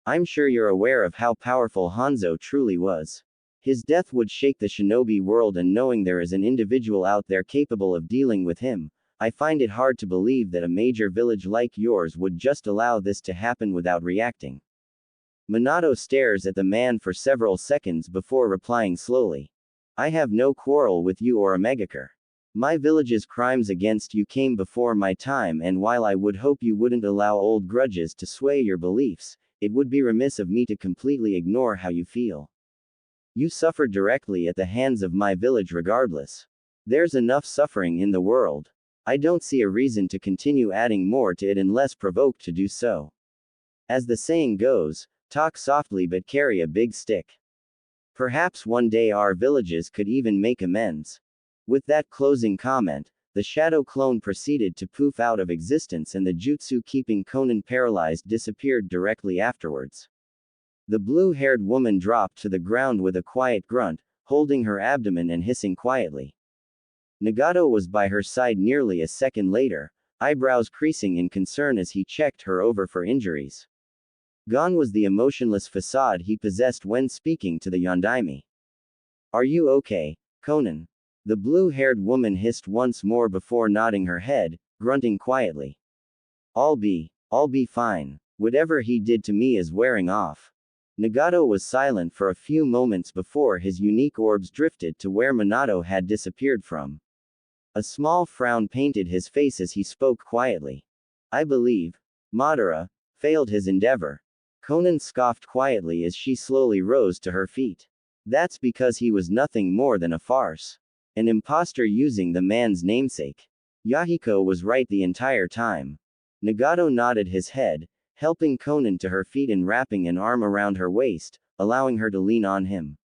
I'm sure you're aware of how powerful Hanzo truly was. His death would shake the shinobi world, and knowing there is an individual out there capable of dealing with him, I find it hard to believe that a major village like yours would just allow this to happen without reacting. Minato stares at the man for several seconds before replying slowly. I have no quarrel with you or Amegakure. My village's crimes against you came before my time, and while I would hope you wouldn't allow old grudges to sway your beliefs, it would be remiss of me to completely ignore how you feel. You suffered directly at the hands of my village regardless. There's enough suffering in the world. I don't see a reason to continue adding more to it unless provoked to do so. As the saying goes, talk softly but carry a big stick. Perhaps one day our villages could even make amends. With that closing comment, the shadow clone proceeded to poof out of existence, and the jutsu keeping Konan paralyzed disappeared directly afterwards. The blue-haired woman dropped to the ground with a quiet grunt, holding her abdomen and hissing quietly. Nagato was by her side nearly a second later, eyebrows creasing in concern as he checked her over for injuries. Gone was the emotionless facade he possessed when speaking to the Yondaime. Are you okay, Konan? The blue-haired woman hissed once more before nodding her head, grunting quietly. I'll be fine. Whatever he did to me is wearing off. Nagato was silent for a few moments before his unique orbs drifted to where Minato had disappeared from. A small frown painted his face as he spoke quietly. I believe Madara failed his endeavor. Conan scoffed quietly as she slowly rose to her feet. That's because he was nothing more than a farce. An impostor using the man's namesake. Yahiko was right the entire time. Nagato nodded his head, helping Conan to her feet and wrapping an arm around her waist, allowing her to lean on him.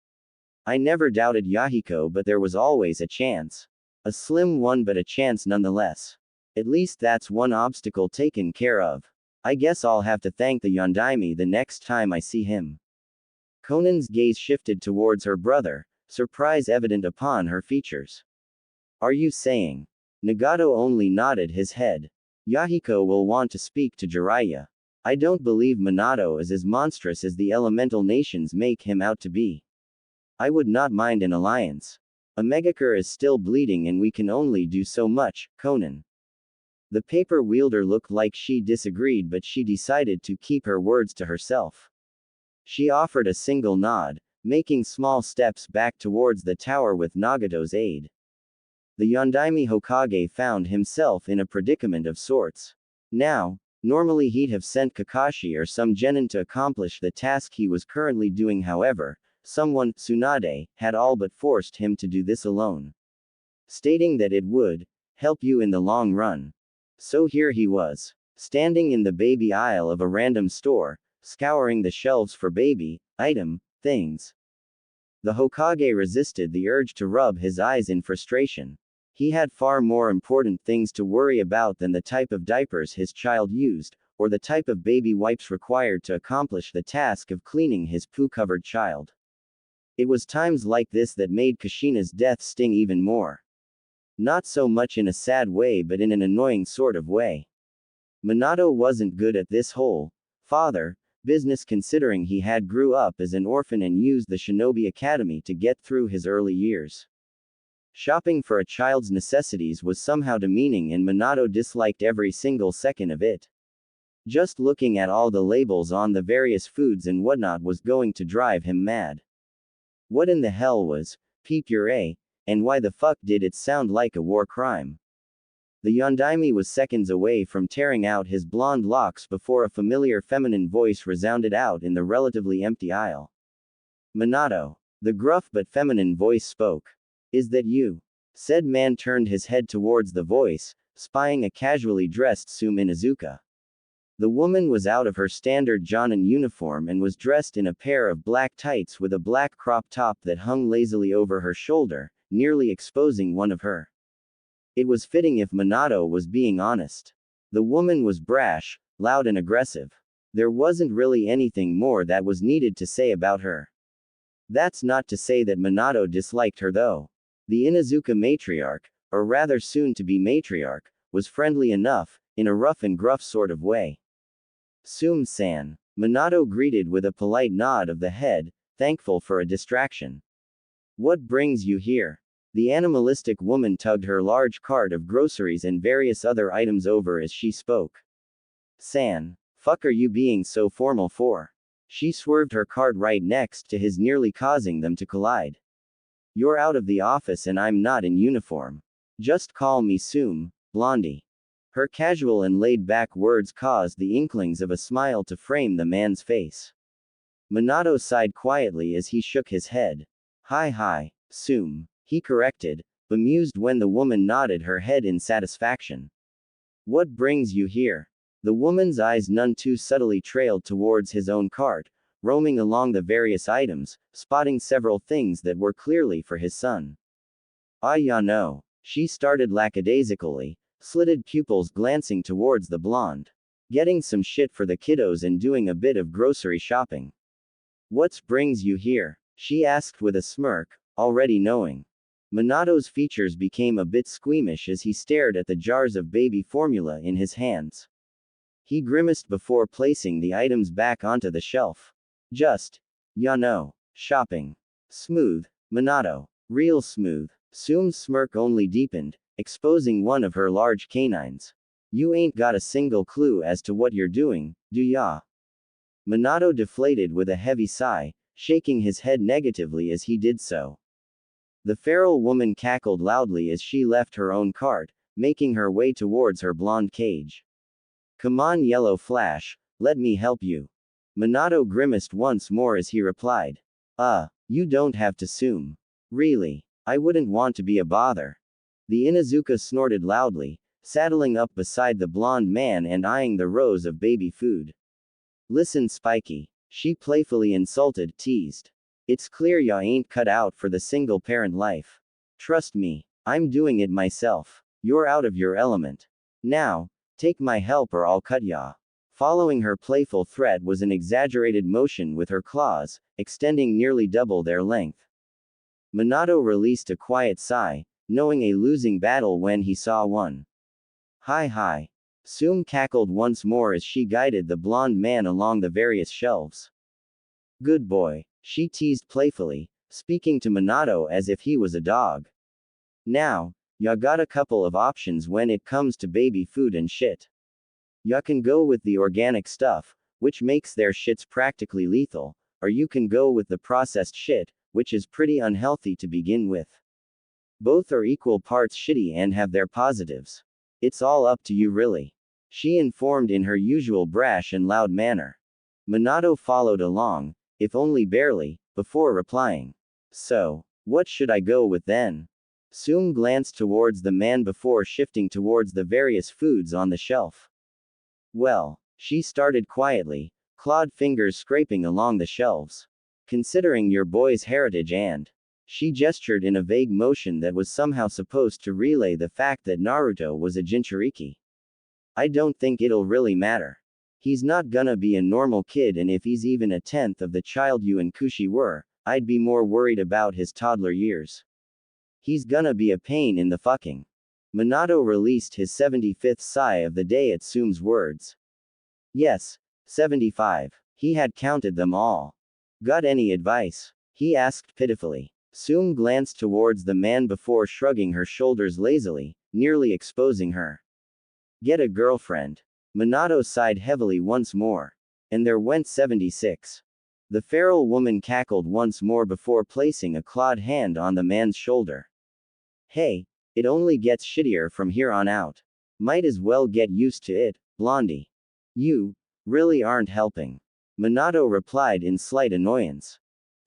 I never doubted Yahiko, but there was always a chance. A slim one, but a chance nonetheless. At least that's one obstacle taken care of. I guess I'll have to thank the Yondaime the next time I see him. Conan's gaze shifted towards her brother, surprise evident upon her features. Are you saying? Nagato only nodded his head. Yahiko will want to speak to Jiraiya. I don't believe Minato is as monstrous as the elemental nations make him out to be. I would not mind an alliance. Amegakure is still bleeding and we can only do so much, Conan. The paper wielder looked like she disagreed, but she decided to keep her words to herself. She offered a single nod, making small steps back towards the tower with Nagato's aid. The Yondaime Hokage found himself in a predicament of sorts. Now, normally he'd have sent Kakashi or some genin to accomplish the task he was currently doing, however, someone, Tsunade, had all but forced him to do this alone. Stating that it would help you in the long run. So here he was, standing in the baby aisle of a random store, scouring the shelves for baby things. The Hokage resisted the urge to rub his eyes in frustration. He had far more important things to worry about than the type of diapers his child used, or the type of baby wipes required to accomplish the task of cleaning his poo-covered child. It was times like this that made Kushina's death sting even more. Not so much in a sad way, but in an annoying sort of way. Minato wasn't good at this whole father business, considering he had grew up as an orphan and used the shinobi academy to get through his early years. Shopping for a child's necessities was somehow demeaning, and Minato disliked every single second of it. Just looking at all the labels on the various foods and whatnot was going to drive him mad. What in the hell was puree, and why the fuck did it sound like a war crime? The Yondaime was seconds away from tearing out his blonde locks before a familiar feminine voice resounded out in the relatively empty aisle. Minato. The gruff but feminine voice spoke. Is that you? Said man turned his head towards the voice, spying a casually dressed Tsume Inuzuka. The woman was out of her standard Jonin uniform and was dressed in a pair of black tights with a black crop top that hung lazily over her shoulder, nearly exposing one of her. It was fitting if Minato was being honest. The woman was brash, loud and aggressive. There wasn't really anything more that was needed to say about her. That's not to say that Minato disliked her though. The Inuzuka matriarch, or rather soon-to-be matriarch, was friendly enough, in a rough and gruff sort of way. Tsume-san. Minato greeted with a polite nod of the head, thankful for a distraction. What brings you here? The animalistic woman tugged her large cart of groceries and various other items over as she spoke. San. Fuck are you being so formal for? She swerved her cart right next to his, nearly causing them to collide. You're out of the office and I'm not in uniform. Just call me Tsume, Blondie. Her casual and laid-back words caused the inklings of a smile to frame the man's face. Minato sighed quietly as he shook his head. Hi, Tsume, he corrected, bemused when the woman nodded her head in satisfaction. What brings you here? The woman's eyes none too subtly trailed towards his own cart, roaming along the various items, spotting several things that were clearly for his son. Ya no. She started lackadaisically, slitted pupils glancing towards the blonde. Getting some shit for the kiddos and doing a bit of grocery shopping. What brings you here? She asked with a smirk, already knowing. Minato's features became a bit squeamish as he stared at the jars of baby formula in his hands. He grimaced before placing the items back onto the shelf. Just, no. Shopping. Smooth. Minato. Real smooth. Tsume's smirk only deepened, exposing one of her large canines. You ain't got a single clue as to what you're doing, do ya? Minato deflated with a heavy sigh, shaking his head negatively as he did so. The feral woman cackled loudly as she left her own cart, making her way towards her blonde cage. Come on, Yellow Flash, let me help you. Minato grimaced once more as he replied. You don't have to Tsume. Really. I wouldn't want to be a bother. The Inuzuka snorted loudly, saddling up beside the blonde man and eyeing the rows of baby food. Listen, Spiky. She playfully teased. It's clear ya ain't cut out for the single-parent life. Trust me, I'm doing it myself. You're out of your element. Now, take my help or I'll cut ya. Following her playful threat was an exaggerated motion with her claws, extending nearly double their length. Minato released a quiet sigh, knowing a losing battle when he saw one. Hi. Tsume cackled once more as she guided the blonde man along the various shelves. Good boy, she teased playfully, speaking to Minato as if he was a dog. Now, ya got a couple of options when it comes to baby food and shit. Ya can go with the organic stuff, which makes their shits practically lethal, or you can go with the processed shit, which is pretty unhealthy to begin with. Both are equal parts shitty and have their positives. It's all up to you really. She informed in her usual brash and loud manner. Minato followed along, if only barely, before replying. So, what should I go with then? Tsume glanced towards the man before shifting towards the various foods on the shelf. Well, she started quietly, clawed fingers scraping along the shelves. Considering your boy's heritage and... She gestured in a vague motion that was somehow supposed to relay the fact that Naruto was a Jinchuriki. I don't think it'll really matter. He's not gonna be a normal kid, and if he's even a tenth of the child you and Kushi were, I'd be more worried about his toddler years. He's gonna be a pain in the fucking... Minato released his 75th sigh of the day at Tsume's words. Yes, 75. He had counted them all. Got any advice? He asked pitifully. Tsume glanced towards the man before shrugging her shoulders lazily, nearly exposing her. Get a girlfriend. Minato sighed heavily once more. And there went 76. The feral woman cackled once more before placing a clawed hand on the man's shoulder. Hey, it only gets shittier from here on out. Might as well get used to it, Blondie. You really aren't helping. Minato replied in slight annoyance.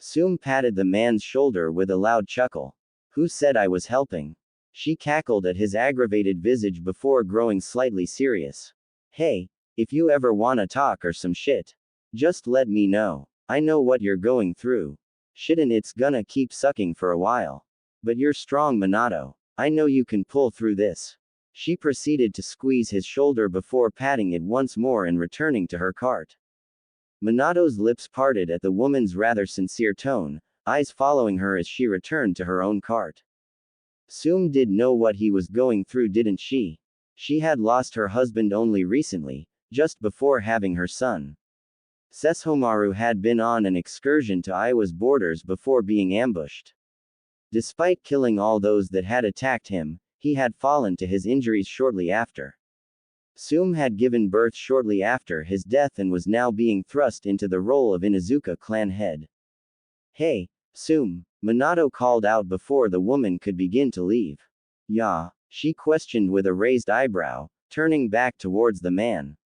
Tsume patted the man's shoulder with a loud chuckle. Who said I was helping? She cackled at his aggravated visage before growing slightly serious. Hey, if you ever wanna talk or some shit, just let me know. I know what you're going through. Shit, and it's gonna keep sucking for a while. But you're strong, Minato. I know you can pull through this. She proceeded to squeeze his shoulder before patting it once more and returning to her cart. Minato's lips parted at the woman's rather sincere tone, eyes following her as she returned to her own cart. Tsume did know what he was going through, didn't she? She had lost her husband only recently, just before having her son. Sesshomaru had been on an excursion to Iowa's borders before being ambushed. Despite killing all those that had attacked him, he had fallen to his injuries shortly after. Tsume had given birth shortly after his death and was now being thrust into the role of Inuzuka clan head. Hey, Tsume, Minato called out before the woman could begin to leave. Yeah, she questioned with a raised eyebrow, turning back towards the man.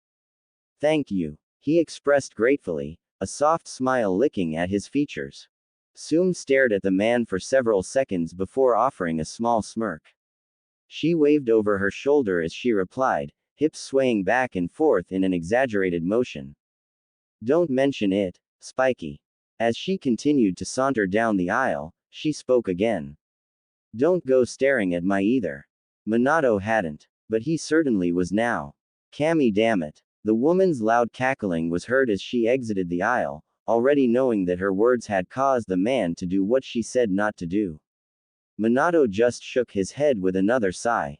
Thank you, he expressed gratefully, a soft smile licking at his features. Tsume stared at the man for several seconds before offering a small smirk. She waved over her shoulder as she replied, hips swaying back and forth in an exaggerated motion. Don't mention it, Spiky. As she continued to saunter down the aisle, she spoke again. Don't go staring at my either. Minato hadn't, but he certainly was now. Kami, damn it. The woman's loud cackling was heard as she exited the aisle, already knowing that her words had caused the man to do what she said not to do. Minato just shook his head with another sigh.